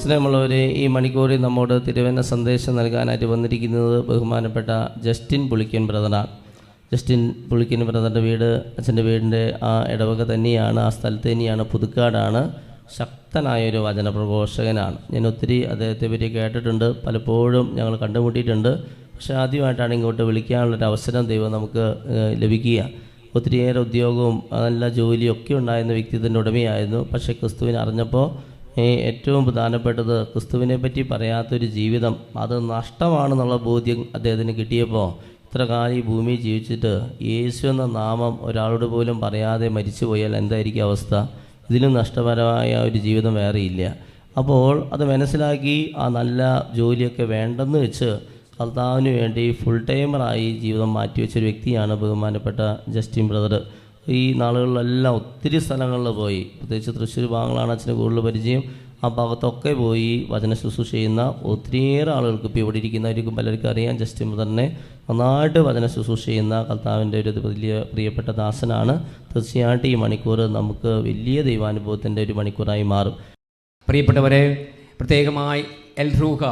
സ്നേഹമുള്ളവരെ, ഈ മണിക്കൂറിൽ നമ്മോട് തിരുവചന സന്ദേശം നൽകാനായിട്ട് വന്നിരിക്കുന്നത് ബഹുമാനപ്പെട്ട ജസ്റ്റിൻ പുളിക്കൻ ബ്രദറാണ്. ജസ്റ്റിൻ പുളിക്കൻ ബ്രദറിൻ്റെ വീട് അച്ഛൻ്റെ വീടിൻ്റെ ആ ഇടവക തന്നെയാണ്, ആ സ്ഥലത്ത് തന്നെയാണ്, പുതുക്കാടാണ്. ശക്തനായൊരു വചനപ്രഘോഷകനാണ്. ഞാൻ ഒത്തിരി അദ്ദേഹത്തെ പറ്റി കേട്ടിട്ടുണ്ട്, പലപ്പോഴും ഞങ്ങൾ കണ്ടുമുട്ടിയിട്ടുണ്ട്. പക്ഷേ ആദ്യമായിട്ടാണ് ഇങ്ങോട്ട് വിളിക്കാനുള്ളൊരു അവസരം ദൈവം നമുക്ക് ലഭിക്കുക. ഒത്തിരിയേറെ ഉദ്യോഗവും നല്ല ജോലിയും ഒക്കെ ഉണ്ടായിരുന്ന വ്യക്തിത്വത്തിൻ്റെ ഉടമയായിരുന്നു. പക്ഷേ ക്രിസ്തുവിനെ അറിഞ്ഞപ്പോൾ ഏറ്റവും പ്രധാനപ്പെട്ടത് ക്രിസ്തുവിനെ പറ്റി പറയാത്തൊരു ജീവിതം, അത് നഷ്ടമാണെന്നുള്ള ബോധ്യം അദ്ദേഹത്തിന് കിട്ടിയപ്പോൾ ഇത്ര കാലം ഈ ഭൂമിയിൽ ജീവിച്ചിട്ട് യേശു എന്ന നാമം ഒരാളോട് പോലും പറയാതെ മരിച്ചു പോയാൽ എന്തായിരിക്കും അവസ്ഥ? ഇതിലും നഷ്ടപരമായ ഒരു ജീവിതം വേറെയില്ല. അപ്പോൾ അത് മനസ്സിലാക്കി ആ നല്ല ജോലിയൊക്കെ വേണ്ടെന്ന് വെച്ച് കർത്താവിന് വേണ്ടി ഫുൾ ടൈമറായി ജീവിതം മാറ്റിവെച്ചൊരു വ്യക്തിയാണ് ബഹുമാനപ്പെട്ട ജസ്റ്റിൻ ബ്രദർ. ഈ നാളുകളിലെല്ലാം ഒത്തിരി സ്ഥലങ്ങളിൽ പോയി, പ്രത്യേകിച്ച് തൃശ്ശൂർ ഭാഗങ്ങളാണ് അച്ഛന് കൂടുതൽ പരിചയം. ആ ഭാഗത്തൊക്കെ പോയി വചന ശുശ്രൂഷ ചെയ്യുന്ന ഒത്തിരിയേറെ ആളുകൾക്ക്, ഇപ്പോൾ ഇവിടെ ഇരിക്കുന്നവർക്കും പലർക്കും അറിയാം, ജസ്റ്റിൻ ബ്രദറിനെ നന്നായിട്ട് വചന ശുശ്രൂഷ ചെയ്യുന്ന കർത്താവിൻ്റെ ഒരു വലിയ പ്രിയപ്പെട്ട ദാസനാണ്. തീർച്ചയായിട്ടും ഈ മണിക്കൂർ നമുക്ക് വലിയ ദൈവാനുഭവത്തിൻ്റെ ഒരു മണിക്കൂറായി മാറും. പ്രിയപ്പെട്ടവരെ, പ്രത്യേകമായി എൽ റൂഹ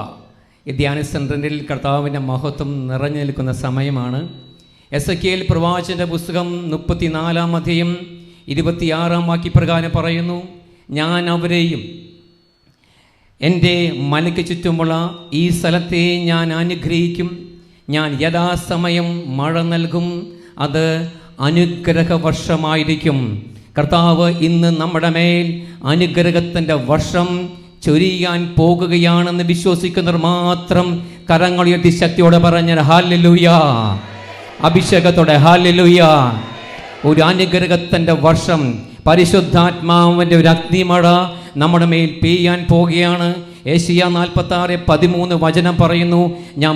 ഈ ധ്യാന സെൻറ്ററിൽ കർത്താവിൻ്റെ മഹത്വം നിറഞ്ഞു നിൽക്കുന്ന സമയമാണ്. എസെക്കിയേൽ പ്രവാചകന്റെ പുസ്തകം 34-ാം അധ്യായം 26-ാം വാക്യപ്രകാരം പറയുന്നു, ഞാൻ അവരെയും എൻ്റെ മലയ്ക്ക് ചുറ്റുമുള്ള ഈ സ്ഥലത്തെ ഞാൻ അനുഗ്രഹിക്കും. ഞാൻ യഥാസമയം മഴ നൽകും, അത് അനുഗ്രഹ വർഷമായിരിക്കും. കർത്താവ് ഇന്ന് നമ്മുടെ മേൽ അനുഗ്രഹത്തിൻ്റെ വർഷം ചൊരിയാൻ പോകുകയാണെന്ന് വിശ്വസിക്കുന്നവർ മാത്രം കരങ്ങളുയർത്തി ശക്തിയോടെ പറഞ്ഞ ഹല്ലേലൂയ, അഭിഷേകത്തോടെ ഹല്ലേലൂയ. ഒരു അനുഗ്രഹത്തിൻ്റെ വർഷം, പരിശുദ്ധാത്മാവിൻ്റെ ഒരു അഗ്നിമഴ നമ്മുടെ മേൽ പെയ്യാൻ പോകുകയാണ്. ഏശയ്യാ 46:13 വചനം പറയുന്നു, ഞാൻ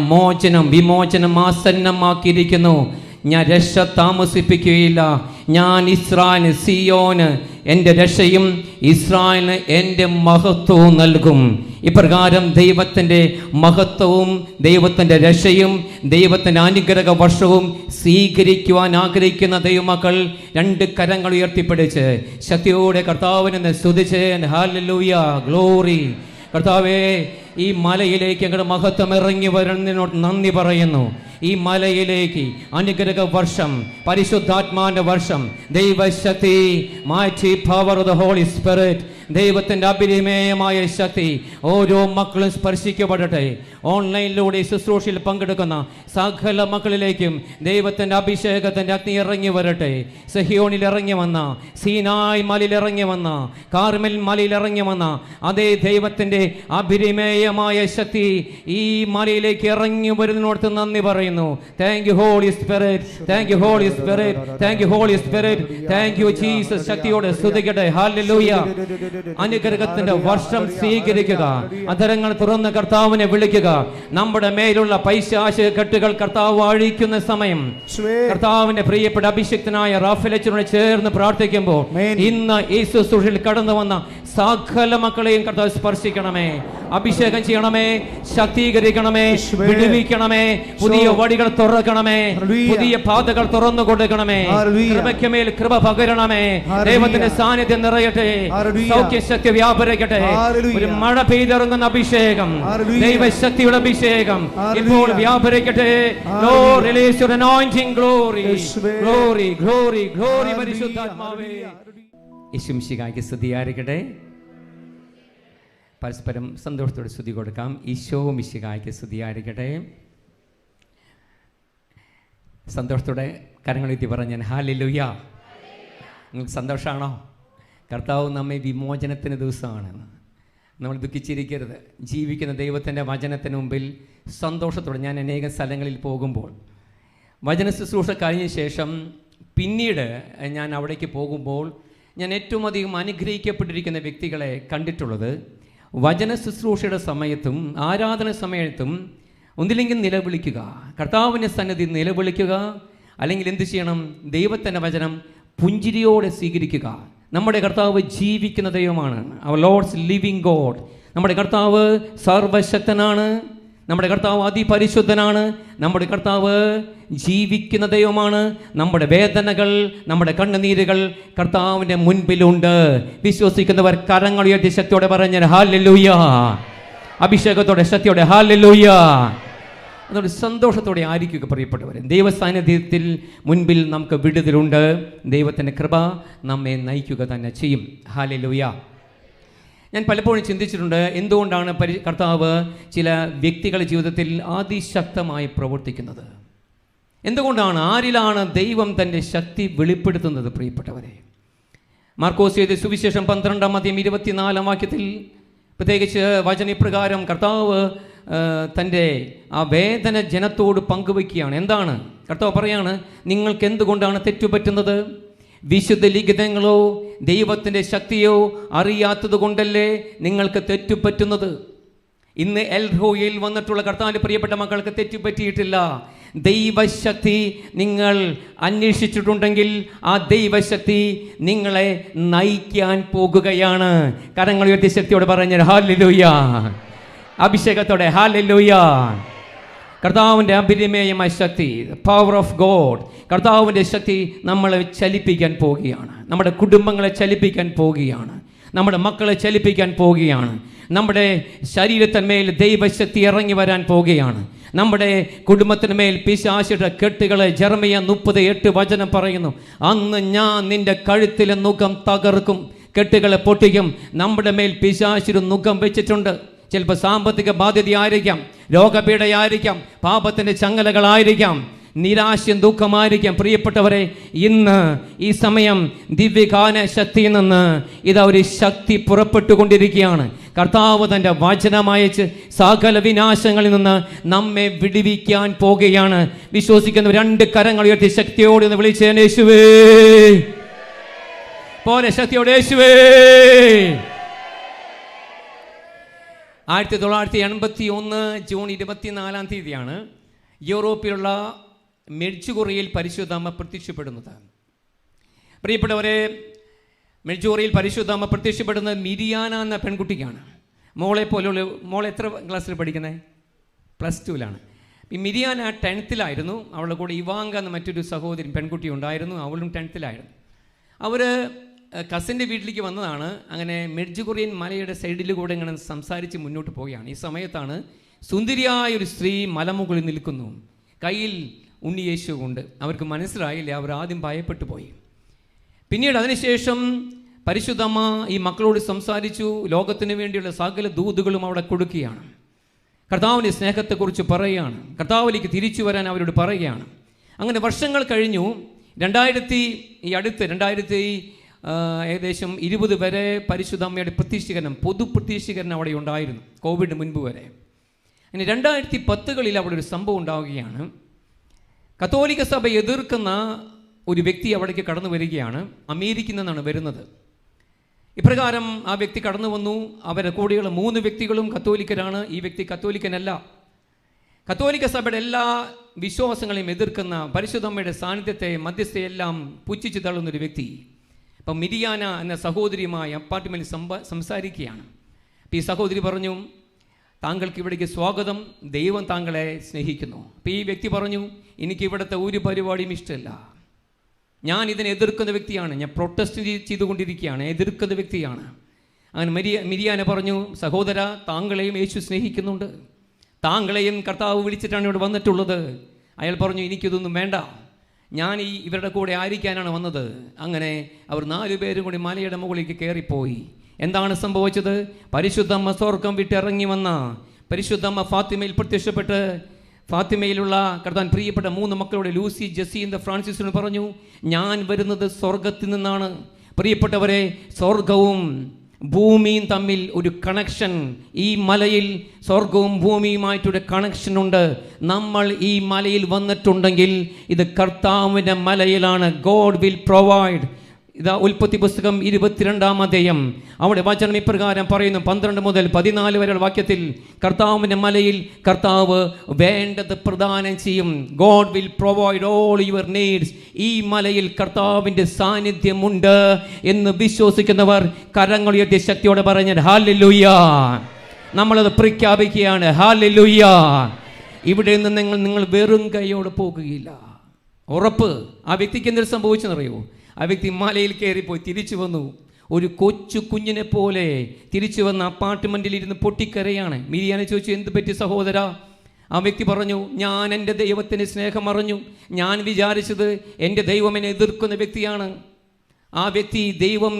വിമോചനം ആസന്നമാക്കിയിരിക്കുന്നു. ഞാൻ രക്ഷ താമസിപ്പിക്കുകയില്ല. ഞാൻ ഇസ്രായേലിന്, സിയോന് എൻ്റെ രക്ഷയും ഇസ്രായേലിന് എൻ്റെ മഹത്വവും നൽകും. ഇപ്രകാരം ദൈവത്തിൻ്റെ മഹത്വവും ദൈവത്തിൻ്റെ രക്ഷയും ദൈവത്തിൻ്റെ അനുഗ്രഹ വർഷവും സ്വീകരിക്കുവാൻ ആഗ്രഹിക്കുന്ന ദൈവമക്കൾ 2 കരങ്ങൾ ഉയർത്തിപ്പിടിച്ച് ശക്തിയോടെ കർത്താവിനെ സ്തുതിച്ച് ഹല്ലേലൂയ, ഗ്ലോറി. കർത്താവേ, ഈ മലയിലേക്ക് ഞങ്ങളുടെ മഹത്വം ഇറങ്ങി വരുന്നതിനോട് നന്ദി പറയുന്നു. ഈ മലയിലേക്ക് അനുഗ്രഹ വർഷം, പരിശുദ്ധാത്മാവിന്റെ വർഷം, ദൈവശക്തി, mighty power of the Holy Spirit, ദൈവത്തിൻ്റെ അപരിമേയമായ ശക്തി ഓരോ മക്കളും സ്പർശിക്കപ്പെടട്ടെ. ഓൺലൈനിലൂടെ ശുശ്രൂഷയിൽ പങ്കെടുക്കുന്ന സകല മക്കളിലേക്കും ദൈവത്തിൻ്റെ അഭിഷേകത്തിൻ്റെ അഗ്നി ഇറങ്ങി വരട്ടെ. സഹിയോനിൽ ഇറങ്ങി വന്ന, സീനായ് മലയിൽ ഇറങ്ങി വന്ന, കാർമൽ മലയിൽ ഇറങ്ങി വന്ന അതേ ദൈവത്തിൻ്റെ അപരിമേയമായ ശക്തി ഈ മലയിലേക്ക് ഇറങ്ങി വരുന്നതിനോട് നന്ദി പറയുന്നു. Thank you Holy Spirit, thank you Holy Spirit, thank you Holy Spirit, thank you Jesus. ശക്തിയോടെ സ്തുതിക്കട്ടെ. ഹല്ലേലൂയ. അനുഗ്രഹത്തിന്റെ വർഷം സ്വീകരിക്കുക. അധരങ്ങൾ തുറന്ന് കർത്താവിനെ വിളിക്കുക. നമ്മുടെ മേലുള്ള പൈശാചിക കെട്ടുകൾ കർത്താവ് അഴിക്കുന്ന സമയം, കർത്താവിന്റെ പ്രിയപ്പെട്ട അഭിഷിക്തനായ റാഫേലച്ചനോട് ചേർന്ന് പ്രാർത്ഥിക്കുമ്പോൾ ഇന്ന് ഈ ശുശ്രൂഷയിൽ കടന്നു വന്ന സകല മക്കളെയും കർത്താവ് സ്പർശിക്കണമേ, അഭിഷേകം ചെയ്യണമേ, ശക്തീകരിക്കണമേ, വിടുവിക്കണമേ, പുതിയ വഴികൾ തുറക്കണമേ, പുതിയ പാതകൾ തുറന്നു കൊടുക്കണമേ, കൃപയ്ക്ക് മേൽ കൃപ പകരണമേ, ദൈവത്തിന്റെ സാന്നിധ്യം നിറയട്ടെ, സൗഖ്യശക്തി വ്യാപരിക്കട്ടെ. ഒരു മഴ പെയ്തിറങ്ങുന്ന അഭിഷേകം, ദൈവശക്തിയുടെ അഭിഷേകം ഇപ്പോൾ വ്യാപരിക്കട്ടെ. Lord, release your anointing, glory, glory, glory, glory. പരിശുദ്ധാത്മാവേ, യേശു മിശിഹായ്ക്ക് സ്തുതിയായിരിക്കട്ടെ. പരസ്പരം സന്തോഷത്തോടെ സ്തുതി കൊടുക്കാം. ഈശോ മിശിഹായ്ക്ക് സ്തുതിയായിരിക്കട്ടെ. സന്തോഷത്തോടെ കരങ്ങളെത്തി പറഞ്ഞാൽ ഹല്ലേലൂയ. നിങ്ങൾക്ക് സന്തോഷമാണോ? കർത്താവ് നമ്മെ വിമോചനത്തിന് ദിവസമാണ്. നമ്മൾ ദുഃഖിച്ചിരിക്കരുത്. ജീവിക്കുന്ന ദൈവത്തിൻ്റെ വചനത്തിന് മുമ്പിൽ സന്തോഷത്തോടെ, ഞാൻ അനേകം സ്ഥലങ്ങളിൽ പോകുമ്പോൾ വചന ശുശ്രൂഷ കഴിഞ്ഞ ശേഷം പിന്നീട് ഞാൻ അവിടേക്ക് പോകുമ്പോൾ ഞാൻ ഏറ്റവും അധികം അനുഗ്രഹിക്കപ്പെട്ടിരിക്കുന്ന വ്യക്തികളെ കണ്ടിട്ടുള്ളത് വചന ശുശ്രൂഷയുടെ സമയത്തും ആരാധന സമയത്തും ഒന്നില്ലെങ്കിൽ നിലവിളിക്കുക, കർത്താവിൻ്റെ സന്നിധി നിലവിളിക്കുക, അല്ലെങ്കിൽ എന്ത് ചെയ്യണം? ദൈവത്തിൻ്റെ വചനം പുഞ്ചിരിയോടെ സ്വീകരിക്കുക. നമ്മുടെ കർത്താവ് ജീവിക്കുന്ന ദൈവമാണ്. അവർ ലോർഡ്സ് ലിവിങ് ഗോഡ്. നമ്മുടെ കർത്താവ് സർവശക്തനാണ്. നമ്മുടെ കർത്താവ് അതിപരിശുദ്ധനാണ്. നമ്മുടെ കർത്താവ് ജീവിക്കുന്ന ദൈവമാണ്. നമ്മുടെ വേദനകൾ, നമ്മുടെ കണ്ണുനീരുകൾ കർത്താവിൻ്റെ മുൻപിലുണ്ട്. വിശ്വസിക്കുന്നവർ കരങ്ങൾ ഉയർത്തി ശക്തിയോടെ പറഞ്ഞാൽ ഹല്ലേലൂയ. അഭിഷേകത്തോടെ, ശക്തിയോടെ ഹല്ലേലൂയ. അതുകൊണ്ട് സന്തോഷത്തോടെ ആയിരിക്കുക പ്രിയപ്പെട്ടവരെ. ദൈവസാന്നിധ്യത്തിൽ മുൻപിൽ നമുക്ക് വിടുതലുണ്ട്. ദൈവത്തിൻ്റെ കൃപ നമ്മെ നയിക്കുക തന്നെ ചെയ്യും. ഹല്ലേലൂയ. ഞാൻ പലപ്പോഴും ചിന്തിച്ചിട്ടുണ്ട്, എന്തുകൊണ്ടാണ് കർത്താവ് ചില വ്യക്തികളുടെ ജീവിതത്തിൽ അതിശക്തമായി പ്രവർത്തിക്കുന്നത്? എന്തുകൊണ്ടാണ്, ആരിലാണ് ദൈവം തൻ്റെ ശക്തി വെളിപ്പെടുത്തുന്നത്? പ്രിയപ്പെട്ടവരെ, മാർക്കോസ് എഴുതിയ സുവിശേഷം 12:24 പ്രത്യേകിച്ച് വചനപ്രകാരം കർത്താവ് തൻ്റെ ആ വേദന ജനത്തോട് പങ്കുവയ്ക്കുകയാണ്. എന്താണ് കർത്താവ് പറയാണ്? നിങ്ങൾക്ക് എന്തുകൊണ്ടാണ് തെറ്റുപറ്റുന്നത്? വിശുദ്ധ ലിഖിതങ്ങളോ ദൈവത്തിൻ്റെ ശക്തിയോ അറിയാത്തത് കൊണ്ടല്ലേ നിങ്ങൾക്ക് തെറ്റുപറ്റുന്നത്. ഇന്ന് എൽഹോയിൽ വന്നിട്ടുള്ള കർത്താവിൻ്റെ പ്രിയപ്പെട്ട മക്കൾക്ക് തെറ്റുപറ്റിയിട്ടില്ല. ദൈവശക്തി നിങ്ങൾ അന്വേഷിച്ചിട്ടുണ്ടെങ്കിൽ ആ ദൈവശക്തി നിങ്ങളെ നയിക്കാൻ പോകുകയാണ്. കരങ്ങൾ ഉയർത്തി ശക്തിയോടെ പറഞ്ഞാൽ ഹല്ലേലൂയ. അഭിഷേകത്തോടെ ഹല്ലേലൂയ. കർത്താവിൻ്റെ അപരിമേയമായ ശക്തി, പവർ ഓഫ് ഗോഡ്, കർത്താവിൻ്റെ ശക്തി നമ്മളെ ചലിപ്പിക്കാൻ പോവുകയാണ്. നമ്മുടെ കുടുംബങ്ങളെ ചലിപ്പിക്കാൻ പോവുകയാണ്. നമ്മുടെ മക്കളെ ചലിപ്പിക്കാൻ പോവുകയാണ്. നമ്മുടെ ശരീരത്തിന്മേൽ ദൈവശക്തി ഇറങ്ങി വരാൻ പോവുകയാണ്. നമ്മുടെ കുടുംബത്തിന്മേൽ പിശാചിയുടെ കെട്ടുകളെ ജെറമ്യ 30:8 വചനം പറയുന്നു, അന്ന് ഞാൻ നിന്റെ കഴുത്തിലെ നുകം തകർക്കും, കെട്ടുകളെ പൊട്ടിക്കും. നമ്മുടെ മേൽ പിശാചിന് നുകം വെച്ചിട്ടുണ്ട്. ചിലപ്പോൾ സാമ്പത്തിക ബാധ്യതയായിരിക്കാം, രോഗപീഠയായിരിക്കാം, പാപത്തിൻ്റെ ചങ്ങലകളായിരിക്കാം, നിരാശയും ദുഃഖമായിരിക്കാം. പ്രിയപ്പെട്ടവരെ, ഇന്ന് ഈ സമയം ദിവ്യഗാന ശക്തിയിൽ നിന്ന് ഇതാ ഒരു ശക്തി പുറപ്പെട്ടുകൊണ്ടിരിക്കുകയാണ്. കർത്താവ് തൻ്റെ വചനമയച്ച് സകല വിനാശങ്ങളിൽ നിന്ന് നമ്മെ വിടുവിക്കാൻ പോകുകയാണ്. വിശ്വസിക്കുന്ന 2 കരങ്ങൾ ഉയർത്തി ശക്തിയോട് എന്ന് വിളിച്ചേൻ യേശുവേ പോലെ, ശക്തിയോടെ യേശുവേ. 1981 ജൂൺ 24 യൂറോപ്പിലുള്ള മെഡ്ജുഗോറിയയിൽ പരിശുദ്ധമ്മ പ്രത്യക്ഷപ്പെടുന്നത്. പ്രിയപ്പെട്ടവരെ, മെഡ്ജുഗോറിയയിൽ പരിശുദ്ധമ്മ പ്രത്യക്ഷപ്പെടുന്നത് മിരിയാന എന്ന പെൺകുട്ടിക്കാണ്. മോൾ എത്ര ക്ലാസ്സിൽ പഠിക്കുന്നത്? +2. ഈ മിരിയാന 10th അവളുടെ കൂടെ ഇവാങ്ക എന്ന മറ്റൊരു സഹോദരി പെൺകുട്ടി ഉണ്ടായിരുന്നു. അവളും 10th. അവർ കസിൻ്റെ വീട്ടിലേക്ക് വന്നതാണ്. അങ്ങനെ മെഡ്ജുഗോറിയൻ മലയുടെ സൈഡിൽ കൂടെ ഇങ്ങനെ സംസാരിച്ച് മുന്നോട്ട് പോവുകയാണ്. ഈ സമയത്താണ് സുന്ദരിയായ ഒരു സ്ത്രീ മലമുകളിൽ നിൽക്കുന്നു, കയ്യിൽ ഉണ്ണിയേശു കൊണ്ട്. അവർക്ക് മനസ്സിലായില്ല, അവർ ആദ്യം ഭയപ്പെട്ടു പോയി. പിന്നീട് അതിനുശേഷം പരിശുദ്ധമ്മ ഈ മക്കളോട് സംസാരിച്ചു. ലോകത്തിന് വേണ്ടിയുള്ള സകല ദൂതുകളും അവിടെ കൊടുക്കുകയാണ്. കർത്താവിൻ്റെ സ്നേഹത്തെക്കുറിച്ച് പറയുകയാണ്. കർത്താവിലേക്ക് തിരിച്ചു വരാൻ അവരോട് പറയുകയാണ്. അങ്ങനെ വർഷങ്ങൾ കഴിഞ്ഞു. 2000 ഏകദേശം 20 വരെ പരിശുദ്ധമ്മയുടെ പ്രത്യക്ഷീകരണം, പൊതു പ്രത്യക്ഷീകരണം അവിടെ ഉണ്ടായിരുന്നു, കോവിഡ് മുൻപ് വരെ. അങ്ങനെ 2010 അവിടെ ഒരു സംഭവം ഉണ്ടാവുകയാണ്. കത്തോലിക്ക സഭ എതിർക്കുന്ന ഒരു വ്യക്തി അവിടേക്ക് കടന്നു വരികയാണ്. അമേരിക്കയിൽ നിന്നാണ് വരുന്നത്. ഇപ്രകാരം ആ വ്യക്തി കടന്നു വന്നു. അവരുടെ കൂടെയുള്ള 3 വ്യക്തികളും കത്തോലിക്കരാണ്. ഈ വ്യക്തി കത്തോലിക്കനല്ല. കത്തോലിക്ക സഭയുടെ എല്ലാ വിശ്വാസങ്ങളെയും എതിർക്കുന്ന, പരിശുദ്ധമ്മയുടെ സാന്നിധ്യത്തെ, മധ്യസ്ഥയെല്ലാം പുച്ഛിച്ച് തള്ളുന്നൊരു വ്യക്തി. അപ്പം മിരിയാന എന്ന സഹോദരിയുമായി അപ്പാർട്ട്മെൻറ്റിൽ സംസാരിക്കുകയാണ്. അപ്പം ഈ സഹോദരി പറഞ്ഞു, താങ്കൾക്ക് ഇവിടേക്ക് സ്വാഗതം, ദൈവം താങ്കളെ സ്നേഹിക്കുന്നു. അപ്പം ഈ വ്യക്തി പറഞ്ഞു, എനിക്ക് ഇവിടുത്തെ ഒരു പരിപാടിയും ഇഷ്ടമല്ല, ഞാൻ ഇതിനെ എതിർക്കുന്ന വ്യക്തിയാണ്, ഞാൻ പ്രൊട്ടസ്റ്റ് ചെയ്തുകൊണ്ടിരിക്കുകയാണ്, എതിർക്കുന്ന വ്യക്തിയാണ്. അങ്ങനെ മിരിയാന പറഞ്ഞു, സഹോദര, താങ്കളെയും യേശു സ്നേഹിക്കുന്നുണ്ട്, താങ്കളെയും കർത്താവ് വിളിച്ചിട്ടാണ് ഇവിടെ വന്നിട്ടുള്ളത്. അയാൾ പറഞ്ഞു, എനിക്കിതൊന്നും വേണ്ട, ഞാൻ ഇവരുടെ കൂടെ ആയിരിക്കാനാണ് വന്നത്. അങ്ങനെ അവർ 4 പേരും കൂടി മലയുടെ മുകളിലേക്ക് കയറിപ്പോയി. എന്താണ് സംഭവിച്ചത്? പരിശുദ്ധമ്മ സ്വർഗം വിട്ടിറങ്ങി വന്ന പരിശുദ്ധമ്മ ഫാത്തിമയിൽ പ്രത്യക്ഷപ്പെട്ട് ഫാത്തിമയിലുള്ള കർത്താൻ പ്രിയപ്പെട്ട 3 മക്കളോട്, ലൂസി, ജെസ്സി, ഫ്രാൻസിസിനോട് പറഞ്ഞു, ഞാൻ വരുന്നത് സ്വർഗത്തിൽ നിന്നാണ്. പ്രിയപ്പെട്ടവരെ, സ്വർഗവും ഭൂമിയും തമ്മിൽ ഒരു കണക്ഷൻ, ഈ മലയിൽ സ്വർഗവും ഭൂമിയുമായിട്ടൊരു കണക്ഷൻ ഉണ്ട്. നമ്മൾ ഈ മലയിൽ വന്നിട്ടുണ്ടെങ്കിൽ ഇത് കർത്താവിൻ്റെ മലയിലാണ്. God will provide. ഇതാ ഉൽപ്പത്തി പുസ്തകം 22 അവിടെ വചനം ഇപ്രകാരം പറയുന്നു, 12 മുതൽ 14 വരെയുള്ള വാക്യത്തിൽ, കർത്താവിൻ്റെ മലയിൽ കർത്താവ് വേണ്ടത് പ്രദാനം ചെയ്യും. God will provide all your needs. ഈ മലയിൽ കർത്താവിൻ്റെ സാന്നിധ്യമുണ്ട് എന്ന് വിശ്വസിക്കുന്നവർ കരങ്ങൾ ഉയർത്തി ശക്തിയോടെ പറഞ്ഞാൽ ഹല്ലേലൂയ. നമ്മളത് പ്രഖ്യാപിക്കുകയാണ്. ഹല്ലേലൂയ. ഇവിടെ നിന്ന് നിങ്ങൾ വെറും കൈയോടെ പോകുകയില്ല. ഉറപ്പ്. ആ വ്യക്തിക്ക് എന്തെങ്കിലും സംഭവിച്ചെന്നറിയോ? ആ വ്യക്തി മലയിൽ കയറിപ്പോയി തിരിച്ചു വന്നു. ഒരു കൊച്ചു കുഞ്ഞിനെ പോലെ തിരിച്ചു വന്ന അപ്പാർട്ട്മെൻറ്റിൽ ഇരുന്ന് പൊട്ടിക്കരയാണ്. മിരിയാനെ ചോദിച്ചു, എന്ത് പറ്റി സഹോദര? ആ വ്യക്തി പറഞ്ഞു, ഞാൻ എൻ്റെ ദൈവത്തിൻ്റെ സ്നേഹം അറിഞ്ഞു. ഞാൻ വിചാരിച്ചത് എൻ്റെ ദൈവം എന്നെ എതിർക്കുന്ന വ്യക്തിയാണ്. ആ വ്യക്തി, ദൈവം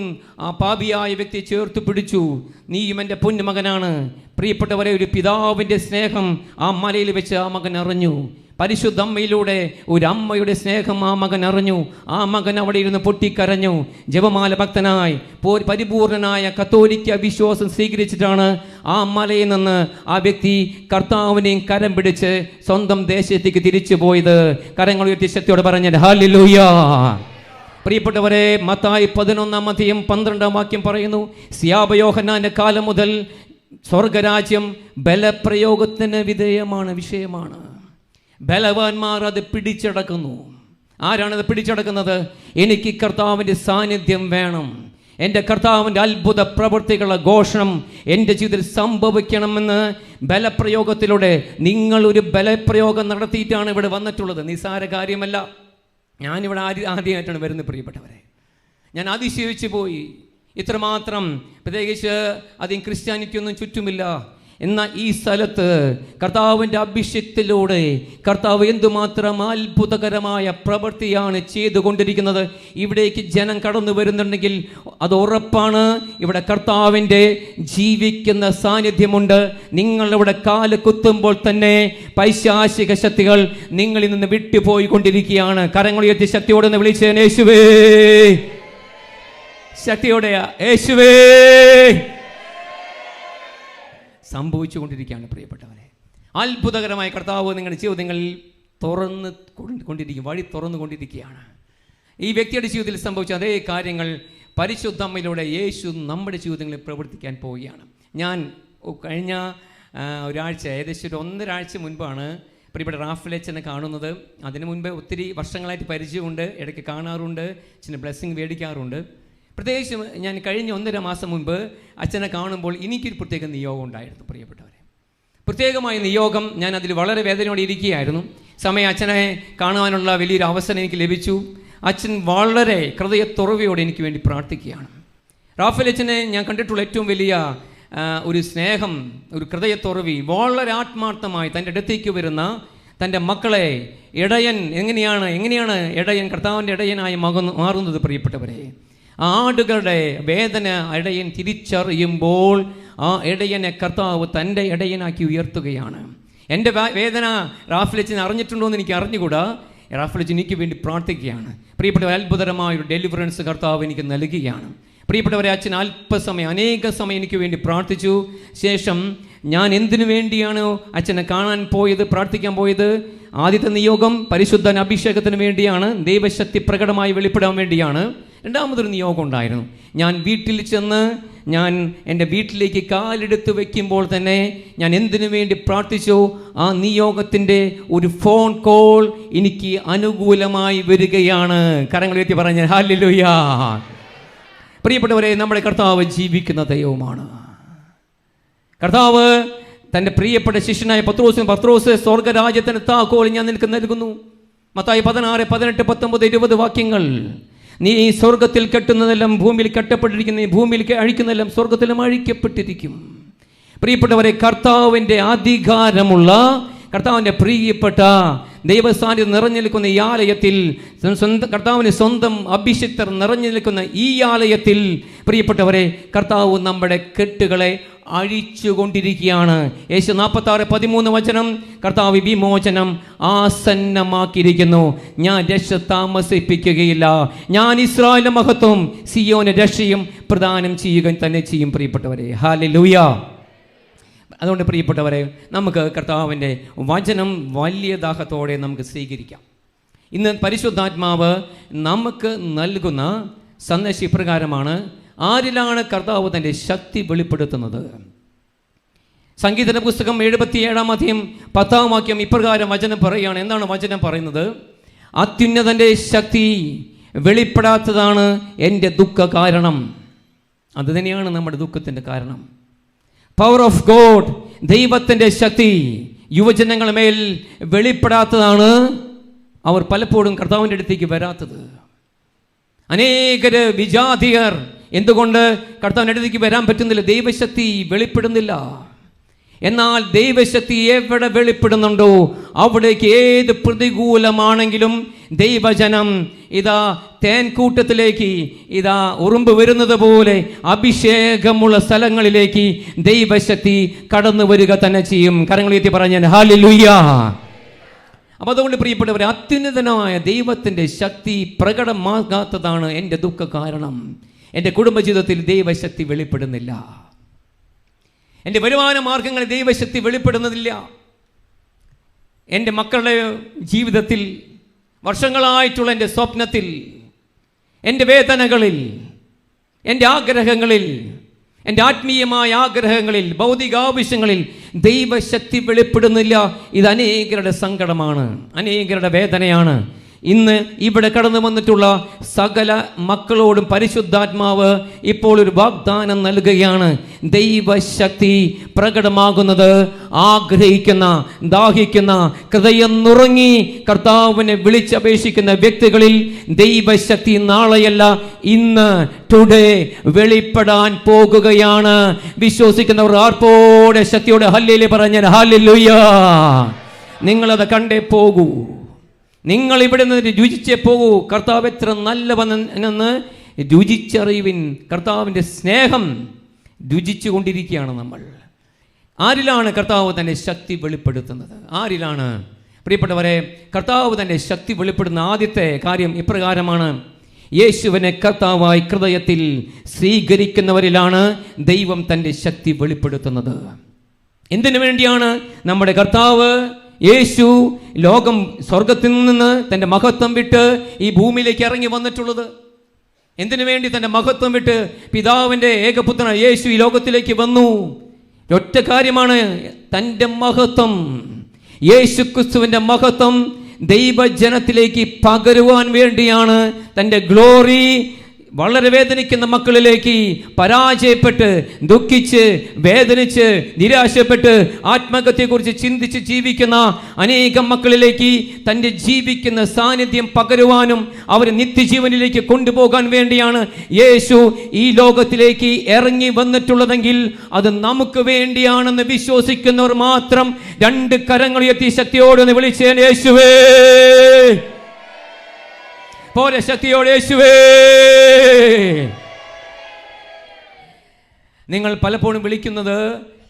ആ പാപിയായ വ്യക്തിയെ ചേർത്ത് പിടിച്ചു. നീയും എൻ്റെ പൊന്നുമകനാണ്. പ്രിയപ്പെട്ടവരെ, ഒരു പിതാവിൻ്റെ സ്നേഹം ആ മലയിൽ വെച്ച് ആ മകൻ അറിഞ്ഞു. പരിശുദ്ധ അമ്മയിലൂടെ ഒരു അമ്മയുടെ സ്നേഹം ആ മകൻ അറിഞ്ഞു. ആ മകൻ അവിടെ ഇരുന്ന് പൊട്ടിക്കരഞ്ഞു. ജപമാല ഭക്തനായി പരിപൂർണനായ കത്തോലിക്ക വിശ്വാസം സ്വീകരിച്ചിട്ടാണ് ആ മലയിൽ നിന്ന് ആ വ്യക്തി കർത്താവിനെയും കരം പിടിച്ച് സ്വന്തം ദേശത്തേക്ക് തിരിച്ചു പോയത്. കരങ്ങൾ ഉയർത്തി ശക്തിയോടെ പറഞ്ഞത് ഹല്ലേലൂയ. പ്രിയപ്പെട്ടവരെ, മത്തായി 11:12 പറയുന്നു, സ്യാബയോഹന്നാന്റെ കാലം മുതൽ സ്വർഗരാജ്യം ബലപ്രയോഗത്തിന് വിധേയമാണ്, വിഷയമാണ്. ബലവാന്മാർ അത് പിടിച്ചടക്കുന്നു. ആരാണത് പിടിച്ചടക്കുന്നത്? എനിക്ക് കർത്താവിൻ്റെ സാന്നിധ്യം വേണം, എൻ്റെ കർത്താവിൻ്റെ അത്ഭുത പ്രവൃത്തികളുടെ ഘോഷണം എൻ്റെ ജീവിതത്തിൽ സംഭവിക്കണമെന്ന് ബലപ്രയോഗത്തിലൂടെ നിങ്ങൾ ഒരു ബലപ്രയോഗം നടത്തിയിട്ടാണ് ഇവിടെ വന്നിട്ടുള്ളത്. നിസ്സാര കാര്യമല്ല. ഞാനിവിടെ ആദ്യമായിട്ടാണ് വരുന്നത്. പ്രിയപ്പെട്ടവരെ, ഞാൻ അതിശയിച്ചു പോയി. ഇത്രമാത്രം, പ്രത്യേകിച്ച് അധികം ക്രിസ്ത്യാനിറ്റി ഒന്നും ചുറ്റുമില്ല. എന്നാൽ ഈ സ്ഥലത്ത് കർത്താവിൻ്റെ അഭിഷേകത്തിലൂടെ കർത്താവ് എന്തുമാത്രം അത്ഭുതകരമായ പ്രവൃത്തിയാണ് ചെയ്തുകൊണ്ടിരിക്കുന്നത്. ഇവിടേക്ക് ജനം കടന്നു വരുന്നുണ്ടെങ്കിൽ അത് ഉറപ്പാണ്, ഇവിടെ കർത്താവിൻ്റെ ജീവിക്കുന്ന സാന്നിധ്യമുണ്ട്. നിങ്ങളിവിടെ കാല് കുത്തുമ്പോൾ തന്നെ പൈശാചിക ശക്തികൾ നിങ്ങളിൽ നിന്ന് വിട്ടുപോയിക്കൊണ്ടിരിക്കുകയാണ്. കരങ്ങൾ ഉയർത്തി ശക്തിയോടെ ഒന്ന് വിളിച്ചേ, യേശുവേ. ശക്തിയോടെയാ, യേശുവേ. സംഭവിച്ചു കൊണ്ടിരിക്കുകയാണ് പ്രിയപ്പെട്ടവരെ. അത്ഭുതകരമായ കർത്താവ് നിങ്ങളുടെ ജീവിതങ്ങളിൽ വഴി തുറന്നു കൊണ്ടിരിക്കുകയാണ്. ഈ വ്യക്തിയുടെ ജീവിതത്തിൽ സംഭവിച്ച അതേ കാര്യങ്ങൾ പരിശുദ്ധ അമ്മയിലൂടെ യേശു നമ്മുടെ ജീവിതങ്ങളിൽ പ്രവർത്തിക്കാൻ പോവുകയാണ്. ഞാൻ കഴിഞ്ഞ ഒരാഴ്ച, ഏകദേശം ഒരു 1.5 ആഴ്ച മുൻപാണ് പ്രിയപ്പെട്ട റാഫേലച്ചനെ കാണുന്നത്. അതിനു മുൻപ് ഒത്തിരി വർഷങ്ങളായിട്ട് പരിചയമുണ്ട്, ഇടയ്ക്ക് കാണാറുണ്ട്, ചില ബ്ലെസ്സിങ് മേടിക്കാറുണ്ട്. പ്രത്യേകിച്ച് ഞാൻ കഴിഞ്ഞ 1.5 മാസം മുൻപ് അച്ഛനെ കാണുമ്പോൾ എനിക്കൊരു പ്രത്യേക നിയോഗം ഉണ്ടായിരുന്നു പ്രിയപ്പെട്ടവരെ. പ്രത്യേകമായ നിയോഗം. ഞാൻ അതിൽ വളരെ വേദനയോടെ ഇരിക്കുകയായിരുന്നു. സമയം അച്ഛനെ കാണുവാനുള്ള വലിയൊരു അവസരം എനിക്ക് ലഭിച്ചു. അച്ഛൻ വളരെ ഹൃദയത്തുറവിയോടെ എനിക്ക് വേണ്ടി പ്രാർത്ഥിക്കുകയാണ്. റാഫേലച്ചനെ ഞാൻ കണ്ടിട്ടുള്ള ഏറ്റവും വലിയ ഒരു സ്നേഹം, ഒരു ഹൃദയത്തുറവി, വളരെ ആത്മാർത്ഥമായി തൻ്റെ അടുത്തേക്ക് വരുന്ന തൻ്റെ മക്കളെ ഇടയൻ എങ്ങനെയാണ് ഇടയൻ, കർത്താവിൻ്റെ ഇടയനായി മാറുന്നത് പ്രിയപ്പെട്ടവരെ. ആടുകളുടെ വേദന ഇടയൻ തിരിച്ചറിയുമ്പോൾ ആ ഇടയനെ കർത്താവ് തൻ്റെ ഇടയനാക്കി ഉയർത്തുകയാണ്. എൻ്റെ വേദന റാഫേലച്ചൻ അറിഞ്ഞിട്ടുണ്ടോ എന്ന് എനിക്ക് അറിഞ്ഞുകൂടാ. റാഫേലച്ചൻ എനിക്ക് വേണ്ടി പ്രാർത്ഥിക്കുകയാണ്. പ്രിയപ്പെട്ടവരെ, അത്ഭുതകരമായൊരു ഡെലിവറൻസ് കർത്താവ് എനിക്ക് നൽകുകയാണ്. പ്രിയപ്പെട്ടവരെ, അച്ഛൻ അനേക സമയം എനിക്ക് വേണ്ടി പ്രാർത്ഥിച്ചു. ശേഷം ഞാൻ എന്തിനു വേണ്ടിയാണോ അച്ഛനെ കാണാൻ പോയത്, പ്രാർത്ഥിക്കാൻ പോയത്, ആദ്യത്തെ നിയോഗം പരിശുദ്ധ അഭിഷേകത്തിന് വേണ്ടിയാണ്, ദൈവശക്തി പ്രകടമായി വെളിപ്പെടാൻ വേണ്ടിയാണ്. രണ്ടാമതൊരു നിയോഗം ഉണ്ടായിരുന്നു. ഞാൻ വീട്ടിൽ ചെന്ന് ഞാൻ എൻ്റെ വീട്ടിലേക്ക് കാലെടുത്ത് വയ്ക്കുമ്പോൾ തന്നെ ഞാൻ എന്തിനു വേണ്ടി പ്രാർത്ഥിച്ചോ ആ നിയോഗത്തിൻ്റെ ഒരു ഫോൺ കോൾ എനിക്ക് അനുകൂലമായി വരികയാണ്. കരങ്ങൾ ഉയർത്തി പറഞ്ഞ ഹല്ലേലൂയ. പ്രിയപ്പെട്ടവരെ, നമ്മുടെ കർത്താവ് ജീവിക്കുന്ന ദൈവമാണ്. കർത്താവ് തൻ്റെ പ്രിയപ്പെട്ട ശിഷ്യനായ പത്രോസ് സ്വർഗരാജ്യത്തിന് താക്കോൽ ഞാൻ നിനക്ക് നൽകുന്നു. മത്തായി 16, 18, 19, 20 വാക്യങ്ങൾ. നീ സ്വർഗത്തിൽ കെട്ടുന്നതെല്ലാം ഭൂമിയിൽ കെട്ടപ്പെട്ടിരിക്കുന്ന, ഭൂമിയിൽ അഴിക്കുന്നതെല്ലാം സ്വർഗത്തിലും അഴിക്കപ്പെട്ടിരിക്കും. പ്രിയപ്പെട്ടവരെ, കർത്താവിൻ്റെ അധികാരമുള്ള, കർത്താവിൻ്റെ പ്രിയപ്പെട്ട ദൈവസാന്നിധ്യം നിറഞ്ഞു നിൽക്കുന്ന ഈ ആലയത്തിൽ, കർത്താവിന് സ്വന്തം അഭിഷിക്തർ നിറഞ്ഞു നിൽക്കുന്ന ഈ ആലയത്തിൽ, പ്രിയപ്പെട്ടവരെ, കർത്താവ് നമ്മുടെ കെട്ടുകളെ അഴിച്ചുകൊണ്ടിരിക്കുകയാണ്. യേശു 46:13 കർത്താവ് വിമോചനം ആസന്നമാക്കിയിരിക്കുന്നു. ഞാൻ രക്ഷ താമസിപ്പിക്കുകയില്ല, ഞാൻ ഇസ്രായേലിന്റെ മഹത്വം സിയോന് രക്ഷയും പ്രദാനം ചെയ്യുക തന്നെ ചെയ്യും. പ്രിയപ്പെട്ടവരെ, ഹല്ലേലൂയ. അതുകൊണ്ട് പ്രിയപ്പെട്ടവരെ, നമുക്ക് കർത്താവിൻ്റെ വചനം വലിയ ദാഹത്തോടെ നമുക്ക് സ്വീകരിക്കാം. ഇന്ന് പരിശുദ്ധാത്മാവ് നമുക്ക് നൽകുന്ന സന്ദേശം ഇപ്രകാരമാണ്. ആരിലാണ് കർത്താവ് തൻ്റെ ശക്തി വെളിപ്പെടുത്തുന്നത്? സംഗീത പുസ്തകം 77:10 ഇപ്രകാരം വചനം പറയുകയാണ്. എന്താണ് വചനം പറയുന്നത്? അത്യുന്നതൻ്റെ ശക്തി വെളിപ്പെടാത്തതാണ് എൻ്റെ ദുഃഖ കാരണം. അത് തന്നെയാണ് നമ്മുടെ ദുഃഖത്തിൻ്റെ കാരണം. പവർ ഓഫ് ഗോഡ്, ദൈവത്തിൻ്റെ ശക്തി യുവജനങ്ങളുടെ മേൽ വെളിപ്പെടാത്തതാണ് അവർ പലപ്പോഴും കർത്താവിൻ്റെ അടുത്തേക്ക് വരാത്തത്. അനേകര് വിജാതിയർ എന്തുകൊണ്ട് കർത്താവിൻ്റെ അടുത്തേക്ക് വരാൻ പറ്റുന്നില്ല? ദൈവശക്തി വെളിപ്പെടുന്നില്ല. എന്നാൽ ദൈവശക്തി എവിടെ വെളിപ്പെടുന്നുണ്ടോ അവിടേക്ക് ഏത് പ്രതികൂലമാണെങ്കിലും ദൈവജനം ഇതാ തേൻകൂട്ടത്തിലേക്ക് ഇതാ ഉറുമ്പ് വരുന്നത് പോലെ അഭിഷേകമുള്ള സ്ഥലങ്ങളിലേക്ക് ദൈവശക്തി കടന്നു വരിക തന്നെ ചെയ്യും. കരങ്ങളുയർത്തി പറഞ്ഞാൽ ഹല്ലേലൂയ. അപ്പോൾ അതുകൊണ്ട് പ്രിയപ്പെട്ടവരെ, അത്യുന്നതനായ ദൈവത്തിൻ്റെ ശക്തി പ്രകടമാകാത്തതാണ് എൻ്റെ ദുഃഖ കാരണം. എൻ്റെ കുടുംബജീവിതത്തിൽ ദൈവശക്തി വെളിപ്പെടുന്നില്ല. എൻ്റെ വരുമാന മാർഗങ്ങളിൽ ദൈവശക്തി വെളിപ്പെടുന്നതില്ല. എൻ്റെ മക്കളുടെ ജീവിതത്തിൽ, വർഷങ്ങളായിട്ടുള്ള എൻ്റെ സ്വപ്നത്തിൽ, എൻ്റെ വേദനകളിൽ, എൻ്റെ ആഗ്രഹങ്ങളിൽ, എൻ്റെ ആത്മീയമായ ആഗ്രഹങ്ങളിൽ, ഭൗതിക ആവശ്യങ്ങളിൽ ദൈവശക്തി വെളിപ്പെടുന്നില്ല. ഇത് അനേകരുടെ സങ്കടമാണ്, അനേകരുടെ വേദനയാണ്. ഇന്ന് ഇവിടെ കടന്നു വന്നിട്ടുള്ള സകല മക്കളോടും പരിശുദ്ധാത്മാവ് ഇപ്പോൾ ഒരു വാഗ്ദാനം നൽകുകയാണ്. ദൈവശക്തി പ്രകടമാകുന്നത് ആഗ്രഹിക്കുന്ന, ദാഹിക്കുന്ന, ഹൃദയം നുറങ്ങി കർത്താവിനെ വിളിച്ചപേക്ഷിക്കുന്ന വ്യക്തികളിൽ ദൈവശക്തി നാളെയല്ല, ഇന്ന്, ടുഡേ വെളിപ്പെടാൻ പോകുകയാണ്. വിശ്വസിക്കുന്നവർ ആർപ്പോടെ ശക്തിയോടെ ഹല്ലേലൂയ പറഞ്ഞാൽ ഹല്ലേലൂയ. നിങ്ങളത് കണ്ടേ പോകൂ. നിങ്ങൾ ഇവിടെ നിന്ന് രുചിച്ചേ പോകൂ. കർത്താവ് എത്ര നല്ലവനെന്ന് രുചിച്ചറിയുവിൻ. കർത്താവിൻ്റെ സ്നേഹം രുചിച്ചു കൊണ്ടിരിക്കുകയാണ് നമ്മൾ. ആരിലാണ് കർത്താവ് തൻ്റെ ശക്തി വെളിപ്പെടുത്തുന്നത്? ആരിലാണ്? പ്രിയപ്പെട്ടവരെ, കർത്താവ് തൻ്റെ ശക്തി വെളിപ്പെടുന്ന ആദ്യത്തെ കാര്യം ഇപ്രകാരമാണ്: യേശുവിനെ കർത്താവായി ഹൃദയത്തിൽ സ്വീകരിക്കുന്നവരിലാണ് ദൈവം തൻ്റെ ശക്തി വെളിപ്പെടുത്തുന്നത്. എന്തിനു വേണ്ടിയാണ് നമ്മുടെ കർത്താവ് യേശു ലോകം സ്വർഗത്തിൽ നിന്ന് തൻ്റെ മഹത്വം വിട്ട് ഈ ഭൂമിയിലേക്ക് ഇറങ്ങി വന്നിട്ടുള്ളത്? എന്തിനു വേണ്ടി തൻ്റെ മഹത്വം വിട്ട് പിതാവിൻ്റെ ഏകപുത്രൻ യേശു ഈ ലോകത്തിലേക്ക് വന്നു? ഒറ്റ കാര്യമാണ്, തൻ്റെ മഹത്വം, യേശു ക്രിസ്തുവിൻ്റെ മഹത്വം ദൈവജനത്തിലേക്ക് പകരുവാൻ വേണ്ടിയാണ്. തൻ്റെ ഗ്ലോറി വളരെ വേദനിക്കുന്ന മക്കളിലേക്ക്, പരാജയപ്പെട്ട്, ദുഃഖിച്ച്, വേദനിച്ച്, നിരാശപ്പെട്ട്, ആത്മഹത്യയെക്കുറിച്ച് ചിന്തിച്ച് ജീവിക്കുന്ന അനേകം മക്കളിലേക്ക് തൻ്റെ ജീവിക്കുന്ന സാന്നിധ്യം പകരുവാനും അവരെ നിത്യജീവനിലേക്ക് കൊണ്ടുപോകാൻ വേണ്ടിയാണ് യേശു ഈ ലോകത്തിലേക്ക് ഇറങ്ങി വന്നിട്ടുള്ളതെങ്കിൽ അത് നമുക്ക് വേണ്ടിയാണെന്ന് വിശ്വസിക്കുന്നവർ മാത്രം രണ്ട് കരങ്ങൾ ഉയർത്തി ശക്തിയോടെ വിളിച്ചേൻ യേശുവേ. പോലെ ശക്തിയോടെ യേശുവേ. നിങ്ങൾ പലപ്പോഴും വിളിക്കുന്നത്,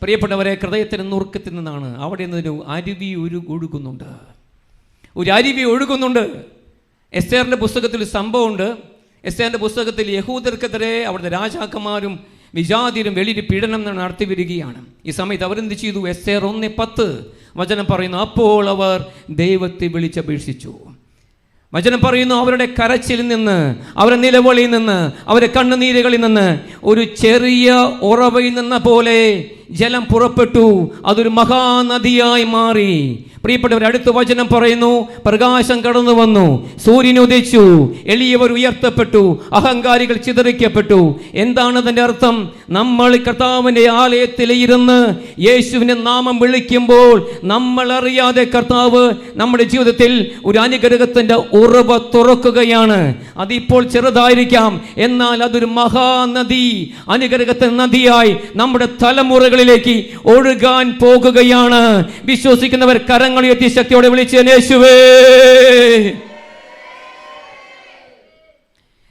പ്രിയപ്പെട്ടവരെ, ഹൃദയത്തിന് നുറുക്കത്തിൽ നിന്നാണ്. അവിടെ നിന്നൊരു അരുവി ഒഴുകുന്നുണ്ട്, ഒരു അരുവി ഒഴുകുന്നുണ്ട്. എസ്തേറിൻ്റെ പുസ്തകത്തിൽ സംഭവമുണ്ട്. എസ്തേറിൻ്റെ പുസ്തകത്തിൽ യഹൂദർക്കെതിരെ അവിടുത്തെ രാജാക്കന്മാരും വിജാതിരും വലിയൊരു പീഡനം നടത്തി വരികയാണ്. ഈ സമയത്ത് അവരെന്ത് ചെയ്തു? എസ്തേർ 1:10 വചനം പറയുന്നു, അപ്പോൾ അവർ ദൈവത്തെ വിളിച്ചപേക്ഷിച്ചു. വചനം പറയുന്നു, അവരുടെ കരച്ചിലിൽ നിന്ന്, അവരുടെ നിലവിളിയിൽ നിന്ന്, അവരുടെ കണ്ണുനീരുകളിൽ നിന്ന് ഒരു ചെറിയ ഉറവയിൽ നിന്ന പോലെ ജലം പുറപ്പെട്ടു. അതൊരു മഹാനദിയായി മാറി. പ്രിയപ്പെട്ടവർ, അടുത്ത വചനം പറയുന്നു, പ്രകാശം കടന്നു വന്നു, സൂര്യൻ ഉദിച്ചു, എളിയവർ ഉയർത്തപ്പെട്ടു, അഹങ്കാരികൾ ചിതറിക്കപ്പെട്ടു. എന്താണ് അതിൻ്റെ അർത്ഥം? നമ്മൾ കർത്താവിൻ്റെ ആലയത്തിൽ ഇരുന്ന് യേശുവിൻ്റെ നാമം വിളിക്കുമ്പോൾ നമ്മൾ അറിയാതെ കർത്താവ് നമ്മുടെ ജീവിതത്തിൽ ഒരു അനുഗ്രഹത്തിൻ്റെ ഉറവ തുറക്കുകയാണ്. അതിപ്പോൾ ചെറുതായിരിക്കാം, എന്നാൽ അതൊരു മഹാനദി, അനുഗ്രഹത്തിൻ്റെ നദിയായി നമ്മുടെ തലമുറകളിലേക്ക് ഒഴുകാൻ പോകുകയാണ്. വിശ്വസിക്കുന്നവർ കരങ്ങൾ ഉയർത്തി ശക്തിയോടെ വിളിച്ച് യേശുവേ.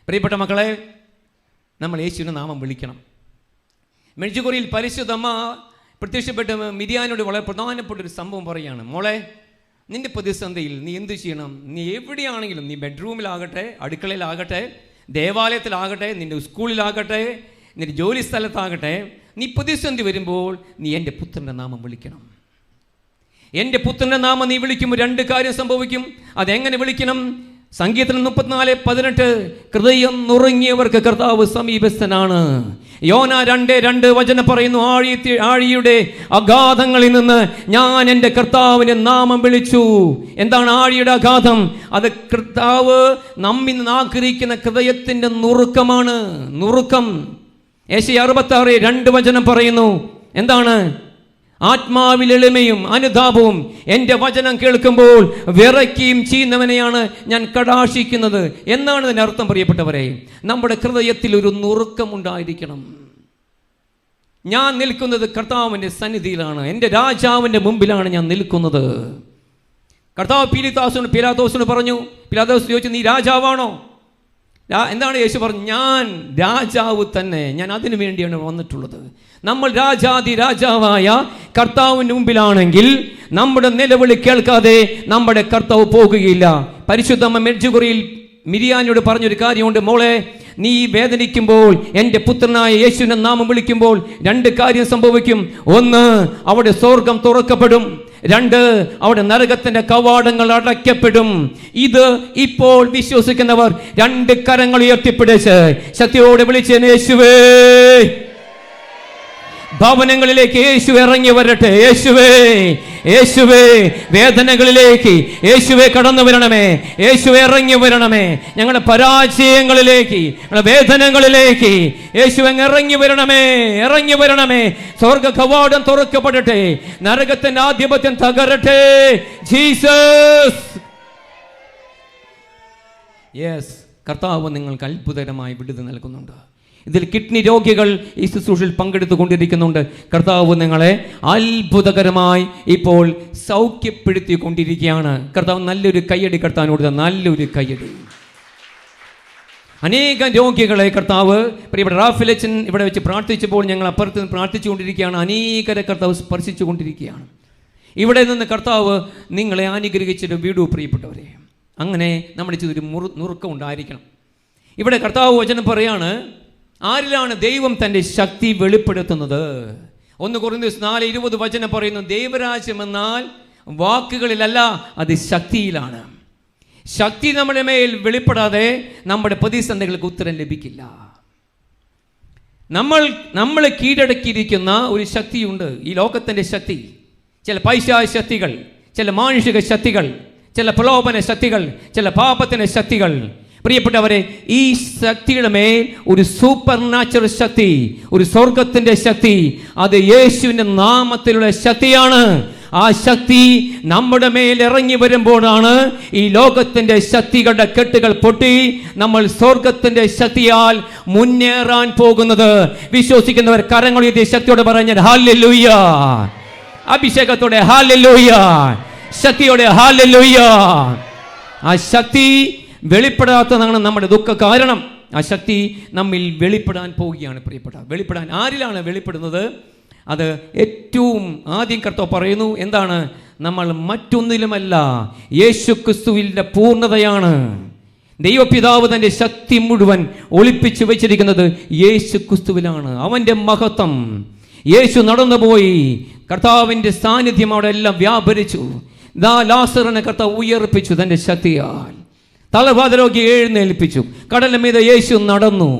പ്രിയപ്പെട്ട മക്കളെ, നമ്മൾ യേശുവിന്റെ നാമം വിളിക്കണം. മെഴുകുറിയിൽ പരിശുദ്ധമ്മ പ്രത്യക്ഷപ്പെട്ട് മിരിയാനോട് വളരെ പ്രധാനപ്പെട്ട ഒരു സംഭവം പറയുകയാണ്. മോളെ, നിന്റെ പ്രതിസന്ധിയിൽ നീ എന്ത് ചെയ്യണം? നീ എവിടെയാണെങ്കിലും, നീ ബെഡ്റൂമിലാകട്ടെ, അടുക്കളയിലാകട്ടെ, ദേവാലയത്തിലാകട്ടെ, നിന്റെ സ്കൂളിലാകട്ടെ, നിന്റെ ജോലി സ്ഥലത്താകട്ടെ, നീ പ്രതിസന്ധി വരുമ്പോൾ നീ എൻ്റെ പുത്രൻ്റെ നാമം വിളിക്കണം. എൻ്റെ പുത്രൻ്റെ നാമം നീ വിളിക്കുമ്പോൾ രണ്ട് കാര്യം സംഭവിക്കും. അതെങ്ങനെ വിളിക്കണം? സംഗീതം 34:18 ഹൃദയം നുറുങ്ങിയവർക്ക് കർത്താവ് സമീപസ്ഥനാണ്. യോന 2:2 വചനം പറയുന്നു, ആഴിയുടെ അഗാധങ്ങളിൽ നിന്ന് ഞാൻ എൻ്റെ കർത്താവിൻ്റെ നാമം വിളിച്ചു. എന്താണ് ആഴിയുടെ അഗാധം? അത് കർത്താവ് നമ്മിൽ നിന്ന് ആഗ്രഹിക്കുന്ന ഹൃദയത്തിൻ്റെ നുറുക്കമാണ്. നുറുക്കം. യേശയ്യാ 66:2 വചനം പറയുന്നു, എന്താണ്? ആത്മാവിൽ എളിമയും അനുതാപവും എൻ്റെ വചനം കേൾക്കുമ്പോൾ വിറയ്ക്കുകയും ചെയ്യുന്നവനെയാണ് ഞാൻ കടാക്ഷിക്കുന്നത് എന്നാണ് ഇതിൻ്റെ അർത്ഥം. പ്രിയപ്പെട്ടവരെ, നമ്മുടെ ഹൃദയത്തിൽ ഒരു നുറുക്കമുണ്ടായിരിക്കണം. ഞാൻ നിൽക്കുന്നത് കർത്താവിൻ്റെ സന്നിധിയിലാണ്, എൻ്റെ രാജാവിൻ്റെ മുമ്പിലാണ് ഞാൻ നിൽക്കുന്നത്. കർത്താവ് പീലാത്തോസിനോട് പറഞ്ഞു. പീലാത്തോസ് ചോദിച്ചു, നീ രാജാവാണോ? എന്താണ് യേശു പറഞ്ഞു? ഞാൻ രാജാവ് തന്നെ, ഞാൻ അതിനു വേണ്ടിയാണ് വന്നിട്ടുള്ളത്. നമ്മൾ രാജാവായ കർത്താവിൻ്റെ മുമ്പിലാണെങ്കിൽ നമ്മുടെ നിലവിളി കേൾക്കാതെ നമ്മുടെ കർത്താവ് പോകുകയില്ല. പരിശുദ്ധ മെഡ്ജുഗുറിയിൽ മിരിയാനോട് പറഞ്ഞൊരു കാര്യമുണ്ട്. മോളെ, നീ വേദനിക്കുമ്പോൾ എൻ്റെ പുത്രനായ യേശുവിനെ നാമം വിളിക്കുമ്പോൾ 2 കാര്യം സംഭവിക്കും. 1, അവിടെ സ്വർഗം തുറക്കപ്പെടും. 2, അവിടെ നരകത്തിന്റെ കവാടങ്ങൾ അടയ്ക്കപ്പെടും. ഇത് ഇപ്പോൾ വിശ്വസിക്കുന്നവർ 2 കരങ്ങൾ ഉയർത്തിപ്പിടിച്ച് ശക്തിയോടെ വിളിച്ച്, യേശുവേ, ഭവനങ്ങളിലേക്ക് യേശു ഇറങ്ങി വരട്ടെ. യേശുവേ, യേശുവേ, വേദനകളിലേക്ക് യേശുവേ കടന്നു വരണമേ. യേശുവേ ഇറങ്ങി വരണമേ. ഞങ്ങളുടെ പരാജയങ്ങളിലേക്ക്, ഞങ്ങളുടെ വേദനകളിലേക്ക് യേശുവേ ഇറങ്ങി വരണമേ, ഇറങ്ങി വരണമേ. സ്വർഗ കവാടം തുറക്കപ്പെടട്ടെ, നരകത്തിന്റെ ആധിപത്യം തകരട്ടെ. ജീസസ്. യെസ്, കർത്താവ് നിങ്ങൾക്ക് അത്ഭുതകരമായി വിടുതൽ നൽകുന്നുണ്ട്. ഇതിൽ കിഡ്നി രോഗികൾ ഈ ശുശ്രൂഷയിൽ പങ്കെടുത്തുകൊണ്ടിരിക്കുന്നുണ്ട്. കർത്താവ് നിങ്ങളെ അത്ഭുതകരമായി ഇപ്പോൾ സൗഖ്യപ്പെടുത്തിക്കൊണ്ടിരിക്കുകയാണ്. കർത്താവ് നല്ലൊരു കയ്യടി കർത്താവിനോട്, നല്ലൊരു കയ്യടി. അനേകം രോഗികളെ കർത്താവ്, പ്രിയപ്പെട്ട റാഫിലച്ചൻ ഇവിടെ വെച്ച് പ്രാർത്ഥിച്ചപ്പോൾ ഞങ്ങൾ അപ്പുറത്ത് നിന്ന് പ്രാർത്ഥിച്ചുകൊണ്ടിരിക്കുകയാണ്. അനേകരെ കർത്താവ് സ്പർശിച്ചു കൊണ്ടിരിക്കുകയാണ്. ഇവിടെ നിന്ന് കർത്താവ് നിങ്ങളെ അനുഗ്രഹിച്ചിട്ട് വിടൂ പ്രിയപ്പെട്ടവരെ. അങ്ങനെ നമ്മുടെ ഒരു നുറുക്കം ഉണ്ടായിരിക്കണം. ഇവിടെ കർത്താവ് വചനം പറയാണ്, ആരിലാണ് ദൈവം തൻ്റെ ശക്തി വെളിപ്പെടുത്തുന്നത്? 1 കൊരിന്ത്യർ 4:20 വചനം പറയുന്നു, ദൈവരാജ്യം എന്നാൽ വാക്കുകളിലല്ല, അത് ശക്തിയിലാണ്. ശക്തി നമ്മുടെ മേൽ വെളിപ്പെടാതെ നമ്മുടെ പ്രതിസന്ധികൾക്ക് ഉത്തരം ലഭിക്കില്ല. നമ്മൾ കീഴടക്കിയിരിക്കുന്ന ഒരു ശക്തിയുണ്ട്, ഈ ലോകത്തിൻ്റെ ശക്തി. ചില പൈശാചിക ശക്തികൾ, ചില മാനുഷിക ശക്തികൾ, ചില പ്രലോഭന ശക്തികൾ, ചില പാപത്തിൻ്റെ ശക്തികൾ. പ്രിയപ്പെട്ടവരെ, ഈ ശക്തിയുടെ മേൽ ഒരു സൂപ്പർ നാച്ചുറൽ ശക്തി, ഒരു സ്വർഗത്തിൻ്റെ ശക്തി, അത് യേശുവിൻ്റെ നാമത്തിലുള്ള ശക്തിയാണ്. ആ ശക്തി നമ്മുടെ മേൽ ഇറങ്ങി വരുമ്പോഴാണ് ഈ ലോകത്തിൻ്റെ ശക്തികളുടെ കെട്ടുകൾ പൊട്ടി നമ്മൾ സ്വർഗത്തിൻ്റെ ശക്തിയാൽ മുന്നേറാൻ പോകുന്നത്. വിശ്വസിക്കുന്നവർ കരങ്ങൾ ഉയർത്തി ശക്തിയോടെ പറഞ്ഞാൽ ഹല്ലേലൂയ. അഭിഷേകത്തോടെ ഹല്ലേലൂയ, ശക്തിയോടെ ഹല്ലേലൂയ. ആ ശക്തി വെളിപ്പെടാത്തതാണ് നമ്മുടെ ദുഃഖ കാരണം. ആ ശക്തി നമ്മിൽ വെളിപ്പെടാൻ പോവുകയാണ് പ്രിയപ്പെട്ട. ആരിലാണ് വെളിപ്പെടുന്നത്? അത് ഏറ്റവും ആദ്യം കർത്താവ് പറയുന്നു, എന്താണ്? നമ്മൾ മറ്റൊന്നിലുമല്ല, യേശുക്രിസ്തുവിന്റെ പൂർണ്ണതയാണ്. ദൈവപിതാവ് തൻ്റെ ശക്തി മുഴുവൻ ഒളിപ്പിച്ചു വെച്ചിരിക്കുന്നത് യേശുക്രിസ്തുവിലാണ്. അവൻ്റെ മഹത്വം. യേശു നടന്നുപോയി, കർത്താവിൻ്റെ സാന്നിധ്യം അവിടെ എല്ലാം വ്യാപരിച്ചു. ലാസറിനെ കർത്താവ് ഉയർപ്പിച്ചു തൻ്റെ ശക്തിയാൽ. തളർവാദ രോഗിയെ എഴുന്നേൽപ്പിച്ചു. കടലിന് മീതെ യേശു നടന്നു.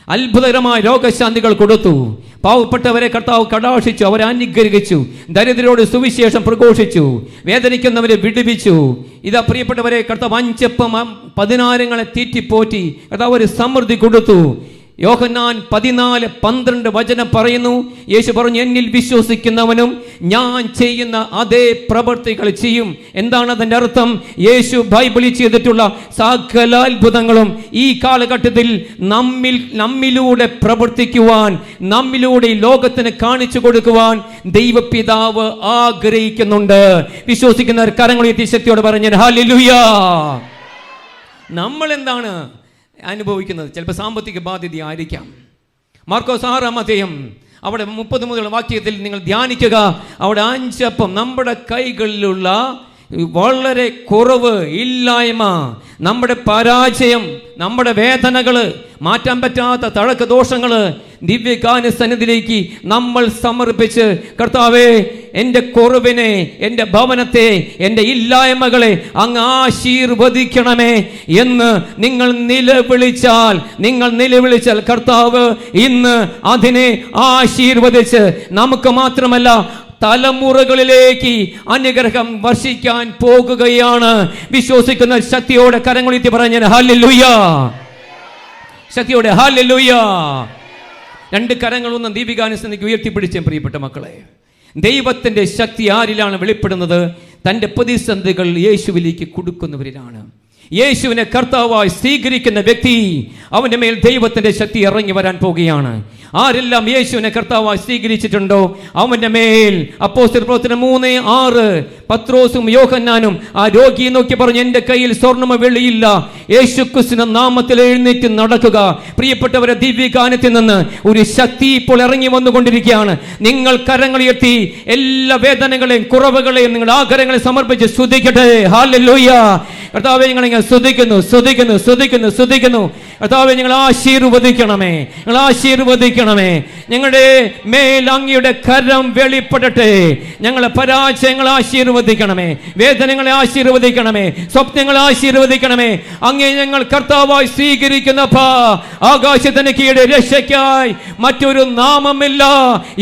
അത്ഭുതകരമായ രോഗശാന്തികൾ കൊടുത്തു. പാവപ്പെട്ടവരെ കർത്താവ് കടാക്ഷിച്ചു, അവരെ അനുഗ്രഹിച്ചു. ദരിദ്രരോട് സുവിശേഷം പ്രഘോഷിച്ചു. വേദനിക്കുന്നവരെ വിടുവിച്ചു. ഇതാ പ്രിയപ്പെട്ടവരെ, കർത്താവ് 5 അപ്പം 10,000 തീറ്റിപ്പോറ്റി. കർത്താവ് ഒരു സമൃദ്ധി കൊടുത്തു. യോഹന്നാൻ 14:12 വചനം പറയുന്നു, യേശു പറഞ്ഞു, എന്നിൽ വിശ്വസിക്കുന്നവനും ഞാൻ ചെയ്യുന്ന അതേ പ്രവൃത്തികൾ ചെയ്യും. എന്താണ് അതിൻ്റെ അർത്ഥം? യേശു ബൈബിളിൽ ചെയ്തിട്ടുള്ള സകല അത്ഭുതങ്ങളും ഈ കാലഘട്ടത്തിൽ നമ്മിലൂടെ പ്രവർത്തിക്കുവാൻ, നമ്മിലൂടെ ഈ ലോകത്തിന് കാണിച്ചു കൊടുക്കുവാൻ ദൈവപിതാവ് ആഗ്രഹിക്കുന്നുണ്ട്. വിശ്വസിക്കുന്നവർ കരങ്ങൾ ഉയർത്തി ശക്തിയോടെ പറഞ്ഞാൽ ഹല്ലേലൂയ. നമ്മൾ എന്താണ് അനുഭവിക്കുന്നത്? ചിലപ്പോൾ സാമ്പത്തിക ബാധ്യതയായിരിക്കാം. മാർക്കോസ് 6-ാം അധ്യായം അവിടെ 30 മുതൽ വാക്യത്തിൽ നിങ്ങൾ ധ്യാനിക്കുക. അവിടെ 5 അപ്പം, നമ്മുടെ കൈകളിലുള്ള വളരെ കുറവ്, ഇല്ലായ്മ, നമ്മുടെ പരാജയം, നമ്മുടെ വേദനകൾ, മാറ്റാൻ പറ്റാത്ത തഴക്ക ദോഷങ്ങൾ ദിവ്യകാന സന്നിധിയിലേക്ക് നമ്മൾ സമർപ്പിച്ച്, കർത്താവേ, എൻ്റെ കുറവിനെ, എൻ്റെ ഭവനത്തെ, എൻ്റെ ഇല്ലായ്മകളെ അങ്ങ് ആശീർവദിക്കണമേ എന്ന് നിങ്ങൾ നിലവിളിച്ചാൽ കർത്താവ് ഇന്ന് അതിനെ ആശീർവദിച്ച് നമുക്ക് മാത്രമല്ല തലമുറകളിലേക്ക് അനുഗ്രഹം വർഷിക്കാൻ പോകുകയാണ്. വിശ്വസിക്കുന്ന ശക്തിയോടെ കരങ്ങളുയർത്തി പറഞ്ഞാൽ ഹല്ലേലൂയ. ശക്തിയോടെ ഹല്ലേലൂയ. 2 കരങ്ങളൊന്നും ദീപികാനുസന്നിധിക്ക് ഉയർത്തിപ്പിടിച്ചേ പ്രിയപ്പെട്ട മക്കളെ. ദൈവത്തിൻ്റെ ശക്തി ആരിലാണ് വെളിപ്പെടുന്നത്? തൻ്റെ പ്രതിസന്ധികൾ യേശുവിലേക്ക് കൊടുക്കുന്നവരിലാണ്. യേശുവിനെ കർത്താവായി സ്വീകരിക്കുന്ന വ്യക്തി, അവൻ്റെ മേൽ ദൈവത്തിൻ്റെ ശക്തി ഇറങ്ങി വരാൻ പോകുകയാണ്. ആരെല്ലാം യേശുവിനെ കർത്താവായി സ്വീകരിച്ചിട്ടുണ്ടോ അവൻ്റെ മേൽ അപ്പോസ്തലർ പ്രവർത്തനം 3:6 പത്രോസും യോഹന്നാനും ആ രോഗിയെ നോക്കി പറഞ്ഞു, എൻ്റെ കയ്യിൽ സ്വർണ്ണമോ വെള്ളിയില്ല, യേശുക്രിസ്തുവിന്റെ നാമത്തിൽ എഴുന്നേറ്റ് നടക്കുക. പ്രിയപ്പെട്ടവരെ, ദിവ്യഗാനത്തിൽ നിന്ന് ഒരു ശക്തി ഇപ്പോൾ ഇറങ്ങി വന്നുകൊണ്ടിരിക്കുകയാണ്. നിങ്ങൾ കരങ്ങളുയർത്തി എല്ലാ വേദനകളെയും കുറവുകളെയും നിങ്ങൾ ആഗ്രഹങ്ങളെ സമർപ്പിച്ച് സ്തുതിക്കട്ടെ. ഹല്ലേലൂയ. കർത്താവേ, ഞങ്ങൾ സ്തുതിക്കുന്നു, സ്തുതിക്കുന്നു, സ്തുതിക്കുന്നു, സ്തുതിക്കുന്നു. കർത്താവേ, ഞങ്ങൾ ആശീർവദിക്കണമേ, ഞങ്ങൾ ആശീർവദിക്കണമേ. ഞങ്ങളുടെ മേൽ അങ്ങയുടെ കരം വെളിപ്പെടട്ടെ. ഞങ്ങളെ പരാജയങ്ങൾ ആശീർവദിക്കണമേ, വേദനകളെ ആശീർവദിക്കണമേ, സ്വപ്നങ്ങളെ ആശീർവദിക്കണമേ. അങ്ങേ ഞങ്ങൾ കർത്താവായി സ്വീകരിക്കുന്ന ആകാശത്തിന് കീഴെ രക്ഷയ്ക്കായി മറ്റൊരു നാമമില്ല,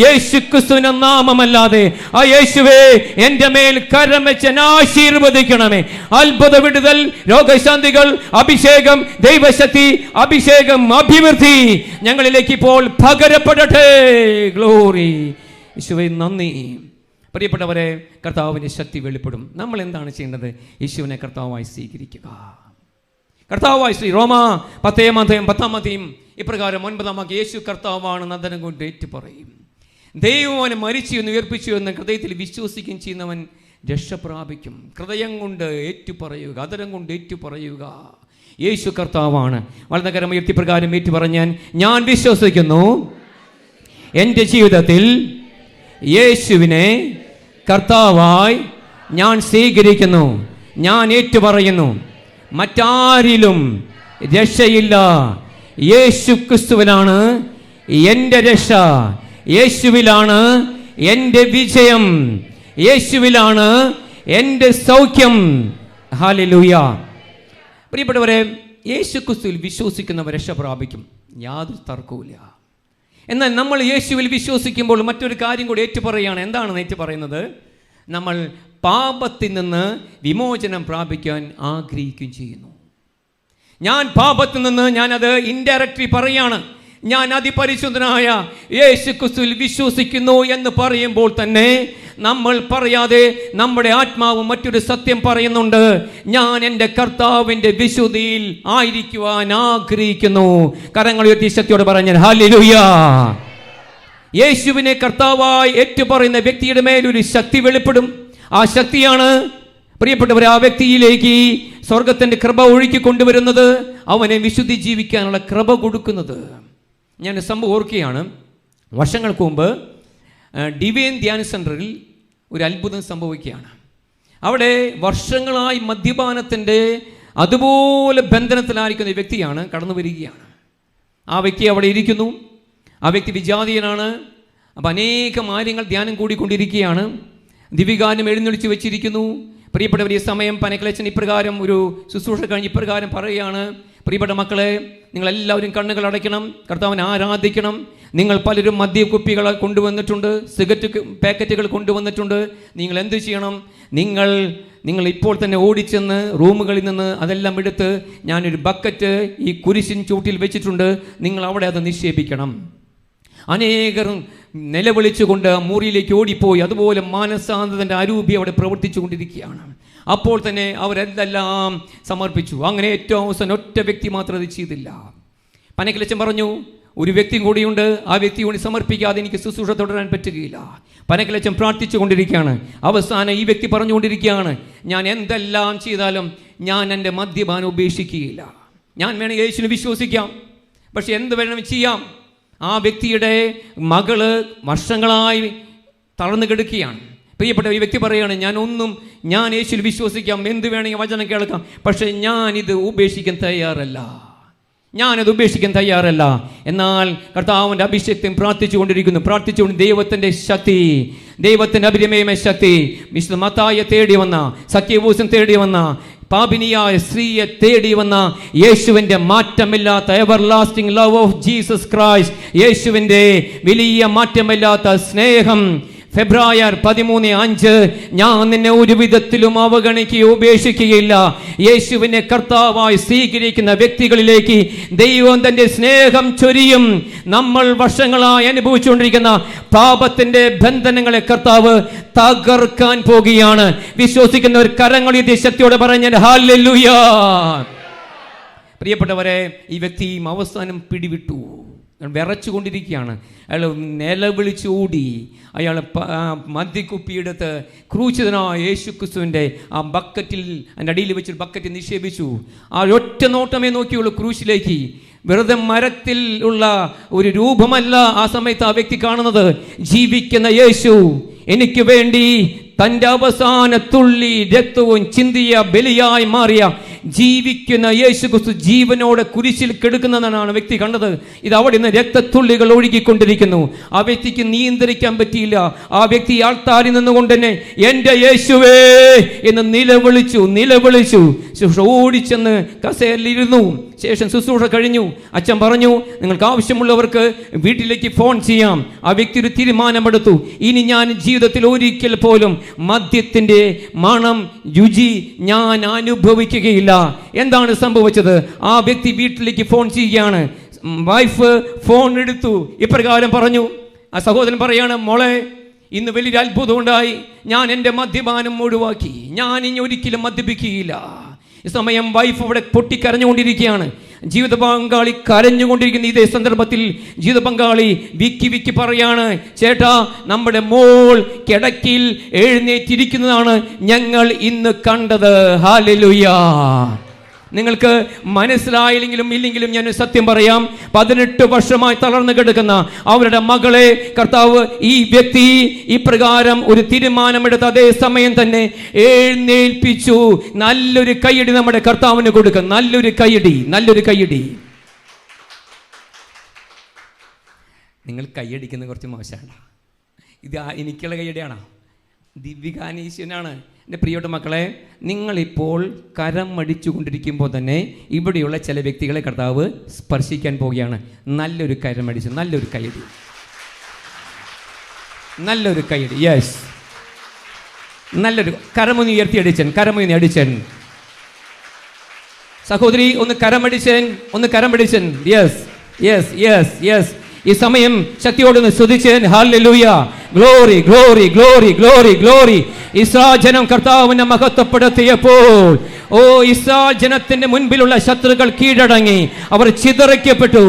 യേശുക്രിസ്തുവിന്റെ നാമമല്ലാതെ. ആ യേശുവേ, എൻ്റെ മേൽ കരം വെച്ച് ആശീർവദിക്കണമേ. അത്ഭുത വിടുതൽ, രോഗശാന്തികൾ, അഭിഷേകം, ദൈവശക്തി, അഭിഷേകം, അഭിവൃദ്ധി ഞങ്ങളിലേക്ക് ഇപ്പോൾ പകരപ്പെടട്ടെ. ഗ്ലോറി. യേശുവേ നന്ദി. പ്രിയപ്പെട്ടവരെ, കർത്താവിൻ്റെ ശക്തി വെളിപ്പെടും. നമ്മൾ എന്താണ് ചെയ്യേണ്ടത്? യേശുവിനെ കർത്താവായി സ്വീകരിക്കുക. കർത്താവായി റോമ 10:10 ഇപ്രകാരം 9 യേശു കർത്താവാണ് നന്ദനം കൊണ്ട് ഏറ്റു പറയും. ദൈവം അവനെ മരിച്ചു എന്ന് ഉയർപ്പിച്ചു എന്ന് ഹൃദയത്തിൽ വിശ്വസിക്കുകയും ചെയ്യുന്നവൻ രക്ഷ പ്രാപിക്കും. ഹൃദയം കൊണ്ട് ഏറ്റു പറയുക, അതരം കൊണ്ട് ഏറ്റു പറയുക, യേശു കർത്താവാണ്. വലതുകരം ഉയർത്തി പ്രകാരം ഏറ്റു പറഞ്ഞാൽ, ഞാൻ വിശ്വസിക്കുന്നു, എൻ്റെ ജീവിതത്തിൽ യേശുവിനെ കർത്താവായി ഞാൻ സ്വീകരിക്കുന്നു, ഞാൻ ഏറ്റുപറയുന്നു. മറ്റാരിലും രക്ഷയില്ല, യേശു ക്രിസ്തുവിലാണ് എൻ്റെ രക്ഷ, യേശുവിലാണ് എൻ്റെ വിജയം, യേശുവിലാണ് എൻ്റെ സൗഖ്യം. ഹല്ലേലൂയ. പ്രിയപ്പെട്ടവരെ, യേശു ക്രിസ്തുവിൽ വിശ്വസിക്കുന്നവർ രക്ഷ പ്രാപിക്കും, യാതൊരു തർക്കവുമില്ല. എന്നാൽ നമ്മൾ യേശുവിൽ വിശ്വസിക്കുമ്പോൾ മറ്റൊരു കാര്യം കൂടി ഏറ്റുപറയാണ്. എന്താണ് ഏറ്റുപറയുന്നത്? നമ്മൾ പാപത്തിൽ നിന്ന് വിമോചനം പ്രാപിക്കാൻ ആഗ്രഹിക്കുകയും ചെയ്യുന്നു. ഞാൻ പാപത്തിൽ നിന്ന്, ഞാനത് ഇൻഡയറക്റ്റ്ലി പറയാണ്, ഞാൻ അതിപരിശുദ്ധനായ യേശു ക്രിസ്തുവിൽ വിശ്വസിക്കുന്നു എന്ന് പറയുമ്പോൾ തന്നെ നമ്മൾ പറയാതെ നമ്മുടെ ആത്മാവ് മറ്റൊരു സത്യം പറയുന്നുണ്ട്, ഞാൻ എൻ്റെ കർത്താവിൻ്റെ വിശുദ്ധിയിൽ ആയിരിക്കുവാൻ ആഗ്രഹിക്കുന്നു. കരങ്ങൾ ഉയർത്തി ശക്തിയോടെ പറഞ്ഞാൽ ഹല്ലേലൂയ. യേശുവിനെ കർത്താവായി ഏറ്റുപറയുന്ന വ്യക്തിയുടെ മേലൊരു ശക്തി വെളിപ്പെടും. ആ ശക്തിയാണ് പ്രിയപ്പെട്ടവരെ ആ വ്യക്തിയിലേക്ക് സ്വർഗത്തിൻ്റെ കൃപ ഒഴുക്കി കൊണ്ടുവരുന്നത്, അവനെ വിശുദ്ധി ജീവിക്കാനുള്ള കൃപ കൊടുക്കുന്നത്. ഞാൻ സംഭവം ഓർക്കുകയാണ്. വർഷങ്ങൾക്ക് മുമ്പ് ഡിവൈൻ ധ്യാന സെൻറ്ററിൽ ഒരു അത്ഭുതം സംഭവിക്കുകയാണ്. അവിടെ വർഷങ്ങളായി മദ്യപാനത്തിൻ്റെ അതുപോലെ ബന്ധനത്തിലായിരിക്കുന്ന വ്യക്തിയാണ് കടന്നു വരികയാണ്. ആ വ്യക്തി അവിടെ ഇരിക്കുന്നു. ആ വ്യക്തി വിജാതീയനാണ്. അപ്പം അനേകം കാര്യങ്ങൾ ധ്യാനം കൂടിക്കൊണ്ടിരിക്കുകയാണ്. ദിവികാനം എഴുന്നള്ളിച്ച് വെച്ചിരിക്കുന്നു. പ്രിയപ്പെട്ടവർ, ഈ സമയം പനക്കലച്ചൻ ഇപ്രകാരം ഒരു ശുശ്രൂഷ കഴിഞ്ഞ് ഇപ്രകാരം പറയുകയാണ്, പ്രിയപ്പെട്ട മക്കളെ, നിങ്ങളെല്ലാവരും കണ്ണുകൾ അടയ്ക്കണം, കർത്താവിനെ ആരാധിക്കണം. നിങ്ങൾ പലരും മദ്യക്കുപ്പികൾ കൊണ്ടുവന്നിട്ടുണ്ട്, സിഗരറ്റ് പാക്കറ്റുകൾ കൊണ്ടുവന്നിട്ടുണ്ട്. നിങ്ങൾ എന്ത് ചെയ്യണം? നിങ്ങൾ ഇപ്പോൾ തന്നെ ഓടിച്ചെന്ന് റൂമുകളിൽ നിന്ന് അതെല്ലാം എടുത്ത് ഞാനൊരു ബക്കറ്റ് ഈ കുരിശിൻ ചൂട്ടിൽ വെച്ചിട്ടുണ്ട്, നിങ്ങൾ അവിടെ അത് നിക്ഷേപിക്കണം. അനേകർ നിലവിളിച്ചുകൊണ്ട് മുറിയിലേക്ക് ഓടിപ്പോയി. അതുപോലെ മാനസാന്തരത്തിൻ്റെ അരൂപി അവിടെ പ്രവർത്തിച്ചു കൊണ്ടിരിക്കുകയാണ്. അപ്പോൾ തന്നെ അവരെന്തെല്ലാം സമർപ്പിച്ചു. അങ്ങനെ ഏറ്റവും അവസാനം ഒറ്റ വ്യക്തി മാത്രം അത് ചെയ്തില്ല. പനക്കലച്ചൻ പറഞ്ഞു, ഒരു വ്യക്തിയും കൂടിയുണ്ട്, ആ വ്യക്തി കൂടി സമർപ്പിക്കാതെ എനിക്ക് ശുശ്രൂഷ തുടരാൻ പറ്റുകയില്ല. പനക്കലച്ചൻ പ്രാർത്ഥിച്ചു കൊണ്ടിരിക്കുകയാണ്. അവസാനം ഈ വ്യക്തി പറഞ്ഞുകൊണ്ടിരിക്കുകയാണ്, ഞാൻ എന്തെല്ലാം ചെയ്താലും ഞാൻ എൻ്റെ മദ്യപാനം ഉപേക്ഷിക്കുകയില്ല. ഞാൻ വേണമെങ്കിൽ യേശുവിനെ വിശ്വസിക്കാം, പക്ഷെ എന്ത് വേണം ചെയ്യാം? ആ വ്യക്തിയുടെ മകള് വർഷങ്ങളായി തളർന്നു കിടക്കുകയാണ്. പ്രിയപ്പെട്ട ഈ വ്യക്തി പറയുകയാണ്, ഞാൻ യേശുവിൽ വിശ്വസിക്കാം, എന്ത് വേണമെങ്കിൽ വചനം കേൾക്കാം, പക്ഷേ ഞാനിത് ഉപേക്ഷിക്കാൻ തയ്യാറല്ല. എന്നാൽ കർത്താവിൻ്റെ അഭിഷേകത്തെയും പ്രാർത്ഥിച്ചുകൊണ്ട് ദൈവത്തിൻ്റെ ശക്തി, ദൈവത്തിൻ്റെ അഭിരമേയ ശക്തി, വിശുദ്ധ മത്തായിയെ തേടി വന്ന, സഖ്യവൂസൻ തേടി വന്ന, പാപിനിയായ സ്ത്രീയെ തേടി വന്ന യേശുവിൻ്റെ മാറ്റമില്ലാത്ത everlasting love of Jesus Christ, യേശുവിൻ്റെ വലിയ മാറ്റമില്ലാത്ത സ്നേഹം, ഫെബ്രുവരി 13:5 ഞാൻ നിന്നെ ഒരു വിധത്തിലും അവഗണിക്കുകയോ ഉപേക്ഷിക്കുകയില്ല. യേശുവിനെ കർത്താവായി സ്വീകരിക്കുന്ന വ്യക്തികളിലേക്ക് ദൈവം തന്റെ സ്നേഹം ചൊരിയും. നമ്മൾ വർഷങ്ങളായി അനുഭവിച്ചുകൊണ്ടിരിക്കുന്ന പാപത്തിന്റെ ബന്ധനങ്ങളെ കർത്താവ് തകർക്കാൻ പോകുകയാണ്. വിശ്വസിക്കുന്നവർ കരങ്ങളുയർത്തി ശക്തിയോടെ പറഞ്ഞാൽ ഹല്ലേലൂയ. പ്രിയപ്പെട്ടവരെ, ഈ വ്യക്തിയും അവസാനം പിടിവിട്ടു, വിറച്ചുകൊണ്ടിരിക്കുകയാണ്. അയാൾ നിലവിളിച്ച് ഓടി. അയാൾ മദ്യക്കുപ്പിയെടുത്ത് ക്രൂശിതനായ യേശുക്രിസ്തുവിൻ്റെ ആ ബക്കറ്റിൽ, അതിൻ്റെ അടിയിൽ വെച്ചൊരു ബക്കറ്റ് നിക്ഷേപിച്ചു. ആ ഒറ്റ നോട്ടമേ നോക്കിയുള്ളൂ ക്രൂശിലേക്ക്. വെറുതെ മരത്തിൽ ഉള്ള ഒരു രൂപമല്ല ആ സമയത്ത് ആ വ്യക്തി കാണുന്നത്. ജീവിക്കുന്ന യേശു എനിക്ക് വേണ്ടി തൻ്റെ അവസാന തുള്ളി രക്തവും ചിന്തിയ ബലിയായി മാറിയ ജീവിക്കുന്ന യേശുക്രിസ്തു ജീവനോടെ കുരിശിൽ കിടക്കുന്നതാണ് വ്യക്തി കണ്ടത്. ഇത് അവിടെ നിന്ന് രക്തത്തുള്ളികൾ ഒഴുകിക്കൊണ്ടിരിക്കുന്നു. ആ വ്യക്തിക്ക് നിയന്ത്രിക്കാൻ പറ്റിയില്ല. ആ വ്യക്തി ആൾത്താരിൽ നിന്നുകൊണ്ട് തന്നെ എൻ്റെ യേശുവേ എന്ന് നിലവിളിച്ചു. ഓടിച്ചെന്ന് കസേരയിലിരുന്നു. ശേഷം ശുശ്രൂഷ കഴിഞ്ഞു. അച്ഛൻ പറഞ്ഞു, നിങ്ങൾക്ക് ആവശ്യമുള്ളവർക്ക് വീട്ടിലേക്ക് ഫോൺ ചെയ്യാം. ആ വ്യക്തി ഒരു തീരുമാനമെടുത്തു. ഇനി ഞാൻ ജീവിതത്തിൽ ഒരിക്കൽ പോലും മദ്യത്തിൻ്റെ മണം രുചി ഞാൻ അനുഭവിക്കുകയില്ല. എന്താണ് സംഭവിച്ചത്? ആ വ്യക്തി വീട്ടിലേക്ക് ഫോൺ ചെയ്യുകയാണ്. വൈഫ് ഫോൺ എടുത്തു. ഇപ്രകാരം പറഞ്ഞു. ആ സഹോദരൻ പറയാണ്, മോളെ, ഇന്ന് വലിയൊരു അത്ഭുതം ഉണ്ടായി. ഞാൻ എൻ്റെ മദ്യപാനം ഒഴിവാക്കി. ഞാൻ ഇനി ഒരിക്കലും മദ്യപിക്കുകയില്ല. ഈ സമയം വൈഫ് അവിടെ പൊട്ടിക്കരഞ്ഞുകൊണ്ടിരിക്കുകയാണ്. ജീവിത പങ്കാളി കരഞ്ഞുകൊണ്ടിരിക്കുന്ന ഇതേ സന്ദർഭത്തിൽ ജീവിത പങ്കാളി വിക്കി പറയാണ്, ചേട്ടാ, നമ്മുടെ മോൾ കിടക്കിൽ എഴുന്നേറ്റിരിക്കുന്നതാണ് ഞങ്ങൾ ഇന്ന് കണ്ടത്. ഹല്ലേലൂയ. നിങ്ങൾക്ക് മനസ്സിലായില്ലെങ്കിലും ഇല്ലെങ്കിലും ഞാൻ സത്യം പറയാം. 18 വർഷമായി തളർന്നു കിടക്കുന്ന അവരുടെ മകളെ കർത്താവ്, ഈ വ്യക്തി ഇപ്രകാരം ഒരു തീരുമാനമെടുത്ത് അതേ സമയം തന്നെ എഴുന്നേൽപ്പിച്ചു. നല്ലൊരു കൈയടി നമ്മുടെ കർത്താവിന് കൊടുക്കുക. നല്ലൊരു കൈയടി. നിങ്ങൾ കൈയടിക്കുന്നത് കുറച്ച് മോശമാണ്. ഇത് എനിക്കുള്ള കൈയടിയാണോ? ദിവ്യകാനീശ്വരനാണ്. എൻ്റെ പ്രിയപ്പെട്ട മക്കളെ, നിങ്ങളിപ്പോൾ കരം അടിച്ചു കൊണ്ടിരിക്കുമ്പോൾ തന്നെ ഇവിടെയുള്ള ചില വ്യക്തികളെ കർത്താവ് സ്പർശിക്കാൻ പോവുകയാണ്. നല്ലൊരു കരമടിച്ചു, നല്ലൊരു കൈയടി. യെസ്, നല്ലൊരു കരമൊന്ന് ഉയർത്തി അടിച്ചൻ. സഹോദരി, ഒന്ന് കരം പിടിച്ചൻ. യെസ്. ഈ സമയം ശക്തിയോടൊന്ന് സ്തുതിച്ചൻ. ഹല്ലേലൂയ. ഗ്ലോറി. ഇസ്രായേൽ ജനം കർത്താവിനെ മഹത്വപ്പെടുത്തിയപ്പോൾ ഇസ്രായേൽ ജനത്തിന്റെ മുൻപിലുള്ള ശത്രുക്കൾ കീഴടങ്ങി. അവർ ചിതറിക്കപ്പെട്ടു.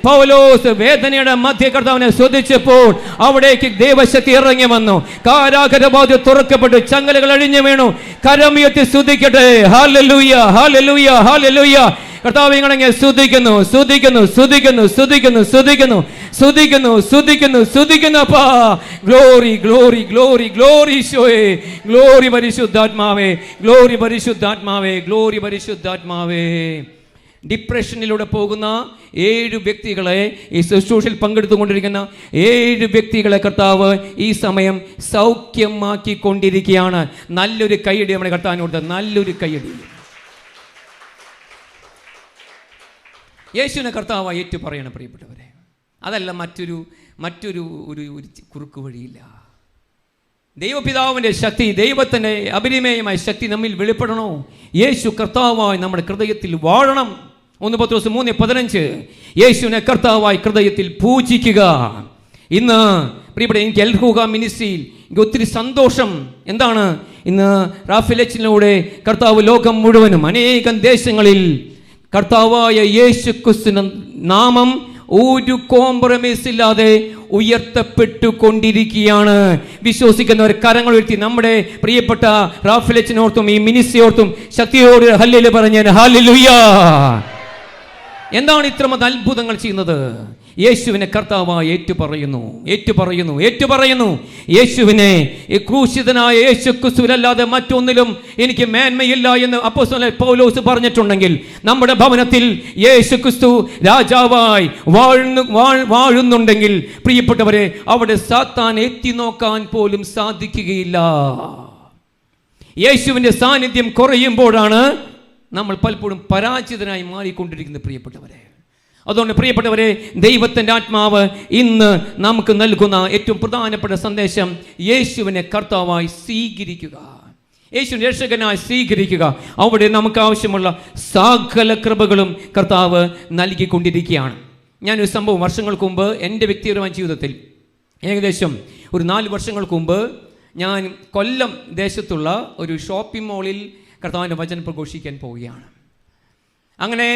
പൗലോസ് വേദനയുടെ മധ്യ കർത്താവിനെ സ്തുതിച്ചപ്പോൾ അവിടേക്ക് ദൈവശക്തി ഇറങ്ങി വന്നു. കാരാഗൃഹവാതിൽ തുറക്കപ്പെട്ടു. ചങ്ങലകൾ അഴിഞ്ഞു വീണു. കരമുയർത്തി സ്തുതിക്കട്ടെ. ഹല്ലേലൂയ. കർത്താവേ, ഞങ്ങളെ സ്തുതിക്കുന്നു. അപ്പാ. ഗ്ലോറി ഈശോയേ. ഗ്ലോറി പരിശുദ്ധാത്മാവേ. ഡിപ്രഷനിലൂടെ പോകുന്ന 7 വ്യക്തികളെ, ഈ ശുശ്രൂഷയിൽ പങ്കെടുത്തുകൊണ്ടിരിക്കുന്ന 7 വ്യക്തികളെ കർത്താവ് ഈ സമയം സൗഖ്യമാക്കിക്കൊണ്ടിരിക്കുകയാണ്. നല്ലൊരു കൈയടി നമ്മുടെ കർത്താവിനോട്. നല്ലൊരു കൈയടി. യേശുവിനെ കർത്താവായി ഏറ്റു പറയണം പ്രിയപ്പെട്ടവരെ. അതല്ല മറ്റൊരു കുറുക്ക് വഴിയില്ല. ദൈവപിതാവിൻ്റെ ശക്തി, ദൈവത്തിൻ്റെ അപരിമേയമായ ശക്തി നമ്മിൽ വെളിപ്പെടണോ? യേശു കർത്താവായി നമ്മുടെ ഹൃദയത്തിൽ വാഴണം. 1 പത്രോസ് 3:15 യേശുവിനെ കർത്താവായി ഹൃദയത്തിൽ പൂജിക്കുക. ഇന്ന് പ്രിയപ്പെട്ട, എനിക്ക് എൽഹൂഗ മിനിസ്ട്രിയിൽ എനിക്ക് ഒത്തിരി സന്തോഷം. എന്താണ്? ഇന്ന് റാഫേലച്ചിലൂടെ കർത്താവ് ലോകം മുഴുവനും അനേകം ദേശങ്ങളിൽ കർത്താവായ യേശു ക്രിസ്തുവിന്റെ നാമം ഒരു കോംപ്രമൈസ് ഇല്ലാതെ ഉയർത്തപ്പെട്ടുകൊണ്ടിരിക്കുകയാണ്. വിശ്വസിക്കുന്നവർ കരങ്ങൾ ഉയർത്തി നമ്മുടെ പ്രിയപ്പെട്ട റാഫേലച്ചിനോർത്തും ഈ മിനിസ്ട്രിയോർത്തും ശക്തിയോട് ഹല്ലേലൂയ പറഞ്ഞാൽ ഹല്ലേലൂയ. എന്താണ് ഇത്രമത് അത്ഭുതങ്ങൾ ചെയ്യുന്നത്? യേശുവിനെ കർത്താവായി ഏറ്റുപറയുന്നു. യേശുവിനെ, ഈ ക്രൂശിതനായ യേശു ക്രിസ്തുവിനല്ലാതെ മറ്റൊന്നിലും എനിക്ക് മേന്മയില്ല എന്ന് അപ്പോസ്തലൻ പൗലോസ് പറഞ്ഞിട്ടുണ്ടെങ്കിൽ, നമ്മുടെ ഭവനത്തിൽ യേശു ക്രിസ്തു രാജാവായി വാഴുന്നുണ്ടെങ്കിൽ പ്രിയപ്പെട്ടവരെ, അവിടെ സാത്താൻ എത്തി നോക്കാൻ പോലും സാധിക്കുകയില്ല. യേശുവിൻ്റെ സാന്നിധ്യം കുറയുമ്പോഴാണ് നമ്മൾ പലപ്പോഴും പരാജിതനായി മാറിക്കൊണ്ടിരിക്കുന്നത് പ്രിയപ്പെട്ടവരെ. അതുകൊണ്ട് പ്രിയപ്പെട്ടവരെ, ദൈവത്തിൻ്റെ ആത്മാവ് ഇന്ന് നമുക്ക് നൽകുന്ന ഏറ്റവും പ്രധാനപ്പെട്ട സന്ദേശം യേശുവിനെ കർത്താവായി സ്വീകരിക്കുക, യേശുവിനെ രക്ഷകനായി സ്വീകരിക്കുക. അവിടെ നമുക്ക് ആവശ്യമുള്ള സകല കൃപകളും കർത്താവ് നൽകിക്കൊണ്ടിരിക്കുകയാണ്. ഞാനൊരു സംഭവം വർഷങ്ങൾക്ക് മുമ്പ് എൻ്റെ വ്യക്തിപരമായ ജീവിതത്തിൽ, ഏകദേശം ഒരു 4 വർഷങ്ങൾക്ക് മുമ്പ് ഞാൻ കൊല്ലം ദേശത്തുള്ള ഒരു ഷോപ്പിംഗ് മോളിൽ കർത്താവിൻ്റെ വചനം പ്രഘോഷിക്കാൻ പോവുകയാണ്. അങ്ങനെ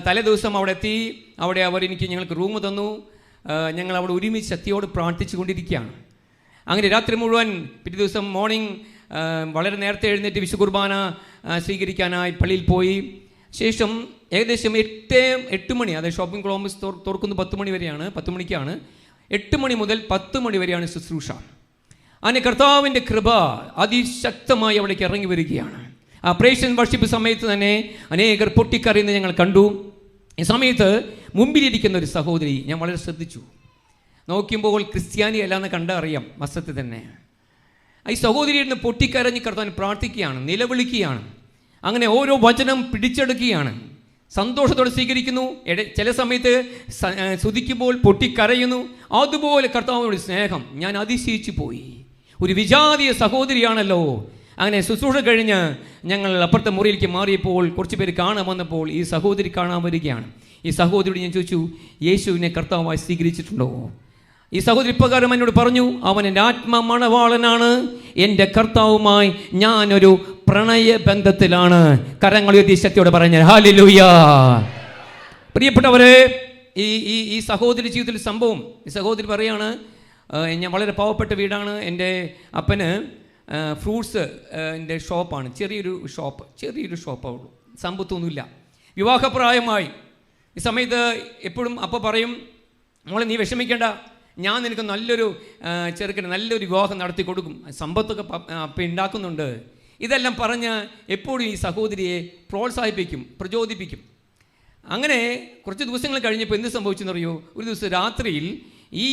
തലേ ദിവസം അവിടെ എത്തി. അവിടെ ഞങ്ങൾക്ക് റൂം തന്നു. ഞങ്ങൾ അവിടെ ഒരുമിച്ച് ശക്തിയോട് പ്രാർത്ഥിച്ചു കൊണ്ടിരിക്കുകയാണ്. അങ്ങനെ രാത്രി മുഴുവൻ, പിറ്റേ ദിവസം മോർണിംഗ് വളരെ നേരത്തെ എഴുന്നേറ്റ് വിശുദ്ധ കുർബാന സ്വീകരിക്കാനായി പള്ളിയിൽ പോയി. ശേഷം ഏകദേശം 8 മണി, അതായത് ഷോപ്പിംഗ് കോംപ്ലക്സ് തുറക്കുന്നത് 10 മണി വരെയാണ്, 10 മണിക്കാണ്. 8 മണി മുതൽ 10 മണി വരെയാണ് ശുശ്രൂഷ. അങ്ങനെ കർത്താവിൻ്റെ കൃപ അതിശക്തമായി അവിടേക്ക് ഇറങ്ങി വരികയാണ്. ആ പ്രൈസ് ആൻഡ് വർഷിപ്പ് സമയത്ത് തന്നെ അനേകർ പൊട്ടിക്കറിയുന്നത് ഞങ്ങൾ കണ്ടു. ഈ സമയത്ത് മുമ്പിലിരിക്കുന്ന ഒരു സഹോദരി ഞാൻ വളരെ ശ്രദ്ധിച്ചു. നോക്കുമ്പോൾ ക്രിസ്ത്യാനി അല്ലാന്ന് കണ്ടറിയാം വസ്ത്രത്തിൽ തന്നെ. ഈ സഹോദരി ഇരുന്ന് പൊട്ടിക്കരഞ്ഞ് കർത്താവിനെ പ്രാർത്ഥിക്കുകയാണ്, നിലവിളിക്കുകയാണ്. അങ്ങനെ ഓരോ വചനം പിടിച്ചെടുക്കുകയാണ്, സന്തോഷത്തോടെ സ്വീകരിക്കുന്നു. ചില സമയത്ത് സ്തുതിക്കുമ്പോൾ പൊട്ടിക്കരയുന്നു. അതുപോലെ കർത്താവിനോട് സ്നേഹം ഞാൻ അതിശയിച്ചു പോയി. ഒരു വിജാതീയ സഹോദരിയാണല്ലോ. അങ്ങനെ ശുശ്രൂഷ കഴിഞ്ഞ് ഞങ്ങൾ അപ്പുറത്തെ മുറിയിലേക്ക് മാറിയപ്പോൾ കുറച്ച് പേര് കാണാൻ വന്നപ്പോൾ ഈ സഹോദരി കാണാൻ വരികയാണ്. ഈ സഹോദരിയോട് ഞാൻ ചോദിച്ചു, യേശുവിനെ കർത്താവായി സ്വീകരിച്ചിട്ടുണ്ടോ? ഈ സഹോദരി ഇപ്രകാരം എന്നോട് പറഞ്ഞു, അവൻ എൻ്റെ ആത്മമണവാളനാണ്, എൻ്റെ കർത്താവുമായി ഞാനൊരു പ്രണയ ബന്ധത്തിലാണ്. കരങ്ങൾ ഉയർത്തി ശക്തിയോടെ പറഞ്ഞ ഹല്ലേലൂയ. പ്രിയപ്പെട്ടവരെ, ഈ സഹോദരി ജീവിതത്തിൽ സംഭവം, ഈ സഹോദരി പറയാണ്, ഞാൻ വളരെ പാവപ്പെട്ട വീടാണ്. എൻ്റെ അപ്പന് ഫ്രൂട്ട്സ് എൻ്റെ ഷോപ്പാണ്, ചെറിയൊരു ഷോപ്പേ ഉള്ളൂ, സമ്പത്തൊന്നുമില്ല. വിവാഹപ്രായമായി. ഈ സമയത്ത് എപ്പോഴും അപ്പ പറയും, മോളെ നീ വിഷമിക്കേണ്ട, ഞാൻ നിനക്ക് നല്ലൊരു ചെറുക്കന് നല്ലൊരു വിവാഹം നടത്തി കൊടുക്കും, സമ്പത്തൊക്കെ അപ്പം ഉണ്ടാക്കുന്നുണ്ട്. ഇതെല്ലാം പറഞ്ഞ് എപ്പോഴും ഈ സഹോദരിയെ പ്രോത്സാഹിപ്പിക്കും, പ്രചോദിപ്പിക്കും. അങ്ങനെ കുറച്ച് ദിവസങ്ങൾ കഴിഞ്ഞപ്പോൾ എന്ത് സംഭവിച്ചെന്നറിയോ? ഒരു ദിവസം രാത്രിയിൽ ഈ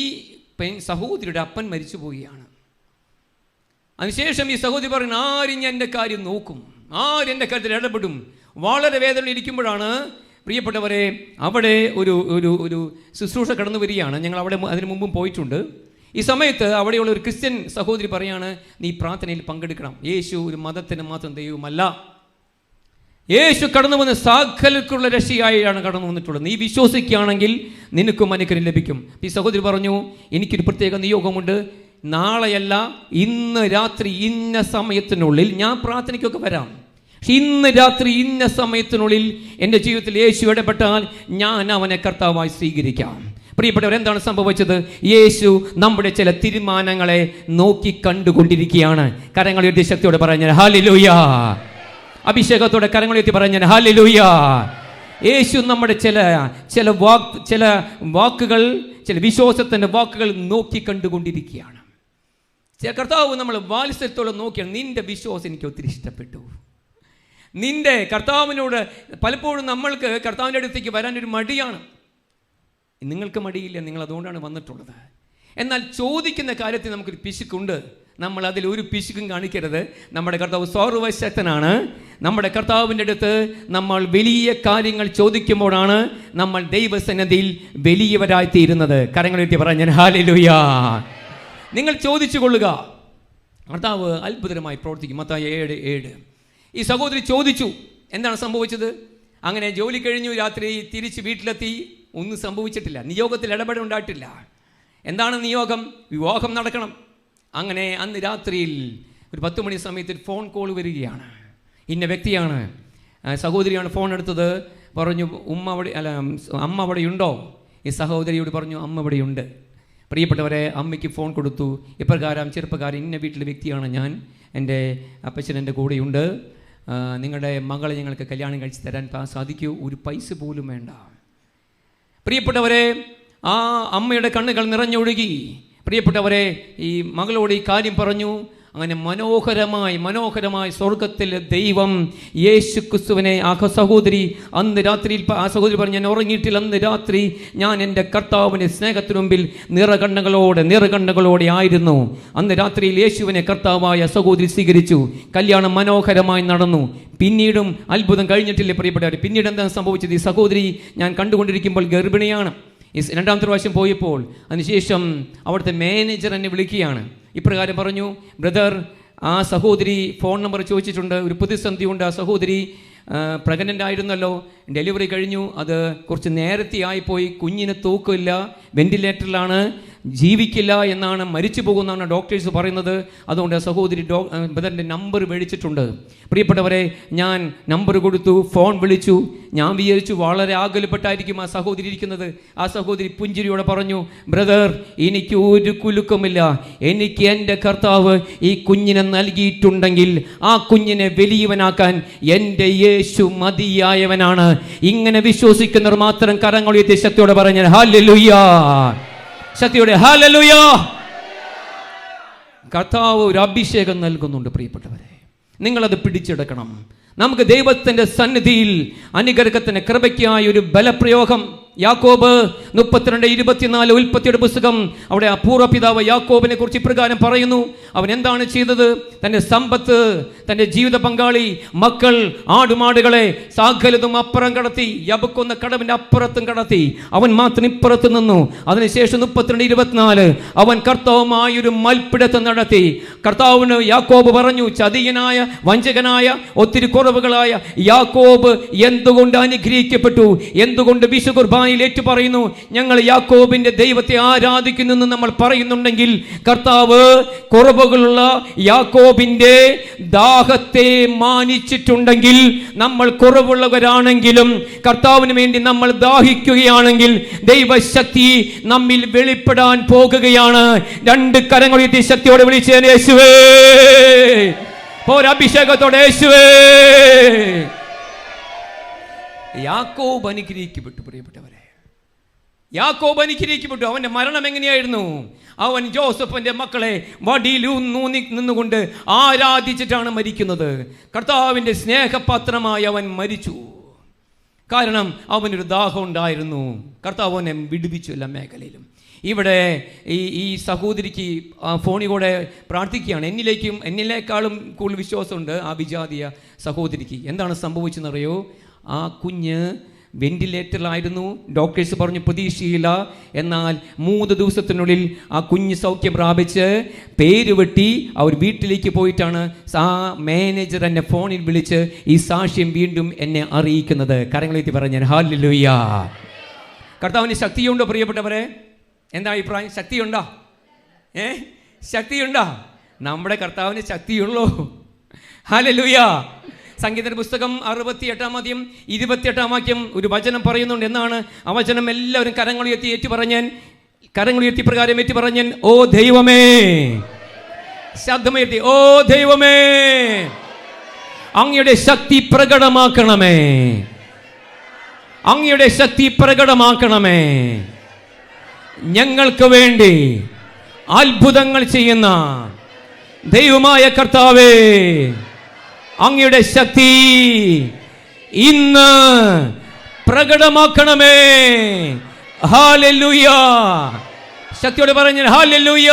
സഹോദരിയുടെ അപ്പൻ മരിച്ചു പോവുകയാണ്. അതിനുശേഷം ഈ സഹോദരി പറയുന്നു, ആരും ഞാൻ എൻ്റെ കാര്യം നോക്കും, ആരെൻ്റെ കാര്യത്തിൽ ഇടപെടും. വളരെ വേദന ഇരിക്കുമ്പോഴാണ് പ്രിയപ്പെട്ടവരെ അവിടെ ഒരു ശുശ്രൂഷ കടന്നു വരികയാണ്. ഞങ്ങൾ അവിടെ അതിനു മുമ്പും പോയിട്ടുണ്ട്. ഈ സമയത്ത് അവിടെയുള്ള ഒരു ക്രിസ്ത്യൻ സഹോദരി പറയാണ്, നീ പ്രാർത്ഥനയിൽ പങ്കെടുക്കണം. യേശു ഒരു മതത്തിന് മാത്രം ദൈവമല്ല. യേശു കടന്നു വന്ന് സകലർക്കുള്ള രക്ഷയായാണ് കടന്നു വന്നിട്ടുള്ളത്. നീ വിശ്വസിക്കുകയാണെങ്കിൽ നിനക്കും അനുഗ്രഹം ലഭിക്കും. ഈ സഹോദരി പറഞ്ഞു, എനിക്കൊരു പ്രത്യേക നിയോഗമുണ്ട്. നാളെയല്ല, ഇന്ന് രാത്രി ഇന്ന സമയത്തിനുള്ളിൽ ഞാൻ പ്രാർത്ഥനയ്ക്കൊക്കെ വരാം. പക്ഷെ ഇന്ന് രാത്രി ഇന്ന സമയത്തിനുള്ളിൽ എൻ്റെ ജീവിതത്തിൽ യേശു ഇടപെട്ടാൽ ഞാൻ അവനെ കർത്താവായി സ്വീകരിക്കാം. പ്രിയപ്പെട്ടവർ, എന്താണ് സംഭവിച്ചത്? യേശു നമ്മുടെ ചില തീരുമാനങ്ങളെ നോക്കി കണ്ടുകൊണ്ടിരിക്കുകയാണ്. കരങ്ങൾ ഉയർത്തി ശക്തിയോടെ പറഞ്ഞ ഹല്ലേലൂയ. അഭിഷേകത്തോടെ കരങ്ങൾ ഉയർത്തി പറഞ്ഞ ഹല്ലേലൂയ. യേശു നമ്മുടെ ചില വാക്കുകൾ, ചില വിശ്വാസത്തിൻ്റെ വാക്കുകൾ നോക്കി കണ്ടുകൊണ്ടിരിക്കുകയാണ്. കർത്താവ് നമ്മൾ വാത്സല്യത്തോടെ നോക്കിയാണ്. നിന്റെ വിശ്വാസം എനിക്ക് ഒത്തിരി ഇഷ്ടപ്പെട്ടു. നിന്റെ കർത്താവിനോട് പലപ്പോഴും നമ്മൾക്ക് കർത്താവിൻ്റെ അടുത്തേക്ക് വരാനൊരു മടിയാണ്. നിങ്ങൾക്ക് മടിയില്ല, നിങ്ങൾ അതുകൊണ്ടാണ് വന്നിട്ടുള്ളത്. എന്നാൽ ചോദിക്കുന്ന കാര്യത്തിൽ നമുക്കൊരു പിശുക്കുണ്ട്. നമ്മൾ അതിൽ ഒരു പിശുക്കും കാണിക്കരുത്. നമ്മുടെ കർത്താവ് സർവശക്തനാണ്. നമ്മുടെ കർത്താവിൻ്റെ അടുത്ത് നമ്മൾ വലിയ കാര്യങ്ങൾ ചോദിക്കുമ്പോഴാണ് നമ്മൾ ദൈവസന്നിധിയിൽ വലിയവരായിത്തീരുന്നത്. കരങ്ങളെത്തി പറഞ്ഞാൽ ഹല്ലേലൂയ. നിങ്ങൾ ചോദിച്ചു കൊള്ളുക, കർത്താവ് അത്ഭുതകരമായി പ്രവർത്തിക്കും. മത്തായി 7:7. ഈ സഹോദരി ചോദിച്ചു. എന്താണ് സംഭവിച്ചത്? അങ്ങനെ ജോലി കഴിഞ്ഞു, രാത്രി തിരിച്ച് വീട്ടിലെത്തി. ഒന്നും സംഭവിച്ചിട്ടില്ല, നിയോഗത്തിൽ ഇടപെടുണ്ടായിട്ടില്ല. എന്താണ് നിയോഗം? വിവാഹം നടക്കണം. അങ്ങനെ അന്ന് രാത്രിയിൽ ഒരു 10 മണി സമയത്ത് ഫോൺ കോൾ വരികയാണ്. ഇന്ന വ്യക്തിയാണ്, സഹോദരിയാണ് ഫോൺ എടുത്തത്. പറഞ്ഞു, അമ്മ അവിടെയുണ്ടോ? ഈ സഹോദരിയോട് പറഞ്ഞു, അമ്മ ഇവിടെയുണ്ട്. പ്രിയപ്പെട്ടവരെ, അമ്മയ്ക്ക് ഫോൺ കൊടുത്തു. ഇപ്രകാരം ചെറുപ്പക്കാരൻ, ഇന്ന വീട്ടിലെ വ്യക്തിയാണ് ഞാൻ, എൻ്റെ അപ്പച്ചൻ എൻ്റെ കൂടെയുണ്ട്. നിങ്ങളുടെ മകളെ ഞങ്ങൾക്ക് കല്യാണം കഴിച്ച് തരാൻ സാധിക്കൂ, ഒരു പൈസ പോലും വേണ്ട. പ്രിയപ്പെട്ടവരെ, ആ അമ്മയുടെ കണ്ണുകൾ നിറഞ്ഞൊഴുകി. പ്രിയപ്പെട്ടവരെ, ഈ മകളോട് ഈ കാര്യം പറഞ്ഞു. അങ്ങനെ മനോഹരമായി സ്വർഗത്തിലെ ദൈവം യേശു ക്രിസ്തുവിനെ ആ സഹോദരി അന്ന് രാത്രിയിൽ ആ സഹോദരി പറഞ്ഞു, ഞാൻ ഉറങ്ങിയിട്ടില്ല, അന്ന് രാത്രി ഞാൻ എൻ്റെ കർത്താവിൻ്റെ സ്നേഹത്തിനു മുമ്പിൽ നിറകണ്ണുകളോടെ ആയിരുന്നു. അന്ന് രാത്രിയിൽ യേശുവിനെ കർത്താവായ സഹോദരി സ്വീകരിച്ചു. കല്യാണം മനോഹരമായി നടന്നു. പിന്നീടും അത്ഭുതം കഴിഞ്ഞിട്ടില്ലേ പ്രിയപ്പെട്ടവർ? പിന്നീട് എന്താണ് സംഭവിച്ചത്? ഈ സഹോദരി ഞാൻ കണ്ടുകൊണ്ടിരിക്കുമ്പോൾ ഗർഭിണിയാണ്. രണ്ടാമത്തെ പ്രാവശ്യം പോയപ്പോൾ അതിനുശേഷം അവിടുത്തെ മാനേജർ എന്നെ വിളിക്കുകയാണ്. ഇപ്രകാരം പറഞ്ഞു, ബ്രദർ, ആ സഹോദരി ഫോൺ നമ്പർ ചോദിച്ചിട്ടുണ്ട്, ഒരു പ്രതിസന്ധി ഉണ്ട്. ആ സഹോദരി പ്രഗ്നൻ്റ് ആയിരുന്നല്ലോ, ഡെലിവറി കഴിഞ്ഞു, അത് കുറച്ച് നേരത്തെ ആയിപ്പോയി, കുഞ്ഞിന് തൂക്കമില്ല, വെന്റിലേറ്ററിലാണ്, ജീവിക്കില്ല എന്നാണ്, മരിച്ചു പോകുമെന്നാണ് ഡോക്ടേഴ്സ് പറയുന്നത്. അതുകൊണ്ട് സഹോദരി ബ്രദറിൻ്റെ നമ്പർ മേടിച്ചിട്ടുണ്ട്. പ്രിയപ്പെട്ടവരെ, ഞാൻ നമ്പർ കൊടുത്തു, ഫോൺ വിളിച്ചു. ഞാൻ വിചാരിച്ചു വളരെ ആകുലപ്പെട്ടായിരിക്കും ആ സഹോദരി ഇരിക്കുന്നത്. ആ സഹോദരി പുഞ്ചിരിയോടെ പറഞ്ഞു, ബ്രദർ, എനിക്ക് ഒരു കുലുക്കമില്ല, എനിക്ക് എൻ്റെ കർത്താവ് ഈ കുഞ്ഞിനെ നൽകിയിട്ടുണ്ടെങ്കിൽ ആ കുഞ്ഞിനെ വലിയവനാക്കാൻ എൻ്റെ യേശു മതിയായവനാണ്. ഇങ്ങനെ വിശ്വസിക്കുന്നവർ മാത്രം കരങ്ങൾ ഉയർത്തി ശക്തിയോടെ പറഞ്ഞാൽ ഹല്ലേലൂയ, ശക്തിയോടെ ഹല്ലേലൂയ. കർത്താവ് ഒരു അഭിഷേകം നൽകുന്നുണ്ട് പ്രിയപ്പെട്ടവരെ, നിങ്ങളത് പിടിച്ചെടുക്കണം. നമുക്ക് ദൈവത്തിൻ്റെ സന്നിധിയിൽ അനുഗ്രഹത്തിന് കൃപയ്ക്കായി ഒരു ബലപ്രയോഗം. യാക്കോബ് 32:24 ഉൽപ്പത്തിയുടെ പുസ്തകം, അവിടെ പൂർവ്വ പിതാവ് യാക്കോബിനെ കുറിച്ച് ഇപ്രകാരം പറയുന്നു. അവൻ എന്താണ് ചെയ്തത്? തൻ്റെ സമ്പത്ത്, തൻ്റെ ജീവിത പങ്കാളി, മക്കൾ, ആടുമാടുകളെ സകലതും അപ്പുറം കടത്തി, യബുക്കുന്ന കടവിൻ്റെ അപ്പുറത്തും കടത്തി. അവൻ മാത്രം ഇപ്പുറത്ത് നിന്നു. അതിനുശേഷം 32:24 അവൻ കർത്താവുമായൊരു മൽപ്പിടുത്തം നടത്തി. കർത്താവിന് യാക്കോബ് പറഞ്ഞു, ചതിയനായ വഞ്ചകനായ ഒത്തിരി കുറവുകളായ യാക്കോബ് എന്തുകൊണ്ട് അനുഗ്രഹിക്കപ്പെട്ടു, എന്തുകൊണ്ട് വിശുദ്ധ ഏറ്റു പറയുന്നു, ഞങ്ങൾ യാക്കോബിന്റെ ദൈവത്തെ ആരാധിക്കുന്നു നമ്മൾ പറയുന്നുണ്ടെങ്കിൽ, കർത്താവ് കുറവുകളുള്ള യാക്കോബിന്റെ ദാഹത്തെ മാനിച്ചിട്ടുണ്ടെങ്കിൽ, നമ്മൾ കുറവുള്ളവരാണെങ്കിലും കർത്താവിന് വേണ്ടി നമ്മൾ ദാഹിക്കുകയാണെങ്കിൽ ദൈവശക്തി നമ്മിൽ വെളിപ്പെടാൻ പോകുകയാണ്. രണ്ട് കരങ്ങൾ ഉയർത്തി ശക്തിയോടെ വിളിച്ചേനെ യേശുവേ, അഭിഷേകത്തോടെ യേശുവേ. യാക്കോബ് അനുഗ്രഹിക്കപ്പെട്ടു പ്രിയപ്പെട്ടവരെ, യാക്കോബ് അനുഗ്രഹിക്കപ്പെട്ടു. അവന്റെ മരണം എങ്ങനെയായിരുന്നു? അവൻ ജോസഫിന്റെ മക്കളെ വടിയിലൂന്നി നിന്നുകൊണ്ട് ആരാധിച്ചിട്ടാണ് മരിക്കുന്നത്. കർത്താവിന്റെ സ്നേഹപാത്രമായി അവൻ മരിച്ചു. കാരണം അവനൊരു ദാഹം ഉണ്ടായിരുന്നു. കർത്താവ് അവനെ വിടുവിച്ചു എല്ലാ മേഖലയിലും. ഇവിടെ ഈ സഹോദരിക്ക് ഫോണിൽ കൂടെ പ്രാർത്ഥിക്കുകയാണ്. എന്നിലേക്കാളും കൂടുതൽ വിശ്വാസമുണ്ട് ആ വിജാതീയ സഹോദരിക്ക്. എന്താണ് സംഭവിച്ചെന്നറിയോ? ആ കുഞ്ഞ് വെന്റിലേറ്ററിലായിരുന്നു. ഡോക്ടേഴ്സ് പറഞ്ഞു പ്രതീക്ഷയില്ല. എന്നാൽ 3 ദിവസത്തിനുള്ളിൽ ആ കുഞ്ഞ് സൗഖ്യം പ്രാപിച്ച് പേര് വെട്ടി അവർ വീട്ടിലേക്ക് പോയിട്ടാണ് ആ മാനേജർ എന്നെ ഫോണിൽ വിളിച്ച് ഈ സാക്ഷ്യം വീണ്ടും എന്നെ അറിയിക്കുന്നത്. കരങ്ങളെത്തി പറഞ്ഞാൽ ഹല്ലേലൂയ. കർത്താവിന് ശക്തിയുണ്ടോ പ്രിയപ്പെട്ടവരെ? എന്താ അഭിപ്രായം? ശക്തിയുണ്ടോ? ശക്തിയുണ്ടോ? നമ്മുടെ കർത്താവിന് ശക്തിയുള്ളൂ. ഹല്ലേലൂയ. സംഗീതത്തിന്റെ പുസ്തകം 68-28 വാക്യം ഒരു വചനം പറയുന്നുണ്ട്. എന്നാണ് ആ വചനം? എല്ലാവരും കരങ്ങളുയർത്തി പ്രകാരം ഏറ്റു പറഞ്ഞൻ, ഓ ദൈവമേ, ശബ്ദമുയർത്തി, ഓ ദൈവമേ, അങ്ങയുടെ ശക്തി പ്രകടമാക്കണമേ, അങ്ങയുടെ ശക്തി പ്രകടമാക്കണമേ. ഞങ്ങൾക്ക് വേണ്ടി അത്ഭുതങ്ങൾ ചെയ്യുന്ന ദൈവമായ കർത്താവേ, അങ്ങയുടെ ശക്തി ഇന്ന് പ്രകടമാക്കണമേ. ഹല്ലേലൂയ. ശക്തിയോടെ പറഞ്ഞാൽ ഹല്ലേലൂയ.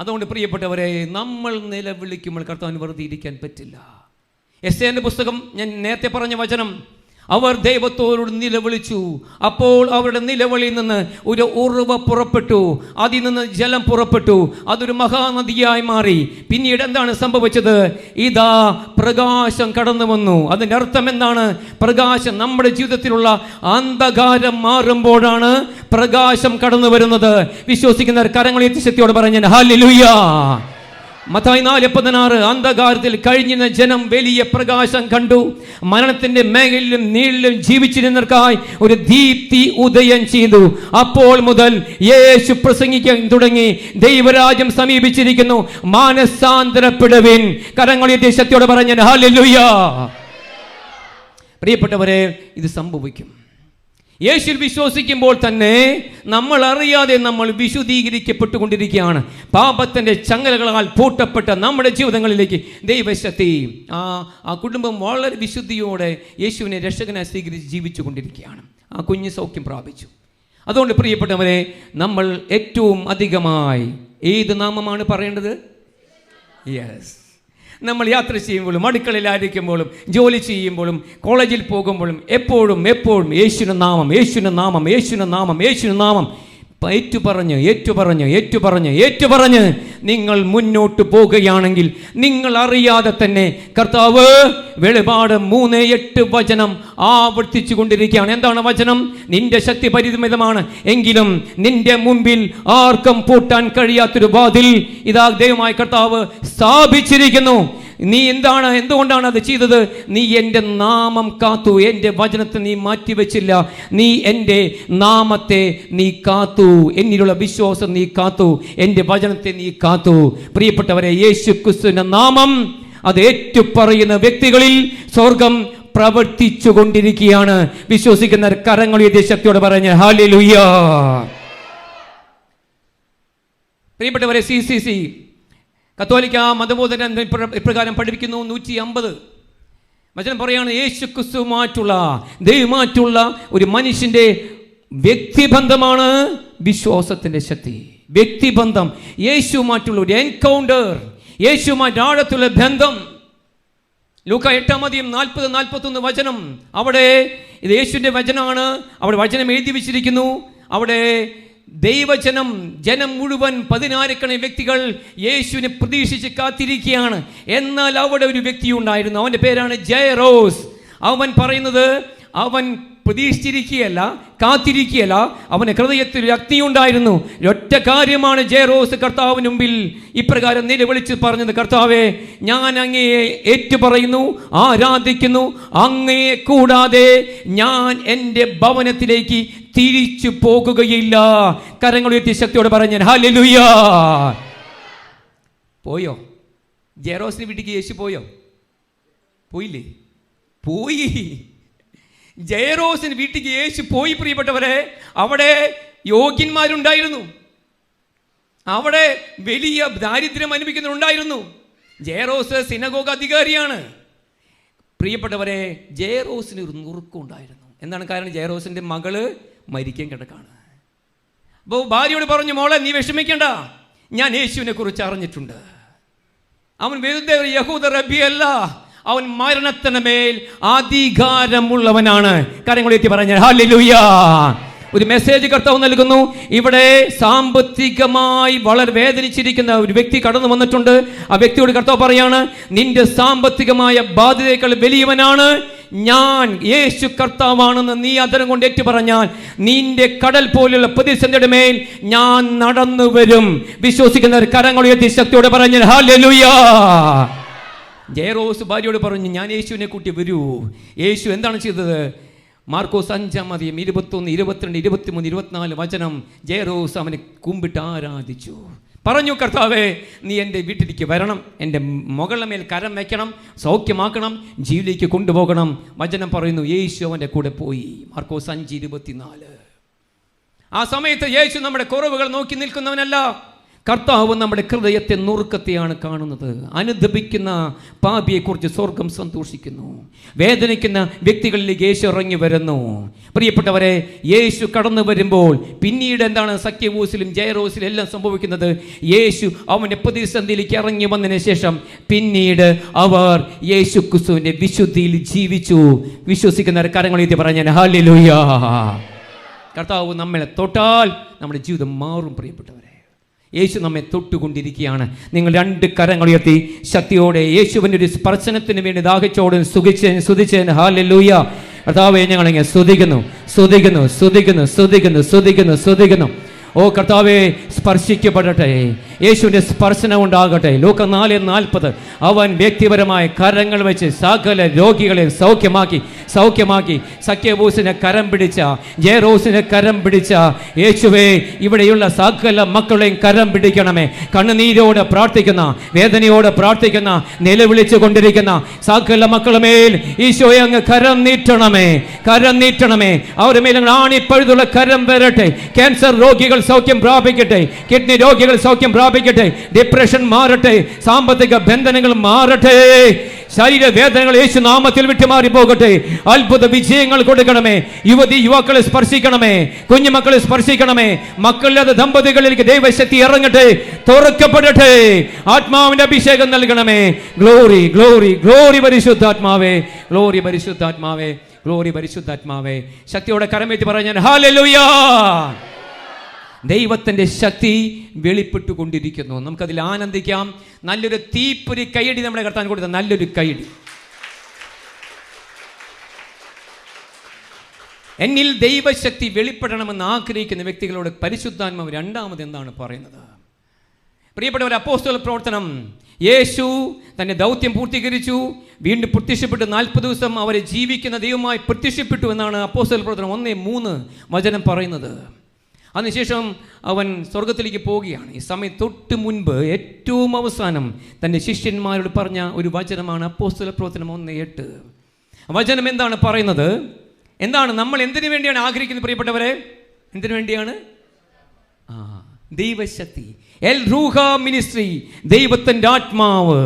അതുകൊണ്ട് പ്രിയപ്പെട്ടവരെ, നമ്മൾ നിലവിളിക്കുമ്പോൾ കർത്താവിന് വെറുതെ ഇരിക്കാൻ പറ്റില്ല. എസ്തേറിന്റെ പുസ്തകം ഞാൻ നേരത്തെ പറഞ്ഞ വചനം, അവർ ദൈവത്തോട് നിലവിളിച്ചു. അപ്പോൾ അവരുടെ നിലവിളിയിൽ നിന്ന് ഒരു ഉറവ പുറപ്പെട്ടു, അതിൽ നിന്ന് ജലം പുറപ്പെട്ടു, അതൊരു മഹാനദിയായി മാറി. പിന്നീട് എന്താണ് സംഭവിച്ചത്? ഇതാ പ്രകാശം കടന്നു വന്നു. അതിൻ്റെ അർത്ഥം എന്താണ്? പ്രകാശം, നമ്മുടെ ജീവിതത്തിലുള്ള അന്ധകാരം മാറുമ്പോഴാണ് പ്രകാശം കടന്നു വരുന്നത്. വിശ്വസിക്കുന്നവർ കരങ്ങളെത്തി ശക്തിയോട് പറഞ്ഞാൽ ഹല്ലേലൂയ. മത്തായി 4:16 അന്ധകാരത്തിൽ കഴിഞ്ഞിരുന്ന ജനം വലിയ പ്രകാശം കണ്ടു. മരണത്തിന്റെ മേഖലയിലും നീളിലും ജീവിച്ചിരുന്നവർക്കായി ഒരു ദീപ്തി ഉദയം ചെയ്തു. അപ്പോൾ മുതൽ യേശു പ്രസംഗിക്കാൻ തുടങ്ങി, ദൈവരാജ്യം സമീപിച്ചിരിക്കുന്നു, മാനസാന്തരപ്പെടുവിൻ. കരങ്ങളുയർത്തി ശക്തിയോടെ പറഞ്ഞാൽ ഹല്ലേലൂയ. പ്രിയപ്പെട്ടവരെ, ഇത് സംഭവിക്കും. യേശുവിൽ വിശ്വസിക്കുമ്പോൾ തന്നെ നമ്മൾ അറിയാതെ നമ്മൾ വിശുദ്ധീകരിക്കപ്പെട്ടുകൊണ്ടിരിക്കുകയാണ്. പാപത്തിൻ്റെ ചങ്ങലകളാൽ പൂട്ടപ്പെട്ട നമ്മുടെ ജീവിതങ്ങളിലേക്ക് ദൈവശക്തി ആ കുടുംബം വളരെ വിശുദ്ധിയോടെ യേശുവിനെ രക്ഷകനായി സ്വീകരിച്ച് ജീവിച്ചു കൊണ്ടിരിക്കുകയാണ്. ആ കുഞ്ഞ് സൗഖ്യം പ്രാപിച്ചു. അതുകൊണ്ട് പ്രിയപ്പെട്ടവരെ, നമ്മൾ ഏറ്റവും അധികമായി ഏത് നാമമാണ് പറയേണ്ടത്? യെസ്. നമ്മൾ യാത്ര ചെയ്യുമ്പോഴും, അടുക്കളയിലായിരിക്കുമ്പോഴും, ജോലി ചെയ്യുമ്പോഴും, കോളേജിൽ പോകുമ്പോഴും എപ്പോഴും യേശുവിൻ്റെ നാമം, യേശുവിൻ്റെ നാമം, യേശുവിൻ്റെ നാമം, യേശുവിൻ്റെ നാമം ഏറ്റുപറഞ്ഞ് നിങ്ങൾ മുന്നോട്ട് പോകുകയാണെങ്കിൽ നിങ്ങൾ അറിയാതെ തന്നെ കർത്താവ് വെളിപാട് 3:8 വചനം ആവർത്തിച്ചു കൊണ്ടിരിക്കുകയാണ്. എന്താണ് വചനം? നിന്റെ ശക്തി പരിമിതമാണ്, എങ്കിലും നിന്റെ മുമ്പിൽ ആർക്കും പൂട്ടാൻ കഴിയാത്തൊരു വാതിൽ ഇതാ ദൈവമായ കർത്താവ് സ്ഥാപിച്ചിരിക്കുന്നു. നീ എന്തുകൊണ്ടാണ് അത് ചെയ്തത്? നീ എൻ്റെ നാമം കാത്തു, എൻ്റെ വചനത്തെ നീ മാറ്റിവെച്ചില്ല. നീ എൻ്റെ നാമത്തെ നീ കാത്തു, എന്നിലുള്ള വിശ്വാസം നീ കാത്തു, എൻ്റെ വചനത്തെ നീ കാത്തു. പ്രിയപ്പെട്ടവരെ, യേശു ക്രിസ്തുവിൻ്റെ നാമം അത് ഏറ്റുപറയുന്ന വ്യക്തികളിൽ സ്വർഗം പ്രവർത്തിച്ചു കൊണ്ടിരിക്കുകയാണ്. വിശ്വസിക്കുന്ന കരങ്ങൾ ഉയർത്തി ശക്തിയോടെ പറഞ്ഞ് ഹല്ലേലൂയ. പ്രിയപ്പെട്ടവരെ, CCC കത്തോലിക്ക മതബോധന ഇപ്രകാരം പഠിപ്പിക്കുന്നു. 150 വചനം പറയാണ്, യേശു ക്രിസ്തുവുമായിട്ടുള്ള ദൈവമായിട്ടുള്ള ഒരു മനുഷ്യൻ്റെ വ്യക്തിബന്ധമാണ് വിശ്വാസത്തിൻ്റെ ശക്തി. വ്യക്തിബന്ധം, യേശുവുമായിട്ടുള്ള ഒരു എൻകൗണ്ടർ, യേശുവുമായിട്ട് ആഴത്തുള്ള ബന്ധം. ലൂക്ക 8:40-41 വചനം, അവിടെ ഇത് യേശുവിൻ്റെ വചനമാണ്. അവിടെ വചനം എഴുതി വെച്ചിരിക്കുന്നു. അവിടെ ദൈവജനം, ജനം മുഴുവൻ 10,000 വ്യക്തികൾ യേശുവിനെ പ്രതീക്ഷിച്ച് കാത്തിരിക്കുകയാണ്. എന്നാൽ അവിടെ ഒരു വ്യക്തി ഉണ്ടായിരുന്നു, അവൻ്റെ പേരാണ് ജയറോസ്. അവൻ പറയുന്നത്, അവൻ പ്രതീക്ഷിച്ചിരിക്കുകയല്ല, കാത്തിരിക്കുകയല്ല, അവൻ്റെ ഹൃദയത്തിൽ ഒരു അഗ്നി ഉണ്ടായിരുന്നു. ഒറ്റ കാര്യമാണ് ജയറോസ് കർത്താവിന് മുമ്പിൽ ഇപ്രകാരം നിലവിളിച്ച് പറഞ്ഞത്: കർത്താവേ, ഞാൻ അങ്ങയെ ഏറ്റുപറയുന്നു, ആരാധിക്കുന്നു. അങ്ങയെ കൂടാതെ ഞാൻ എൻ്റെ ഭവനത്തിലേക്ക് തിരിച്ചു പോകുകയില്ല. കരങ്ങളുയർത്തി ശക്തിയോടെ പറഞ്ഞാൽ ഹല്ലേലൂയ. പോയോ? ജയറോസിന് വീട്ടിലേക്ക് യേശു പോയോ? പോയില്ലേ? പോയി. ജയറോസിന് വീട്ടിലേക്ക് യേശു പോയി. പ്രിയപ്പെട്ടവരെ, അവിടെ യോഗ്യന്മാരുണ്ടായിരുന്നു, അവിടെ വലിയ ദാരിദ്ര്യം അനുഭവിക്കുന്നവരുണ്ടായിരുന്നു. ജയറോസ് സിനഗോഗ് അധികാരിയാണ്. പ്രിയപ്പെട്ടവരെ, ജയറോസിന് ഒരു നുറുക്കമുണ്ടായിരുന്നു. എന്താണ് കാരണം? ജയറോസിൻ്റെ മകള് മരിക്കാൻ കിടക്കാണ്. അപ്പോൾ ഭാര്യയോട് പറഞ്ഞു, മോളെ നീ വിഷമിക്കേണ്ട, ഞാൻ യേശുവിനെ കുറിച്ച് അറിഞ്ഞിട്ടുണ്ട്. അവൻ വെറുതെ ഒരു യഹൂദ റബ്ബിയല്ല, അവൻ മരണത്തിന് മേൽ അധികാരമുള്ളവനാണ്. കാര്യങ്ങളെത്തി പറഞ്ഞ ഹല്ലേലൂയ. ഒരു മെസ്സേജ് കർത്താവ് നൽകുന്നു. ഇവിടെ സാമ്പത്തികമായി വളരെ വേദനിച്ചിരിക്കുന്ന ഒരു വ്യക്തി കടന്നു വന്നിട്ടുണ്ട്. ആ വ്യക്തിയോട് കർത്താവ് പറയാണ്, നിന്റെ സാമ്പത്തികമായ ബാധ്യതയേക്കാൾ വലിയവനാണ് ഞാൻ, യേശു കർത്താവാണെന്ന് നീ അതരം കൊണ്ട് ഏറ്റു പറഞ്ഞാൽ നിന്റെ കടൽ പോലുള്ള പ്രതിസന്ധിയുടെ മേൽ ഞാൻ നടന്നു വരും. വിശ്വസിക്കുന്നവർ കരങ്ങൾ ഉയർത്തി ശക്തിയോടെ പറഞ്ഞാൽ ഹല്ലേലൂയ. ജയറോസ് ഭാര്യയോട് പറഞ്ഞു, ഞാൻ യേശുവിനെ കൂട്ടി വരൂ. യേശു എന്താണ് ചെയ്തത്? മാർക്കോസ് 5:21, 22, 23, 24 വചനം. ജയറോസ് അവനെ കുമ്പിട്ട് ആരാധിച്ചു. പറഞ്ഞു, കർത്താവേ, നീ എൻ്റെ വീട്ടിലേക്ക് വരണം, എൻ്റെ മകളുടെ മേൽ കരം വയ്ക്കണം, സൗഖ്യമാക്കണം, ജീവിലേക്ക് കൊണ്ടുപോകണം. വചനം പറയുന്നു, യേശു അവൻ്റെ കൂടെ പോയി. മാർക്കോസ് 5:24. ആ സമയത്ത് യേശു നമ്മുടെ കുറവുകൾ നോക്കി നിൽക്കുന്നവനല്ല. കർത്താവ് നമ്മുടെ ഹൃദയത്തെ നുറുക്കത്തെയാണ് കാണുന്നത്. അനുദപിക്കുന്ന പാപിയെക്കുറിച്ച് സ്വർഗം സന്തോഷിക്കുന്നു. വേദനിക്കുന്ന വ്യക്തികളിലേക്ക് യേശു ഇറങ്ങി വരുന്നു. പ്രിയപ്പെട്ടവരെ, യേശു കടന്നു വരുമ്പോൾ പിന്നീട് എന്താണ് സഖ്യവൂസിലും ജയറോസിലും എല്ലാം സംഭവിക്കുന്നത്? യേശു അവൻ്റെ പ്രതിസന്ധിയിലേക്ക് ഇറങ്ങി വന്നതിന് ശേഷം പിന്നീട് അവർ യേശു ക്രിസ്തുവിൻ്റെ വിശുദ്ധിയിൽ ജീവിച്ചു. വിശ്വസിക്കുന്ന കരങ്ങളെത്തി പറഞ്ഞാൽ ഹല്ലേലൂയ. കർത്താവ് നമ്മളെ തൊട്ടാൽ നമ്മുടെ ജീവിതം മാറും. പ്രിയപ്പെട്ടവരെ, യേശു നമ്മെ തൊട്ടുകൊണ്ടിരിക്കുകയാണ്. നിങ്ങൾ 2 കരങ്ങൾ ഉയർത്തി ശക്തിയോടെ യേശുവിൻ്റെ ഒരു സ്പർശനത്തിന് വേണ്ടി ദാഹിച്ചോടും സ്തുതിച്ചേൻ ഹല്ലേലൂയ. കർത്താവേ, ഞങ്ങളിങ്ങനെ സ്തുതിക്കുന്നു. ഓ കർത്താവേ, സ്പർശിക്കപ്പെടട്ടെ. യേശുവിൻ്റെ സ്പർശനം ഉണ്ടാകട്ടെ. ലൂക്ക 4:40 അവൻ വ്യക്തിപരമായ കരങ്ങൾ വെച്ച് സകല രോഗികളെ സൗഖ്യമാക്കി സഖ്യബൂസിനെ കരം പിടിച്ച, ജയറോസിനെ കരം പിടിച്ച യേശുവേ, ഇവിടെയുള്ള സകല മക്കളെയും കരം പിടിക്കണമേ. കണ്ണുനീരോടെ പ്രാർത്ഥിക്കുന്ന, വേദനയോടെ പ്രാർത്ഥിക്കുന്ന, നിലവിളിച്ചു കൊണ്ടിരിക്കുന്ന സകല മക്കളുമേൽ ഈശോയെ അങ്ങ് കരം നീട്ടണമേ. അവരുടെ മേൽ ആണിപ്പഴുതുള്ള കരം വരട്ടെ. ക്യാൻസർ രോഗികൾ സൗഖ്യം പ്രാപിക്കട്ടെ, കിഡ്നി രോഗികൾ സൗഖ്യം പ്രാപിക്കട്ടെ, ഡിപ്രഷൻ മാറട്ടെ, സാമ്പത്തിക ബന്ധനങ്ങൾ മാറട്ടെ, ശരീരവേദനകൾ യേശു നാമത്തിൽ വിട്ടുമാറി പോകട്ടെ. അത്ഭുത വിജയങ്ങൾ കൊടുക്കണമേ. യുവാക്കളെ സ്പർശിക്കണമേ, കുഞ്ഞുമക്കളെ സ്പർശിക്കണമേ. മക്കളില്ലാത്ത ദമ്പതികളിലേക്ക് ദൈവശക്തി ഇറങ്ങട്ടെ, തുറക്കപ്പെടട്ടെ. ആത്മാവിന്റെ അഭിഷേകം നൽകണമേ. ഗ്ലോറി ഗ്ലോറി ഗ്ലോറി പരിശുദ്ധാത്മാവേ, ഗ്ലോറി പരിശുദ്ധാത്മാവേ, ഗ്ലോറി പരിശുദ്ധാത്മാവേ. ശക്തിയോടെ കരമേറ്റി പറഞ്ഞാൽ ഹല്ലേലൂയ. ദൈവത്തിൻ്റെ ശക്തി വെളിപ്പെട്ടുകൊണ്ടിരിക്കുന്നു. നമുക്കതിൽ ആനന്ദിക്കാം. നല്ലൊരു തീപ്പൊരി കൈയടി നമ്മുടെ കർത്താവിന് കൊടുത്ത നല്ലൊരു കൈയടി. എന്നിൽ ദൈവശക്തി വെളിപ്പെടണമെന്ന് ആഗ്രഹിക്കുന്ന വ്യക്തികളോട് പരിശുദ്ധാത്മാവ് രണ്ടാമത് എന്താണ് പറയുന്നത്? പ്രിയപ്പെട്ടവർ, അപ്പോസ്തല പ്രവർത്തനം, യേശു തന്റെ ദൗത്യം പൂർത്തീകരിച്ചു, വീണ്ടും പ്രത്യക്ഷപ്പെട്ടു, 40 ദിവസം അവരെ ജീവിക്കുന്ന ദൈവമായി പ്രത്യക്ഷപ്പെട്ടു എന്നാണ് അപ്പോസ്തല പ്രവർത്തനം 1:3 വചനം പറയുന്നത്. അതിനുശേഷം അവൻ സ്വർഗത്തിലേക്ക് പോവുകയാണ്. ഈ സമയം തൊട്ട് മുൻപ് ഏറ്റവും അവസാനം തൻ്റെ ശിഷ്യന്മാരോട് പറഞ്ഞ ഒരു വചനമാണ് അപ്പോസ്തല പ്രവർത്തനം 1:8. വചനം എന്താണ് പറയുന്നത്? എന്താണ് നമ്മൾ എന്തിനു വേണ്ടിയാണ് ആഗ്രഹിക്കുന്നത് പ്രിയപ്പെട്ടവരെ? എന്തിനു വേണ്ടിയാണ്? ദൈവശക്തി, എൽ റൂഹ മിനിസ്ട്രി, ദൈവത്തിൻ്റെ ആത്മാവ്.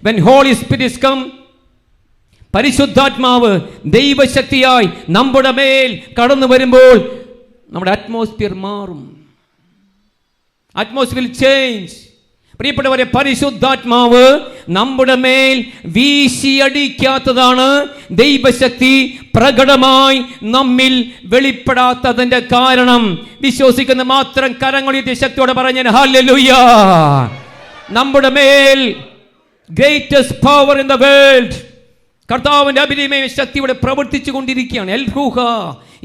when Holy Spirit is come, പരിശുദ്ധാത്മാവ് ദൈവശക്തിയായി നമ്മുടെ മേൽ കടന്നു വരുമ്പോൾ നമ്മുടെ അറ്റ്മോസ്ഫിയർ മാറും. Atmosphere change. പ്രിയപ്പെട്ടവരെ, പരിശുദ്ധാത്മാവ് നമ്മുടെ മേൽ വീശിയടിക്കാത്തതാണ് ദൈവശക്തി പ്രകടമായി നമ്മിൽ വെളിപ്പെടാത്തതിന്റെ കാരണം. വിശ്വസിക്കുന്ന മാത്രം കരങ്ങളുയർത്തി ശക്തിയോടെ പറഞ്ഞ ഹല്ലേലൂയ. നമ്മുടെ മേൽ greatest power in the world, കർത്താവിന്റെ അഭിനയമേ ശക്തിയോടെ പ്രവർത്തിച്ചു കൊണ്ടിരിക്കുകയാണ്. എൽ റൂഹ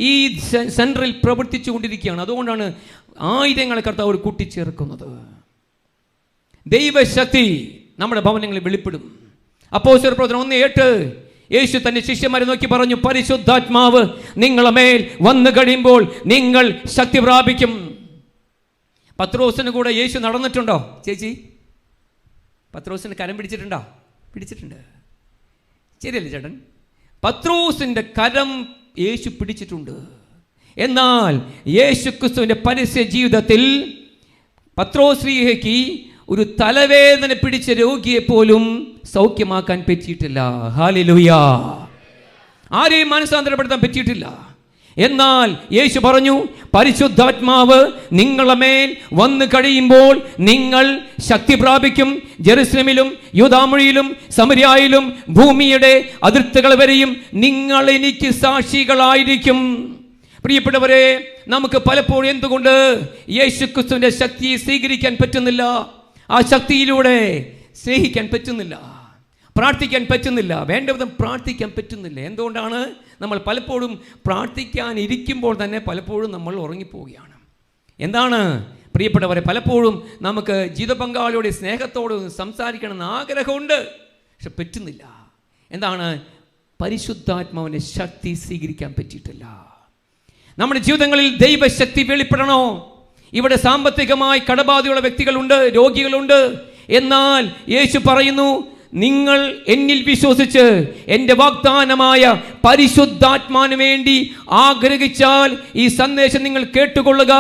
ഈ സെൻട്രൽ പ്രവർത്തിച്ചു കൊണ്ടിരിക്കുകയാണ്. അതുകൊണ്ടാണ് ആയുധങ്ങളെ കർത്താവ് കൂട്ടിച്ചേർക്കുന്നത്. ദൈവശക്തി നമ്മുടെ ഭവനങ്ങളിൽ വെളിപ്പെടും. അപ്പോസ്തല പ്രവർത്തനം 1:8 യേശു തന്റെ ശിഷ്യന്മാരെ നോക്കി പറഞ്ഞു, പരിശുദ്ധാത്മാവ് നിങ്ങളുടെ മേൽ വന്നു കഴിയുമ്പോൾ നിങ്ങൾ ശക്തി പ്രാപിക്കും. പത്രോസിന് കൂടെ യേശു നടന്നിട്ടുണ്ടോ ചേച്ചി? പത്രോസിന് കരം പിടിച്ചിട്ടുണ്ടോ? പിടിച്ചിട്ടുണ്ട്, ശരിയല്ലേ ചേട്ടൻ? പത്രോസിന്റെ കരം യേശു പിടിച്ചിട്ടുണ്ട്. എന്നാൽ യേശു ക്രിസ്തുവിന്റെ പരസ്യ ജീവിതത്തിൽ പത്രോസ്ലീഹയ്ക്ക് ഒരു തലവേദന പിടിച്ച രോഗിയെ പോലും സൗഖ്യമാക്കാൻ പറ്റിയിട്ടില്ല. ഹല്ലേലൂയ. ആരെയും മാനസാന്തരപ്പെടുത്താൻ പറ്റിയിട്ടില്ല. എന്നാൽ യേശു പറഞ്ഞു, പരിശുദ്ധാത്മാവ് നിങ്ങളുടെ മേൽ വന്നു കഴിയുമ്പോൾ നിങ്ങൾ ശക്തി പ്രാപിക്കും. ജെറുസലേമിലും യൂദാമൊഴിയിലും സമരിയായിലും ഭൂമിയുടെ അതിർത്തികൾ വരെയും നിങ്ങൾ എനിക്ക് സാക്ഷികളായിരിക്കും. പ്രിയപ്പെട്ടവരെ, നമുക്ക് പലപ്പോഴും എന്തുകൊണ്ട് യേശു ക്രിസ്തുവിന്റെ ശക്തിയെ സ്വീകരിക്കാൻ പറ്റുന്നില്ല? ആ ശക്തിയിലൂടെ സ്നേഹിക്കാൻ പറ്റുന്നില്ല, പ്രാർത്ഥിക്കാൻ പറ്റുന്നില്ല, വേണ്ടവിധം പ്രാർത്ഥിക്കാൻ പറ്റുന്നില്ല. എന്തുകൊണ്ടാണ്? നമ്മൾ പലപ്പോഴും പ്രാർത്ഥിക്കാൻ ഇരിക്കുമ്പോൾ തന്നെ പലപ്പോഴും നമ്മൾ ഉറങ്ങിപ്പോവുകയാണ്. എന്താണ് പ്രിയപ്പെട്ടവരെ? പലപ്പോഴും നമുക്ക് ജീവിത പങ്കാളിയോട് സ്നേഹത്തോട് സംസാരിക്കണമെന്ന് ആഗ്രഹമുണ്ട്, പക്ഷെ പറ്റുന്നില്ല. എന്താണ്? പരിശുദ്ധാത്മാവിൻ്റെ ശക്തി സ്വീകരിക്കാൻ പറ്റിയിട്ടില്ല. നമ്മുടെ ജീവിതങ്ങളിൽ ദൈവശക്തി വെളിപ്പെടണോ? ഇവിടെ സാമ്പത്തികമായി കടബാധയുള്ള വ്യക്തികളുണ്ട്, രോഗികളുണ്ട്. എന്നാൽ യേശു പറയുന്നു, നിങ്ങൾ എന്നിൽ വിശ്വസിച്ച് എൻ്റെ വാഗ്ദാനമായ പരിശുദ്ധാത്മാവിന് വേണ്ടി ആഗ്രഹിച്ചാൽ ഈ സന്ദേശം നിങ്ങൾ കേട്ടുകൊള്ളുക.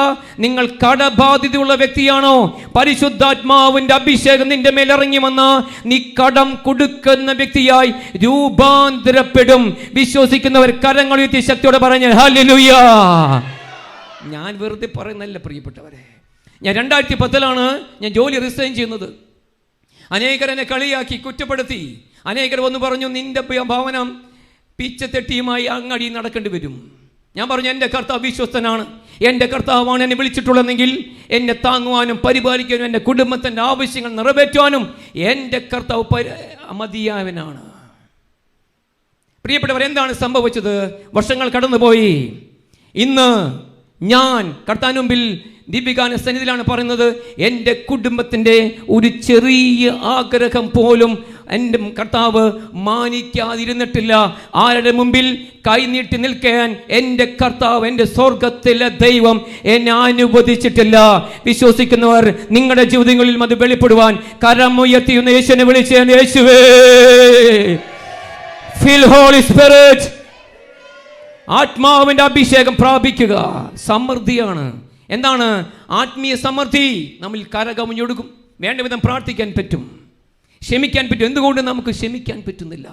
നിങ്ങൾ കടബാധിതയുള്ള വ്യക്തിയാണോ? പരിശുദ്ധാത്മാവിൻ്റെ അഭിഷേകം നിന്റെ മേൽ ഇറങ്ങി വന്ന നീ കടം കൊടുക്കുന്ന വ്യക്തിയായി രൂപാന്തരപ്പെടും. വിശ്വസിക്കുന്നവർ കരങ്ങൾ ഉയർത്തി ശക്തിയോടെ പറഞ്ഞ ഹല്ലേലൂയ. ഞാൻ വെറുതെ പറയുന്നല്ല പ്രിയപ്പെട്ടവരെ. ഞാൻ 2010 ഞാൻ ജോലി റിസൈൻ ചെയ്യുന്നത്. അനേകരെന്നെ കളിയാക്കി, കുറ്റപ്പെടുത്തി. അനേകർ വന്ന് പറഞ്ഞു, നിന്റെ ഭവനം പിച്ചത്തെട്ടിയുമായി അങ്ങടി നടക്കേണ്ടി വരും. ഞാൻ പറഞ്ഞു, എൻ്റെ കർത്താവ് വിശ്വസ്തനാണ്. എൻ്റെ കർത്താവാണ് എന്നെ വിളിച്ചിട്ടുള്ളതെങ്കിൽ എന്നെ താങ്ങുവാനും പരിപാലിക്കാനും എൻ്റെ കുടുംബത്തിൻ്റെ ആവശ്യങ്ങൾ നിറവേറ്റുവാനും എൻ്റെ കർത്താവ് മതിയായവനാണ്. പ്രിയപ്പെട്ടവർ, എന്താണ് സംഭവിച്ചത്? വർഷങ്ങൾ കടന്നുപോയി. ഇന്ന് ഞാൻ കർത്താവിന് മുമ്പിൽ ദീപികാന സന്നിധിയിലാണ് പറയുന്നത്, എൻ്റെ കുടുംബത്തിൻ്റെ ഒരു ചെറിയ ആഗ്രഹം പോലും എൻ്റെ കർത്താവ് മാനിക്കാതിരുന്നിട്ടില്ല. ആരുടെ മുമ്പിൽ കൈനീട്ടി നിൽക്കാൻ എൻ്റെ കർത്താവ്, എൻ്റെ സ്വർഗത്തിലെ ദൈവം എന്നെ അനുവദിച്ചിട്ടില്ല. വിശ്വസിക്കുന്നവർ നിങ്ങളുടെ ജീവിതങ്ങളിൽ അത് വെളിപ്പെടുവാൻ കരമുയർത്തിയുന്ന യേശുവിനെ വിളിച്ച്, യേശുവേ ഫിൽ ഹോളി സ്പിരിറ്റ്. ആത്മാവിൻ്റെ അഭിഷേകം പ്രാപിക്കുക. സമൃദ്ധിയാണ്. എന്താണ് ആത്മീയ സമൃദ്ധി? നമ്മിൽ കരകവിഞ്ഞൊടുക്കും. വേണ്ട വിധം പ്രാർത്ഥിക്കാൻ പറ്റും, ക്ഷമിക്കാൻ പറ്റും. എന്തുകൊണ്ട് നമുക്ക് ക്ഷമിക്കാൻ പറ്റുന്നില്ല?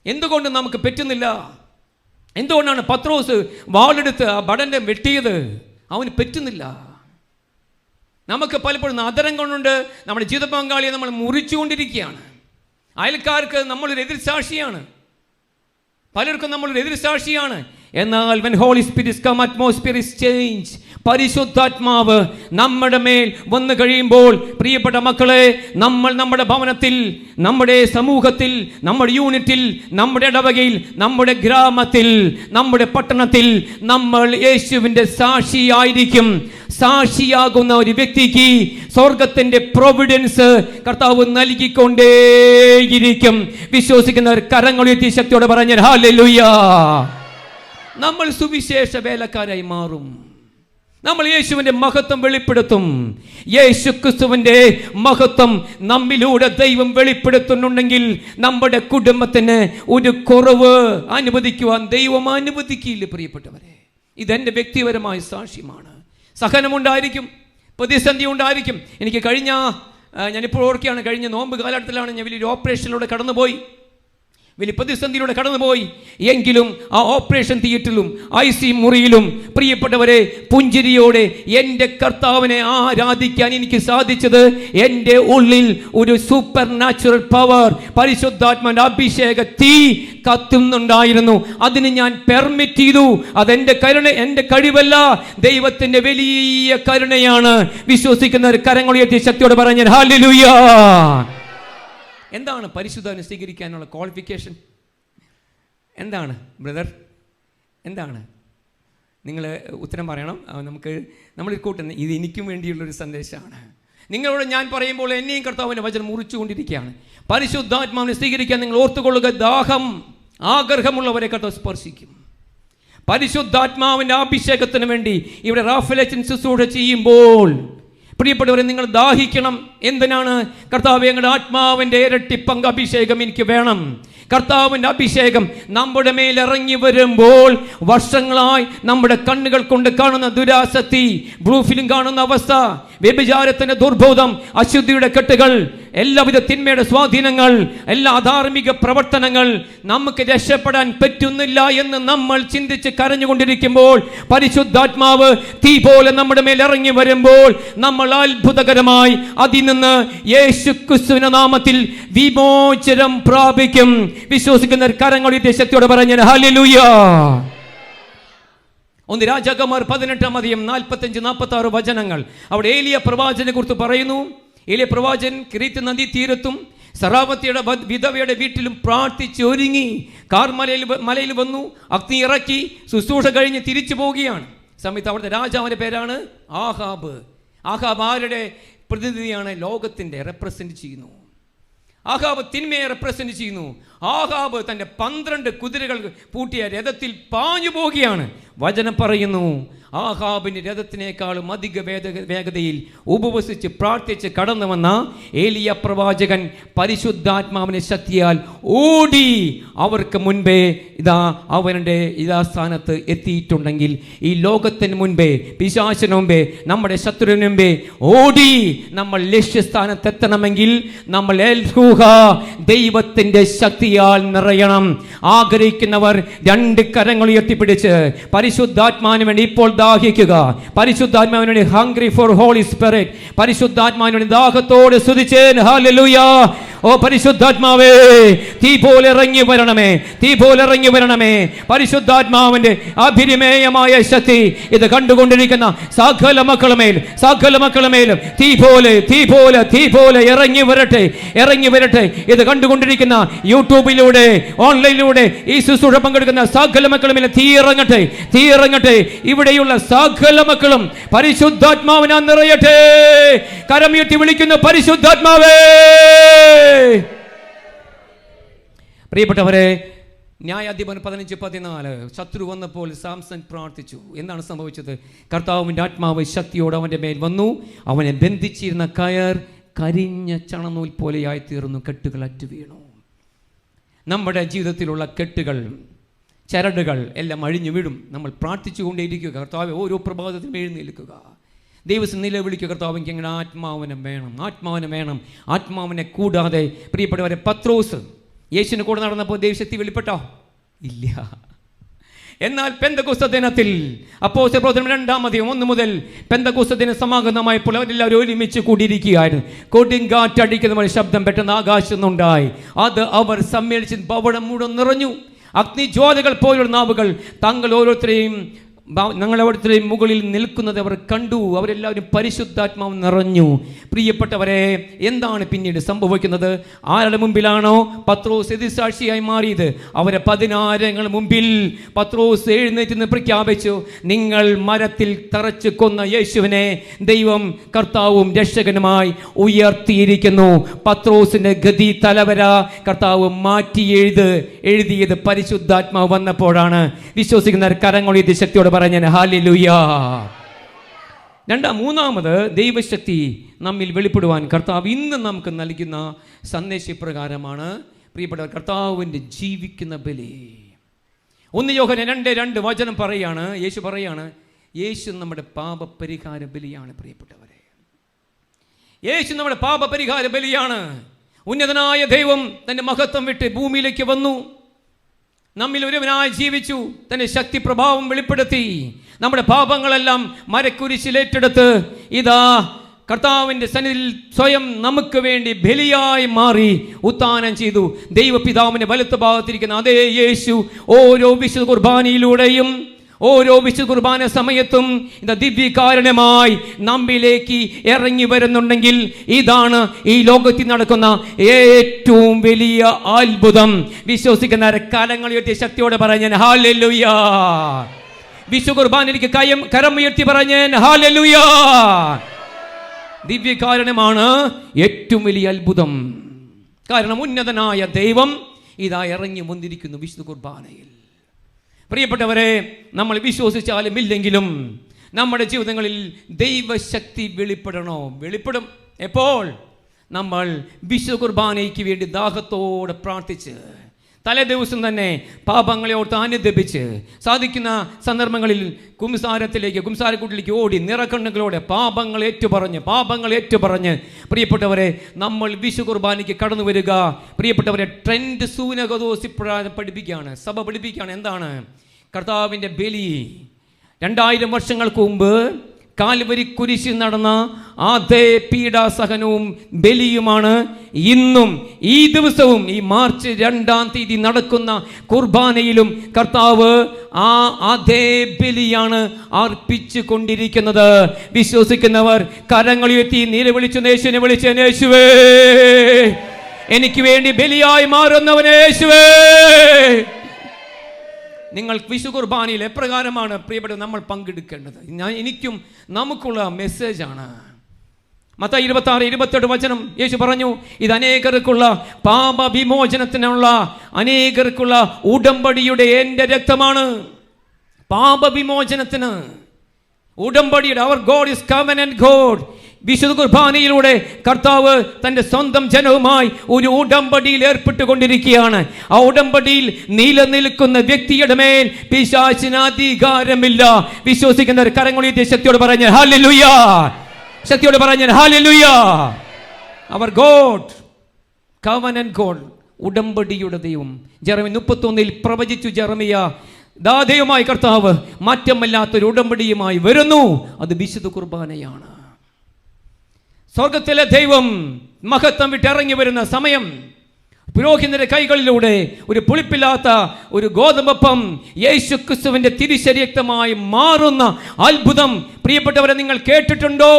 എന്തുകൊണ്ട് നമുക്ക് പറ്റുന്നില്ല? എന്തുകൊണ്ടാണ് പത്രോസ് വാളെടുത്ത് ആ ഭടനെ വെട്ടിയത്? അവന് പറ്റുന്നില്ല. നമുക്ക് പലപ്പോഴും അതരം കൊണ്ടുണ്ട് നമ്മുടെ ജീവിത പങ്കാളിയെ നമ്മൾ മുറിച്ചുകൊണ്ടിരിക്കുകയാണ്. അയൽക്കാർക്ക് നമ്മളൊരു എതിർസാക്ഷിയാണ്, പലർക്കും നമ്മളൊരു എതിർസാക്ഷിയാണ്. എന്നാൽ when Holy Spirit come, atmosphere is change. പരിശുദ്ധാത്മാവ് നമ്മുടെ മേൽ വന്നു കഴിയുമ്പോൾ, പ്രിയപ്പെട്ട മക്കളെ, നമ്മൾ നമ്മുടെ ഭവനത്തിൽ, നമ്മുടെ സമൂഹത്തിൽ, നമ്മുടെ യൂണിറ്റിൽ, നമ്മുടെ ഇടവകയിൽ, നമ്മുടെ ഗ്രാമത്തിൽ, നമ്മുടെ പട്ടണത്തിൽ നമ്മൾ യേശുവിൻ്റെ സാക്ഷിയായിരിക്കും. സാക്ഷിയാകുന്ന ഒരു വ്യക്തിക്ക് സ്വർഗത്തിന്റെ പ്രൊവിഡൻസ് കർത്താവ് നൽകിക്കൊണ്ടേയിരിക്കും. വിശ്വസിക്കുന്നവർ കരങ്ങളുയർത്തി ശക്തിയോടെ പറഞ്ഞാൽ ഹല്ലേലൂയ. നമ്മൾ സുവിശേഷ വേലക്കാരായി മാറും. നമ്മൾ യേശുവിൻ്റെ മഹത്വം വെളിപ്പെടുത്തും. യേശു ക്രിസ്തുവിൻ്റെ മഹത്വം നമ്മിലൂടെ ദൈവം വെളിപ്പെടുത്തുന്നുണ്ടെങ്കിൽ നമ്മുടെ കുടുംബത്തിന് ഒരു കുറവ് അനുവദിക്കുവാൻ ദൈവം അനുവദിക്കില്ല. പ്രിയപ്പെട്ടവരെ, ഇതെൻ്റെ വ്യക്തിപരമായ സാക്ഷ്യമാണ്. സഹനമുണ്ടായിരിക്കും, പ്രതിസന്ധി ഉണ്ടായിരിക്കും. എനിക്ക് ഞാനിപ്പോൾ ഓർക്കുകയാണ്, കഴിഞ്ഞ നോമ്പ് കാലഘട്ടത്തിലാണ് ഞാൻ വലിയൊരു ഓപ്പറേഷനിലൂടെ കടന്നുപോയി, വലിയ പ്രതിസന്ധിയിലൂടെ കടന്നുപോയി. എങ്കിലും ആ ഓപ്പറേഷൻ തിയേറ്ററിലും IC മുറിയിലും പ്രിയപ്പെട്ടവരെ പുഞ്ചിരിയോടെ എൻ്റെ കർത്താവിനെ ആരാധിക്കാൻ എനിക്ക് സാധിച്ചത് എൻ്റെ ഉള്ളിൽ ഒരു സൂപ്പർ നാച്ചുറൽ പവർ, പരിശുദ്ധാത്മാവിൻ്റെ അഭിഷേക തീ കത്തുന്നുണ്ടായിരുന്നു. അതിന് ഞാൻ പെർമിറ്റ് ചെയ്തു. അതെൻ്റെ കരുണ, എൻ്റെ കഴിവല്ല, ദൈവത്തിൻ്റെ വലിയ കരുണയാണ്. വിശ്വസിക്കുന്നവർ കരങ്ങളുയർത്തി ശക്തിയോടെ പറഞ്ഞാൽ ഹല്ലേലൂയ. എന്താണ് പരിശുദ്ധാത്മാവിനെ സ്വീകരിക്കാനുള്ള ക്വാളിഫിക്കേഷൻ? എന്താണ് ബ്രദർ? എന്താണ്? നിങ്ങൾ ഉത്തരം പറയണം. നമ്മൾ കൂട്ടുന്ന ഇത് എനിക്കും വേണ്ടിയുള്ളൊരു സന്ദേശമാണ്. നിങ്ങളോട് ഞാൻ പറയുമ്പോൾ എന്നെയും കർത്താവിൻ്റെ വചനം മുറിച്ചുകൊണ്ടിരിക്കുകയാണ്. പരിശുദ്ധാത്മാവിനെ സ്വീകരിക്കാൻ നിങ്ങൾ ഓർത്തുകൊള്ളുക. ദാഹം, ആഗ്രഹമുള്ളവരെ കർത്താവ് സ്പർശിക്കും. പരിശുദ്ധാത്മാവിൻ്റെ അഭിഷേകത്തിന് വേണ്ടി ഇവിടെ റാഫേലച്ചൻ ശുശ്രൂഷ ചെയ്യുമ്പോൾ പ്രിയപ്പെട്ടവരെ, നിങ്ങൾ ദാഹിക്കണം. എന്തിനാണ്? കർത്താവേ, ഞങ്ങളുടെ ആത്മാവിൻ്റെ ഇരട്ടി പങ്ക് അഭിഷേകം എനിക്ക് വേണം. കർത്താവിൻ്റെ അഭിഷേകം നമ്മുടെ മേൽ ഇറങ്ങി വരുമ്പോൾ വർഷങ്ങളായി നമ്മുടെ കണ്ണുകൾ കൊണ്ട് കാണുന്ന ദുരാസക്തി, ബ്ലൂഫിലും കാണുന്ന അവസ്ഥ, വ്യഭിചാരത്തിൻ്റെ ദുർബോധം, അശുദ്ധിയുടെ കെട്ടുകൾ, എല്ലാവിധ തിന്മയുടെ സ്വാധീനങ്ങൾ, എല്ലാ അധാർമിക പ്രവർത്തനങ്ങൾ, നമുക്ക് രക്ഷപ്പെടാൻ പറ്റുന്നില്ല എന്ന് നമ്മൾ ചിന്തിച്ച് കരഞ്ഞുകൊണ്ടിരിക്കുമ്പോൾ പരിശുദ്ധാത്മാവ് തീ പോലെ നമ്മുടെ മേൽ ഇറങ്ങി വരുമ്പോൾ നമ്മൾ അത്ഭുതകരമായി അതിൽ നിന്ന് യേശു ക്രിസ്തുവിന്റെ നാമത്തിൽ വിമോചനം പ്രാപിക്കും. വിശ്വസിക്കുന്ന കരങ്ങളുടെ ശക്തിയോടെ പറഞ്ഞാൽ ഹല്ലേലൂയ. 1 രാജാക്കന്മാർ 18:45-46 വചനങ്ങൾ. അവിടെ ഏലിയ പ്രവാചകനെ കുറിച്ച് പറയുന്നു. ഏലിയ പ്രവാചകൻ കിരീത്ത് നദി തീരത്തും സറാവത്തിയുടെ വിധവയുടെ വീട്ടിലും പ്രാർത്ഥിച്ച് ഒരുങ്ങി മലയിൽ വന്നു. അഗ്നി ഇറക്കി ശുശ്രൂഷ കഴിഞ്ഞ് തിരിച്ചു പോവുകയാണ്. സമയത്ത് അവിടുത്തെ രാജാവിൻ്റെ പേരാണ് ആഹാബ്. ആഹാബ് ആരുടെ പ്രതിനിധിയാണ്? ലോകത്തിൻ്റെ റെപ്രസെന്റ് ചെയ്യുന്നു. ആഹാബ് തിന്മയെ റെപ്രസെന്റ് ചെയ്യുന്നു. ആഹാബ് തൻ്റെ 12 കുതിരകൾ പൂട്ടിയ രഥത്തിൽ പാഞ്ഞു പോവുകയാണ്. വചനം പറയുന്നു, ആഹാബിൻ്റെ രഥത്തിനേക്കാളും അധിക വേഗതയിൽ ഉപവസിച്ച് പ്രാർത്ഥിച്ച് കടന്നു വന്ന ഏലിയ പ്രവാചകൻ പരിശുദ്ധാത്മാവിന്റെ ശക്തിയാൽ ഓടി അവർക്ക് മുൻപേ അവരുടെ സ്ഥാനത്ത് എത്തിയിട്ടുണ്ടെങ്കിൽ, ഈ ലോകത്തിന് മുൻപേ, പിശാചിന് മുമ്പേ, നമ്മുടെ ശത്രുവിന് മുമ്പേ ഓടി നമ്മൾ ലക്ഷ്യസ്ഥാനത്തെത്തണമെങ്കിൽ നമ്മൾ ദൈവത്തിന്റെ ശക്തിയാൽ നിറയണം. ആഗ്രഹിക്കുന്നവർ 2 കരങ്ങൾ ഉയർത്തിപ്പിടിച്ച് പരിശുദ്ധാത്മാവിന് വേണ്ടി ഇപ്പോൾ ദാഹിക്കുക. പരിശുദ്ധാത്മാവിന് വേണ്ടി ഹംഗ്രി ഫോർ ഹോളി സ്പിരിറ്റ്. പരിശുദ്ധാത്മാവിന് വേണ്ടി ദാഹത്തോടെ സ്തുതിച്ചേ ഹല്ലേലൂയ. ഓ പരിശുദ്ധാത്മാവേ, തീ പോലെ ഇറങ്ങി വരണമേ, തീ പോലെ ഇറങ്ങി വരണമേ. പരിശുദ്ധാത്മാവിന്റെ അഭിരിമേയമായ ശക്തി ഇത് കണ്ടുകൊണ്ടിരിക്കുന്ന സകല മക്കളുമേലും തീ പോലെ തീ പോലെ തീ പോലെ ഇറങ്ങി വരട്ടെ, ഇറങ്ങി വരട്ടെ. ഇത് കണ്ടുകൊണ്ടിരിക്കുന്ന യൂട്യൂബിലൂടെ, ഓൺലൈനിലൂടെ ഈ ശുശ്രൂഷ പങ്കെടുക്കുന്ന സകല മക്കളുമേലും തീ ഇറങ്ങട്ടെ, തീ ഇറങ്ങട്ടെ. ഇവിടെയുള്ള സകല മക്കളും പരിശുദ്ധാത്മാവിനാൽ നിറയട്ടെ. കരമുയർത്തി വിളിക്കുന്നു, പരിശുദ്ധാത്മാവേ. പ്രിയപ്പെട്ടവരെ, ന്യായാധിപൻ 15:14 ശത്രു വന്നപ്പോൾ സാംസൺ പ്രാർത്ഥിച്ചു. എന്താണ് സംഭവിച്ചത്? കർത്താവിൻ്റെ ആത്മാവ് ശക്തിയോടെ അവൻ്റെ മേൽ വന്നു. അവനെ ബന്ധിച്ചിരുന്ന കയർ കരിഞ്ഞ ചണനൂൽ പോലെയായി തീർന്നു. കെട്ടുകൾ അറ്റു വീണു. നമ്മുടെ ജീവിതത്തിലുള്ള കെട്ടുകൾ, ചരടുകൾ എല്ലാം അഴിഞ്ഞു വീഴും. നമ്മൾ പ്രാർത്ഥിച്ചുകൊണ്ടേയിരിക്കുക. കർത്താവ് ഓരോ പ്രഭാതത്തിലും എഴുന്നേൽക്കുക. ദൈവം നിലവിളിക്കുക, കർത്താവ് എനിക്ക് അങ്ങനെ ആത്മാവിനെ വേണം, ആത്മാവിനെ വേണം. ആത്മാവിനെ കൂടാതെ പ്രിയപ്പെട്ടവരെ, പത്രോസ് യേശുവിന് കൂടെ നടന്നപ്പോൾ ദൈവശക്തി വെളിപ്പെട്ടോ? ഇല്ല. എന്നാൽ പെന്തക്കോസ്ത് ദിനത്തിൽ അപ്പോസ്തല പ്രവർത്തനം 2-ാം അധ്യായം 1 മുതൽ പെന്തക്കോസ്ത് ദിനം സമാഗതമായപ്പോൾ അവരെല്ലാവരും ഒരുമിച്ച് കൂടിയിരിക്കുകയായിരുന്നു. കൊടുങ്കാറ്റടിക്കുന്ന പോലെ ശബ്ദം പെട്ടെന്ന് ആകാശത്തു നിന്നുണ്ടായി. അത് അവർ സമ്മേളിച്ച് ഭവനം മുഴുവൻ നിറഞ്ഞു. അഗ്നിജ്വാലകൾ പോലുള്ള നാവുകൾ ഞങ്ങളോരോരുത്തരെയും മുകളിൽ നിൽക്കുന്നത് അവർ കണ്ടു. അവരെല്ലാവരും പരിശുദ്ധാത്മാവ് നിറഞ്ഞു. പ്രിയപ്പെട്ടവരെ, എന്താണ് പിന്നീട് സംഭവിക്കുന്നത്? ആരുടെ മുമ്പിലാണോ പത്രോസ് എതിർസാക്ഷിയായി മാറിയത്, അവരെ 10,000 മുമ്പിൽ പത്രോസ് എഴുന്നേറ്റ് നിന്ന് പ്രഖ്യാപിച്ചു, നിങ്ങൾ മരത്തിൽ തറച്ചു കൊന്ന യേശുവിനെ ദൈവം കർത്താവും രക്ഷകനുമായി ഉയർത്തിയിരിക്കുന്നു. പത്രോസിന്റെ ഗതി തലവര കർത്താവ് മാറ്റി എഴുതിയത് പരിശുദ്ധാത്മാവ് വന്നപ്പോഴാണ്. വിശ്വസിക്കുന്നവർ കരങ്ങളുയർത്തി ശക്തിയോട് പറഞ്ഞാൽ ഹല്ലേലൂയ. മൂന്നാമത്, ദൈവശക്തി നമ്മിൽ വെളിപ്പെടുവാൻ കർത്താവ് ഇന്ന് നമുക്ക് നൽകുന്ന സന്ദേശപ്രകാരമാണ്. പ്രിയപ്പെട്ടവർ, കർത്താവിൻ്റെ ജീവിക്കുന്ന ബലി. 1 യോഹന്നാൻ 2:2 വചനം പറയാണ്, യേശു പറയാണ്, യേശു നമ്മുടെ പാപപരിഹാര ബലിയാണ്. പ്രിയപ്പെട്ടവരെ, യേശു നമ്മുടെ പാപപരിഹാര ബലിയാണ്. ഉന്നതനായ ദൈവം തൻ്റെ മഹത്വം വിട്ട് ഭൂമിയിലേക്ക് വന്നു, നമ്മിൽ ഒരുവനായി ജീവിച്ചു, തന്റെ ശക്തി പ്രഭാവം വെളിപ്പെടുത്തി, നമ്മുടെ പാപങ്ങളെല്ലാം മരക്കുരിശിൽ ഏറ്റെടുത്ത് ഇതാ കർത്താവിൻ്റെ സന്നിധിയിൽ സ്വയം നമുക്ക് വേണ്ടി ബലിയായി മാറി ഉത്ഥാനം ചെയ്തു. ദൈവപിതാവിൻ്റെ വലത്ത് ഭാഗത്തിരിക്കുന്ന അതേ യേശു ഓരോ വിശുദ്ധ കുർബാനയിലൂടെയും ഓരോ വിശുദ്ധ കുർബാന സമയത്തും ഇത് ദിവ്യകാരണമായി നമ്മിലേക്ക് ഇറങ്ങി വരുന്നുണ്ടെങ്കിൽ ഇതാണ് ഈ ലോകത്തിൽ നടക്കുന്ന ഏറ്റവും വലിയ അത്ഭുതം. വിശ്വസിക്കുന്ന കരങ്ങൾ ഉയർത്തിയ ശക്തിയോടെ പറഞ്ഞാൽ ഹല്ലേലൂയ. വിശുദ്ധ കുർബാനയിലേക്ക് കരം ഉയർത്തി പറഞ്ഞാൽ ഹല്ലേലൂയ. ദിവ്യകാരണമാണ് ഏറ്റവും വലിയ അത്ഭുതം. കാരണം ഉന്നതനായ ദൈവം ഇതാ ഇറങ്ങി വന്നിരിക്കുന്നു വിശുദ്ധ കുർബാനയിൽ. പ്രിയപ്പെട്ടവരെ, നമ്മൾ വിശ്വസിച്ചാലും ഇല്ലെങ്കിലും നമ്മുടെ ജീവിതങ്ങളിൽ ദൈവശക്തി വെളിപ്പെടും. എപ്പോൾ? നമ്മൾ വിശുദ്ധ കുർബാനയ്ക്ക് വേണ്ടി ദാഹത്തോടെ പ്രാർത്ഥിച്ച് തലേ ദിവസം തന്നെ പാപങ്ങളെ ഓർത്ത് അനുദപിച്ച് സാധിക്കുന്ന സന്ദർഭങ്ങളിൽ കുംസാരക്കൂട്ടിലേക്ക് ഓടി നിറക്കണ്ണുകളോടെ പാപങ്ങൾ ഏറ്റുപറഞ്ഞ് പ്രിയപ്പെട്ടവരെ, നമ്മൾ വിശുദ്ധ കുർബാനയ്ക്ക് കടന്നു വരിക. പ്രിയപ്പെട്ടവരെ, ട്രെൻഡ് സൂനകദോസി പഠിപ്പിക്കുകയാണ്, സഭ പഠിപ്പിക്കുകയാണ്. എന്താണ്? കർത്താവിൻ്റെ ബലി 2000 വർഷങ്ങൾക്ക് മുമ്പ് കാൽവരി കുരിശിൽ നടന്ന അതേ പീഡാസഹനവും ബലിയുമാണ് ഇന്നും ഈ ദിവസവും ഈ മാർച്ച് 2-ാം തീയതി നടക്കുന്ന കുർബാനയിലും കർത്താവ് അതേ ബലിയാണ് അർപ്പിച്ചു കൊണ്ടിരിക്കുന്നത്. വിശ്വസിക്കുന്നവർ കരങ്ങൾ ഉയർത്തി നിലവിളിച്ചു യേശുവിനെ വിളിച്ച്, യേശുവേ എനിക്ക് വേണ്ടി ബലിയായി മാറുന്നവനെ യേശുവേ. നിങ്ങൾ വിശുദ്ധ കുർബാനയിൽ എപ്രകാരമാണ് പ്രിയപ്പെട്ട നമ്മൾ പങ്കെടുക്കേണ്ടത്? എനിക്കും നമുക്കുള്ള മെസ്സേജാണ്. മത്തായി 26-28 വചനം യേശു പറഞ്ഞു, ഇത് അനേകർക്കുള്ള പാപവിമോചനത്തിനുള്ള അനേകർക്കുള്ള ഉടമ്പടിയുടെ എൻ്റെ രക്തമാണ്. പാപവിമോചനത്തിന് ഉടമ്പടിയുടെ, അവർ ഗോഡ് ഈസ് കവനന്റ് ഗോഡ്. വിശുദ്ധ കുർബാനയിലൂടെ കർത്താവ് തൻ്റെ സ്വന്തം ജനവുമായി ഒരു ഉടമ്പടിയിൽ ഏർപ്പെട്ടുകൊണ്ടിരിക്കുകയാണ്. ആ ഉടമ്പടിയിൽ നിലനിൽക്കുന്ന വ്യക്തിയുടെ മേൽ പിശാചിന് അധികാരമില്ല. വിശ്വസിക്കുന്നവർ കരങ്ങളുയർത്തി ശക്തിയോട് പറഞ്ഞാൽ ഹല്ലേലൂയ. ശക്തിയോട് പറഞ്ഞാൽ ഹല്ലേലൂയ. അവർ ഗോഡ്, കവനന്റ് ഗോഡ്, ഉടമ്പടിയുടെ ദൈവം. ജെറമിയ 31 പ്രവചിച്ചു ജെറമിയ, ദൈവമായ കർത്താവ് മാറ്റമില്ലാത്തൊരു ഉടമ്പടിയുമായി വരുന്നു. അത് വിശുദ്ധ കുർബാനയാണ്. സ്വർഗത്തിലെ ദൈവം മഹത്വം വിട്ടിറങ്ങി വരുന്ന സമയം പുരോഹിതന്റെ കൈകളിലൂടെ ഒരു പുളിപ്പില്ലാത്ത ഒരു ഗോതമ്പപ്പം യേശു ക്രിസ്തുവിന്റെ തിരുശരീരമായി മാറുന്ന അത്ഭുതം പ്രിയപ്പെട്ടവരെ നിങ്ങൾ കേട്ടിട്ടുണ്ടോ?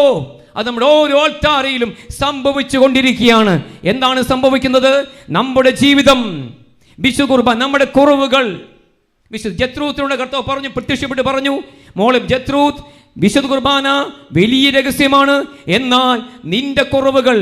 അത് നമ്മുടെ ഓരോ ആൾത്താരയിലും സംഭവിച്ചു കൊണ്ടിരിക്കുകയാണ്. എന്താണ് സംഭവിക്കുന്നത്? നമ്മുടെ ജീവിതം, വിശുദ്ധ കുർബാന, നമ്മുടെ കുറവുകൾ, വിശുദ്ധ ജത്രൂത്തിനോട് കർത്താവ് പറഞ്ഞു, പ്രത്യക്ഷപ്പെട്ട് പറഞ്ഞു, മോളെ ജത്രൂത്ത്, വിശുദ്ധ കുർബാന വലിയ രഹസ്യമാണ്. എന്നാൽ നിന്റെ കുറവുകൾ,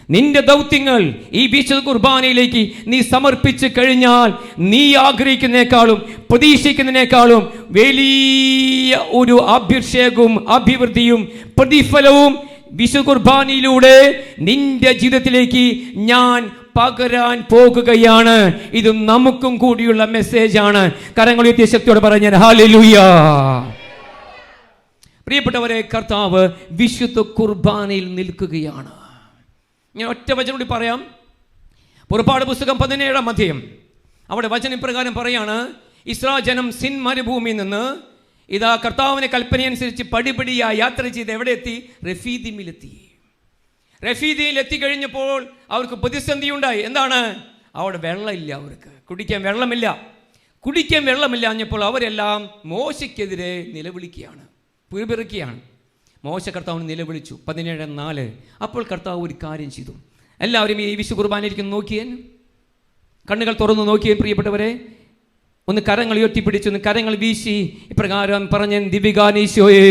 നിന്റെ ദൗത്യങ്ങൾ ഈ വിശുദ്ധ കുർബാനയിലേക്ക് നീ സമർപ്പിച്ചു കഴിഞ്ഞാൽ നീ ആഗ്രഹിക്കുന്നതിനേക്കാളും പ്രതീക്ഷിക്കുന്നതിനേക്കാളും വലിയ ഒരു അഭിഷേകവും അഭിവൃദ്ധിയും പ്രതിഫലവും വിശുദ്ധ കുർബാനയിലൂടെ നിന്റെ ജീവിതത്തിലേക്ക് ഞാൻ പകരാൻ പോകുകയാണ്. ഇത് നമുക്കും കൂടിയുള്ള മെസ്സേജാണ്. കരങ്ങളുയർത്തിയ ശക്തിയോടെ പറഞ്ഞാൽ ഹല്ലേലൂയ. പ്രിയപ്പെട്ടവരെ, കർത്താവ് വിശുദ്ധ കുർബാനയിൽ നിൽക്കുകയാണ്. ഞാൻ ഒറ്റ വചനം കൂടി പറയാം. പുറപ്പാട് പുസ്തകം 17-ാം അധ്യായം, അവിടെ വചനം പ്രകാരം പറയാണ്, ഇസ്രായേൽ ജനം സിൻ മരുഭൂമിയിൽ നിന്ന് ഇതാ കർത്താവിനെ കൽപ്പനയനുസരിച്ച് പടിപടിയായി യാത്ര ചെയ്ത് എവിടെ എത്തി? റഫീദീമിലെത്തി. റഫീദീമിൽ എത്തിക്കഴിഞ്ഞപ്പോൾ അവർക്ക് പ്രതിസന്ധി ഉണ്ടായി. എന്താണ്? അവിടെ വെള്ളമില്ല, അവർക്ക് കുടിക്കാൻ വെള്ളമില്ല. കുടിക്കാൻ വെള്ളമില്ല അഞ്ഞപ്പോൾ അവരെല്ലാം മോശയ്ക്കെതിരെ നിലവിളിക്കുകയാണ്, പിറുപിറുക്കുകയാണ്. മോശ കർത്താവിന് നിലവിളിച്ചു. 17:4. അപ്പോൾ കർത്താവ് ഒരു കാര്യം ചെയ്തു. എല്ലാവരും ഈ വിശുദ്ധ കുർബാനയിലേക്ക് നോക്കിയേ, കണ്ണുകൾ തുറന്നു നോക്കിയേ. പ്രിയപ്പെട്ടവരെ, ഒന്ന് കരങ്ങൾ ഉയർത്തിപ്പിടിച്ചു, ഒന്ന് കരങ്ങൾ വീശി ഇപ്രകാരം പറഞ്ഞ, ദിവികാനീശോയേ,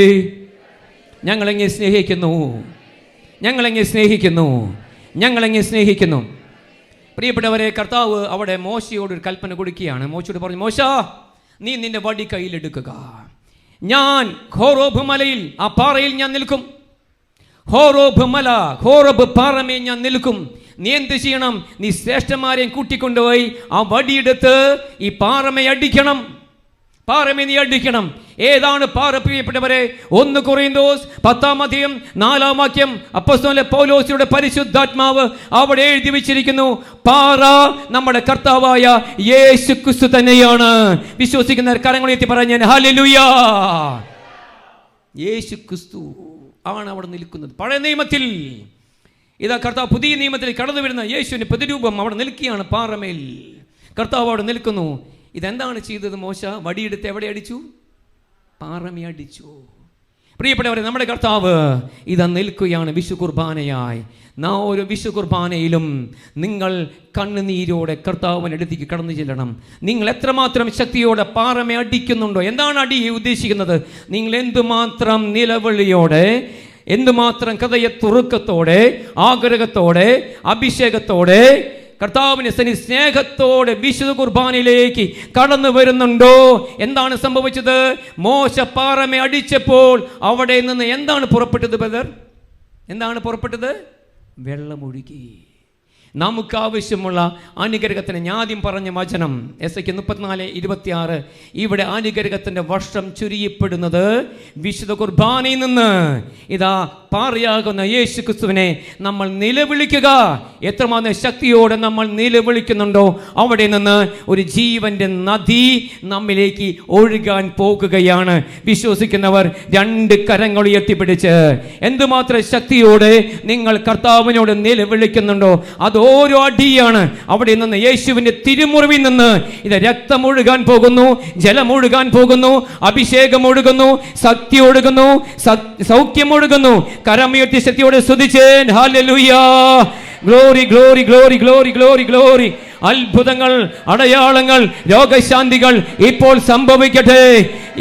ഞങ്ങളെങ്ങനെ സ്നേഹിക്കുന്നു, ഞങ്ങളെങ്ങനെ സ്നേഹിക്കുന്നു, ഞങ്ങളെങ്ങനെ സ്നേഹിക്കുന്നു. പ്രിയപ്പെട്ടവരെ, കർത്താവ് അവിടെ മോശയോട് ഒരു കൽപ്പന കൊടുക്കുകയാണ്. മോശയോട് പറഞ്ഞു, മോശ, നീ നിന്റെ വടി കയ്യിലെടുക്കുക. ഞാൻ ഹോറോബ് മലയിൽ, ആ പാറയിൽ ഞാൻ നിൽക്കും. ഹോറോബ് മല, ഹോറോബ് പാറമേൽ ഞാൻ നിൽക്കും. നീ എന്ത് ചെയ്യണം? നീ ശ്രേഷ്ഠന്മാരെയും കൂട്ടിക്കൊണ്ടുപോയി ആ വടിയെടുത്ത് ഈ പാറമേ അടിക്കണം. പാറമേ നീ അടിക്കണം. ഏതാണ് പാറ? പ്രിയപ്പെട്ടവരെ, 1 കൊറിന്തോസ് 10-ാം അധ്യായം 4-ാം വാക്യം അപ്പോസ്തലൻ പൗലോസിയുടെ പരിശുദ്ധാത്മാവ് അവിടെ എഴുതി വെച്ചിരിക്കുന്നു, പാറ നമ്മുടെ കർത്താവായ യേശു ക്രിസ്തു തന്നെയാണ്. വിശ്വസിക്കുന്നവർ കരങ്ങളുയർത്തി പറഞ്ഞാൽ ഹല്ലേലൂയ. യേശു ക്രിസ്തു ആണ് അവിടെ നിൽക്കുന്നത്. പഴയ നിയമത്തിൽ ഇതാ കർത്താവ് പുതിയ നിയമത്തിൽ കടന്നു വരുന്ന യേശുവിന്റെ പ്രതിരൂപം അവിടെ നിൽക്കുകയാണ്. പാറമേൽ കർത്താവ് അവിടെ നിൽക്കുന്നു. ഇതെന്താണ് ചെയ്തത്? മോശ വടിയെടുത്ത് എവിടെ അടിച്ചു? പാറമേ അടിച്ചു. പ്രിയപ്പെട്ടവരെ, നമ്മുടെ കർത്താവ് ഇതാ നിൽക്കുകയാണ് വിശുദ്ധ കുർബാനയായി. ഓരോ വിശുദ്ധ കുർബാനയിലും നിങ്ങൾ കണ്ണുനീരോടെ കർത്താവിൻ്റെ അടുത്തേക്ക് കടന്നു ചെല്ലണം. നിങ്ങൾ എത്രമാത്രം ശക്തിയോടെ പാറമേ അടിക്കുന്നുണ്ടോ? എന്താണ് അടി ഉദ്ദേശിക്കുന്നത്? നിങ്ങൾ എന്തുമാത്രം നിലവിളിയോടെ, എന്തുമാത്രം ഹൃദയത്തുറുക്കത്തോടെ, ആഗ്രഹത്തോടെ, അഭിഷേകത്തോടെ, കർത്താവിന്റെ സ്നേഹത്തോടെ വിശുദ്ധ കുർബാനയിലേക്ക് കടന്നു വരുന്നുണ്ടോ? എന്താണ് സംഭവിച്ചത്? മോശ പാറമേ അടിച്ചപ്പോൾ അവിടെ നിന്ന് എന്താണ് പുറപ്പെട്ടത് ബ്രദർ? എന്താണ് പുറപ്പെട്ടത്? വെള്ളമൊഴുകി. നമുക്ക് ആവശ്യമുള്ള അനുഗ്രഹത്തിന് ഞാൻ ആദ്യം പറഞ്ഞ വചനം എസ്ഐക്ക് 34:26. ഇവിടെ അനുഗ്രഹത്തിന്റെ വർഷം ചുരിയപ്പെടുന്നത് വിശുദ്ധ കുർബാനയിൽ നിന്ന്. ഇതാ പാറയാകുന്ന യേശു ക്രിസ്തുവിനെ നമ്മൾ നിലവിളിക്കുക. എത്രമാത്രം ശക്തിയോടെ നമ്മൾ നിലവിളിക്കുന്നുണ്ടോ അവിടെ നിന്ന് ഒരു ജീവന്റെ നദി നമ്മിലേക്ക് ഒഴുകാൻ പോകുകയാണ്. വിശ്വസിക്കുന്നവർ 2 കരങ്ങൾ ഉയർത്തിപ്പിടിച്ച് എന്തുമാത്രം ശക്തിയോടെ നിങ്ങൾ കർത്താവിനോട് നിലവിളിക്കുന്നുണ്ടോ അത് ഓരോ അടിയാണ്. അവിടെ നിന്ന് യേശുവിന്റെ തിരുമുറിവിൽ നിന്ന് ഇത് രക്തം ഒഴുകാൻ പോകുന്നു, ജലം ഒഴുകാൻ പോകുന്നു, അഭിഷേകം ഒഴുകുന്നു, ശക്തി ഒഴുകുന്നു, സൗഖ്യം ഒഴുകുന്നു. കരമുയർത്തി ശക്തിയോടെ സ്തുതിച്ചേ ഹല്ലേലൂയ. Glory glory glory glory glory glory. അത്ഭുതങ്ങൾ, അടയാളങ്ങൾ, രോഗശാന്തികൾ ഇപ്പോൾ സംഭവിക്കട്ടെ.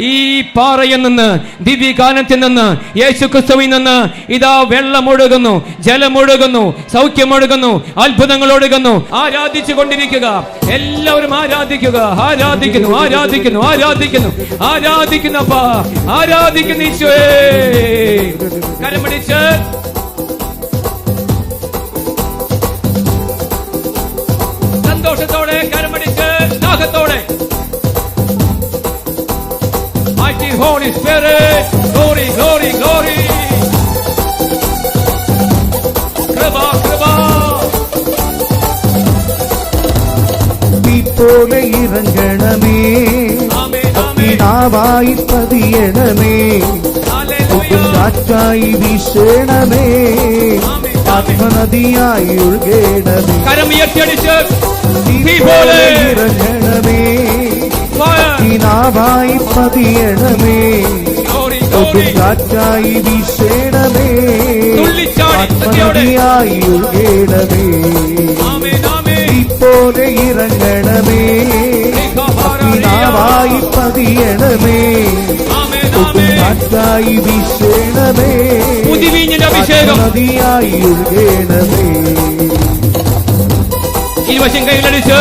ഈ പാറയിൽ നിന്ന്, ദിവ്യകാനത്തിൽ നിന്ന്, യേശു ക്രിസ്തുവിൽ നിന്ന് ഇതാ വെള്ളമൊഴുകുന്നു, ജലമൊഴുകുന്നു, സൗഖ്യമൊഴുകുന്നു, അത്ഭുതങ്ങൾ ഒഴുകുന്നു. ആരാധിച്ചു കൊണ്ടിരിക്കുക, എല്ലാവരും ആരാധിക്കുക. ആരാധിക്കുന്നു, ആരാധിക്കുന്നു, ആരാധിക്കുന്നു, ആരാധിക്കുന്നപ്പാ, ആരാധിക്കുന്നു ഈശോയേ. കരമടിച്ച് സന്തോഷത്തോടെ, കരമടിച്ച് ദാഹത്തോടെ. Mighty Holy Spirit, glory, glory, glory. കൃപ, കൃപ. പോലെ ഇറങ്ങണമേ, പിതാവായി പതിയണമേ, കാറ്റായി വീശണമേ, ആത്മനദിയായി ഒഴുകണമേ. കരമുയർത്തിയടിച്ച് പോലെ ഇറങ്ങണമേ, പിതാവായി പതിയണമേ, കാറ്റായി വീശണമേ, ആത്മനദിയായി ഒഴുകണമേ. പോലെ ഇറങ്ങണമേ, പിതാവായി നാവായി പതിയണമേ, ആമേൻ, ആമേൻ. കാറ്റായി വീശണമേ, പുതുവീഞ്ഞിന്റെ അഭിഷേകം നദിയായി ഒഴുകണമേ. ഇരുവശം കൈകളടിച്ച്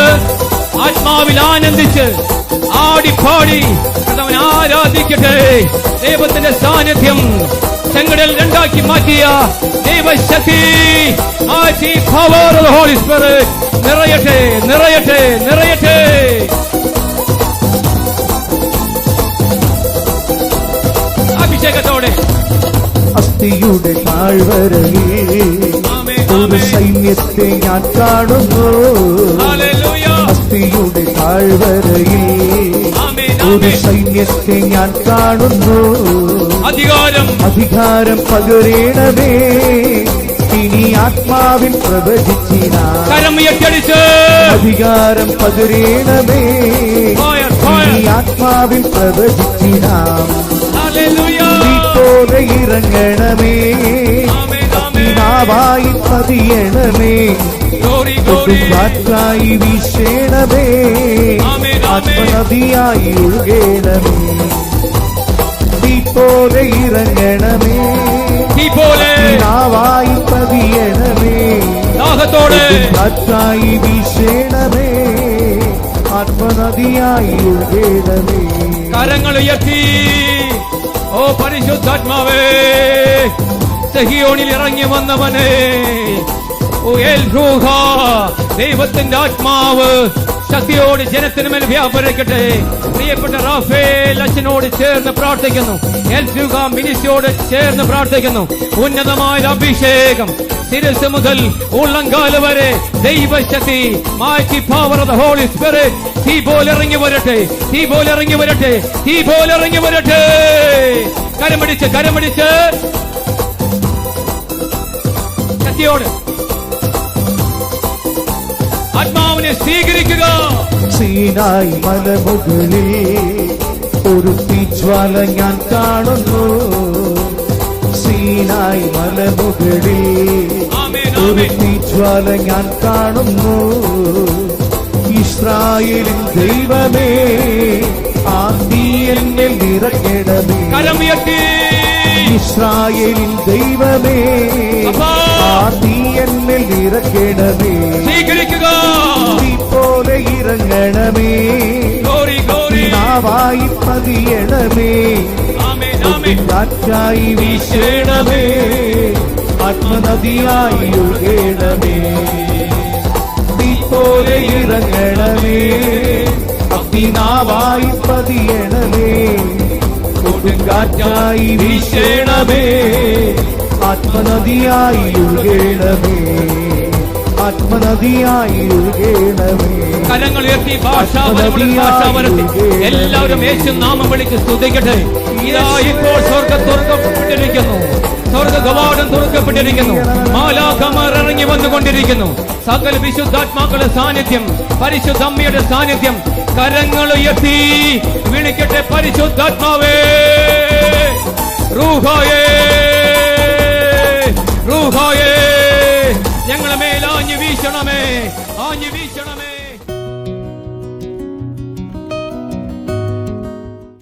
ആത്മാവിൽ ആനന്ദിച്ച് ആടിപ്പാടി കർത്താവിനെ ആരാധിക്കട്ടെ. ദൈവത്തിന്റെ സാന്നിധ്യം ചെങ്കടൽ രണ്ടാക്കി മാറ്റിയ ദൈവശക്തി, power of the Holy Spirit നിറയട്ടെ, നിറയട്ടെ, നിറയട്ടെ. അഭിഷേകത്തോടെ അസ്ഥിയുടെ താഴ്വരയിൽ ഒരു സൈന്യത്തെ ഞാൻ കാണുന്നു. ഹല്ലേലൂയ. അസ്ഥിയുടെ താഴ്വരയിൽ ആമേൻ, ഒരു ആമേൻ. സൈന്യത്തെ ഞാൻ കാണുന്നു. അധികാരം അധികാരം പകരേണമേ, ഇനി ആത്മാവിൽ പ്രവചിച്ചിനാം. കരം ഉയർത്തിയടിച്ച് അധികാരം പകരേണമേ, ഫയർ, ഇനി ഫയർ. ആത്മാവിൽ പ്രവചിച്ചിനാം. ഹല്ലേലൂയ. പോലെ ഇറങ്ങണമേ, ആമേൻ, ആമേൻ. നാവായി പതിയണമേ, ഗ്ലോറി, ഗ്ലോറി. കാറ്റായി വീശണമേ, ആമേൻ, ആമേൻ. ആത്മനദിയായി ഒഴുകണമേ. തീ പോലെ ഇറങ്ങണമേ, തീ പോലെ നാവായി പതിയണമേ, ദാഹത്തോടെ കാറ്റായി വീശണമേ, ആത്മനദിയായി ഒഴുകണമേ. കരങ്ങൾ ഉയർത്തി. ഓ പരിശുദ്ധാത്മാവേ, സഹിയോണിൽ ഇറങ്ങി വന്നവനെ, ഓ എൽ റൂഹ, ദൈവത്തിന്റെ ആത്മാവ് ശക്തിയോട് ജനത്തിന് മേൽ വ്യാപരിക്കട്ടെ. പ്രിയപ്പെട്ട റാഫേൽ അച്ഛനോട് ചേർന്ന് പ്രാർത്ഥിക്കുന്നു. എൽ റൂഹ മിനിസ്ട്രിയോട് ചേർന്ന് പ്രാർത്ഥിക്കുന്നു. ഉന്നതമായ അഭിഷേകം ശിരസ് മുതൽ ഉള്ളങ്കാല് വരെ ദൈവശക്തി, mighty power of the Holy Spirit, തീ പോലെ ഇറങ്ങി വരട്ടെ, തീ പോലെ ഇറങ്ങി വരട്ടെ, തീ പോലെ ഇറങ്ങി വരട്ടെ. കരമടിച്ച്, കരമടിച്ച് ശക്തിയോട് ആത്മാവിനെ സ്വീകരിക്കുക. സീനായി മലമുകളിൽ ഒരു തീജ്വാല ഞാൻ കാണുന്നു. സീനായി മലമുകളിൽ ആമേൻ, ഒരു ആമേൻ. തീജ്വാല ഞാൻ കാണുന്നു. ഇസ്രായേലിൻ ദൈവമേ, ആ തീ എന്നിൽ നിറയ്ക്കണമേ. കരമുയർത്തി. ഇസ്രായേലിൻ ദൈവമേ, അപ്പാ. ആ തീ എന്നിൽ നിറയ്ക്കണമേ. സ്വീകരിക്കുക. തീ പോലെ ഇറങ്ങണമേ, ഗ്ലോറി, ഗ്ലോറി. നാവായി പതിയണമേ, ആമേൻ, ആമേൻ. കാറ്റായി വീശണമേ, ആത്മനദിയായി ഒഴുകണമേ. തീ പോലെ ഇറങ്ങണമേ, അഗ്നിനാവായി പതിയണമേ, കൊടുങ്കാറ്റായി വീശണമേ, ആത്മനദിയായി ഒഴുകണമേ, ആത്മനദിയായി ഒഴുകണമേ. കരങ്ങൾ ഉയർത്തി ഭാഷാപരമുള്ള ഭാഷാപരത്തിൽ എല്ലാവരും യേശു നാമം വിളിച്ച് സ്തുതിക്കട്ടെ. ഇതാ ഇപ്പോൾ സ്വർഗ്ഗം തുറക്കപ്പെട്ടിരിക്കുന്നു, സ്വർഗ്ഗ കവാടം തുറക്കപ്പെട്ടിരിക്കുന്നു, മാലാഖമാർ ഇറങ്ങി വന്നുകൊണ്ടിരിക്കുന്നു. സകല വിശുദ്ധാത്മാക്കളുടെ സാന്നിധ്യം, പരിശുദ്ധ അമ്മയുടെ സാന്നിധ്യം. കരങ്ങൾ ഉയർത്തി വിളിക്കട്ടെ, പരിശുദ്ധാത്മാവേ, റൂഹായേ, റൂഹായേ, ഞങ്ങളെ മേൽ ആഞ്ഞു വീശണമേ, ആഞ്ഞു വീശണമേ.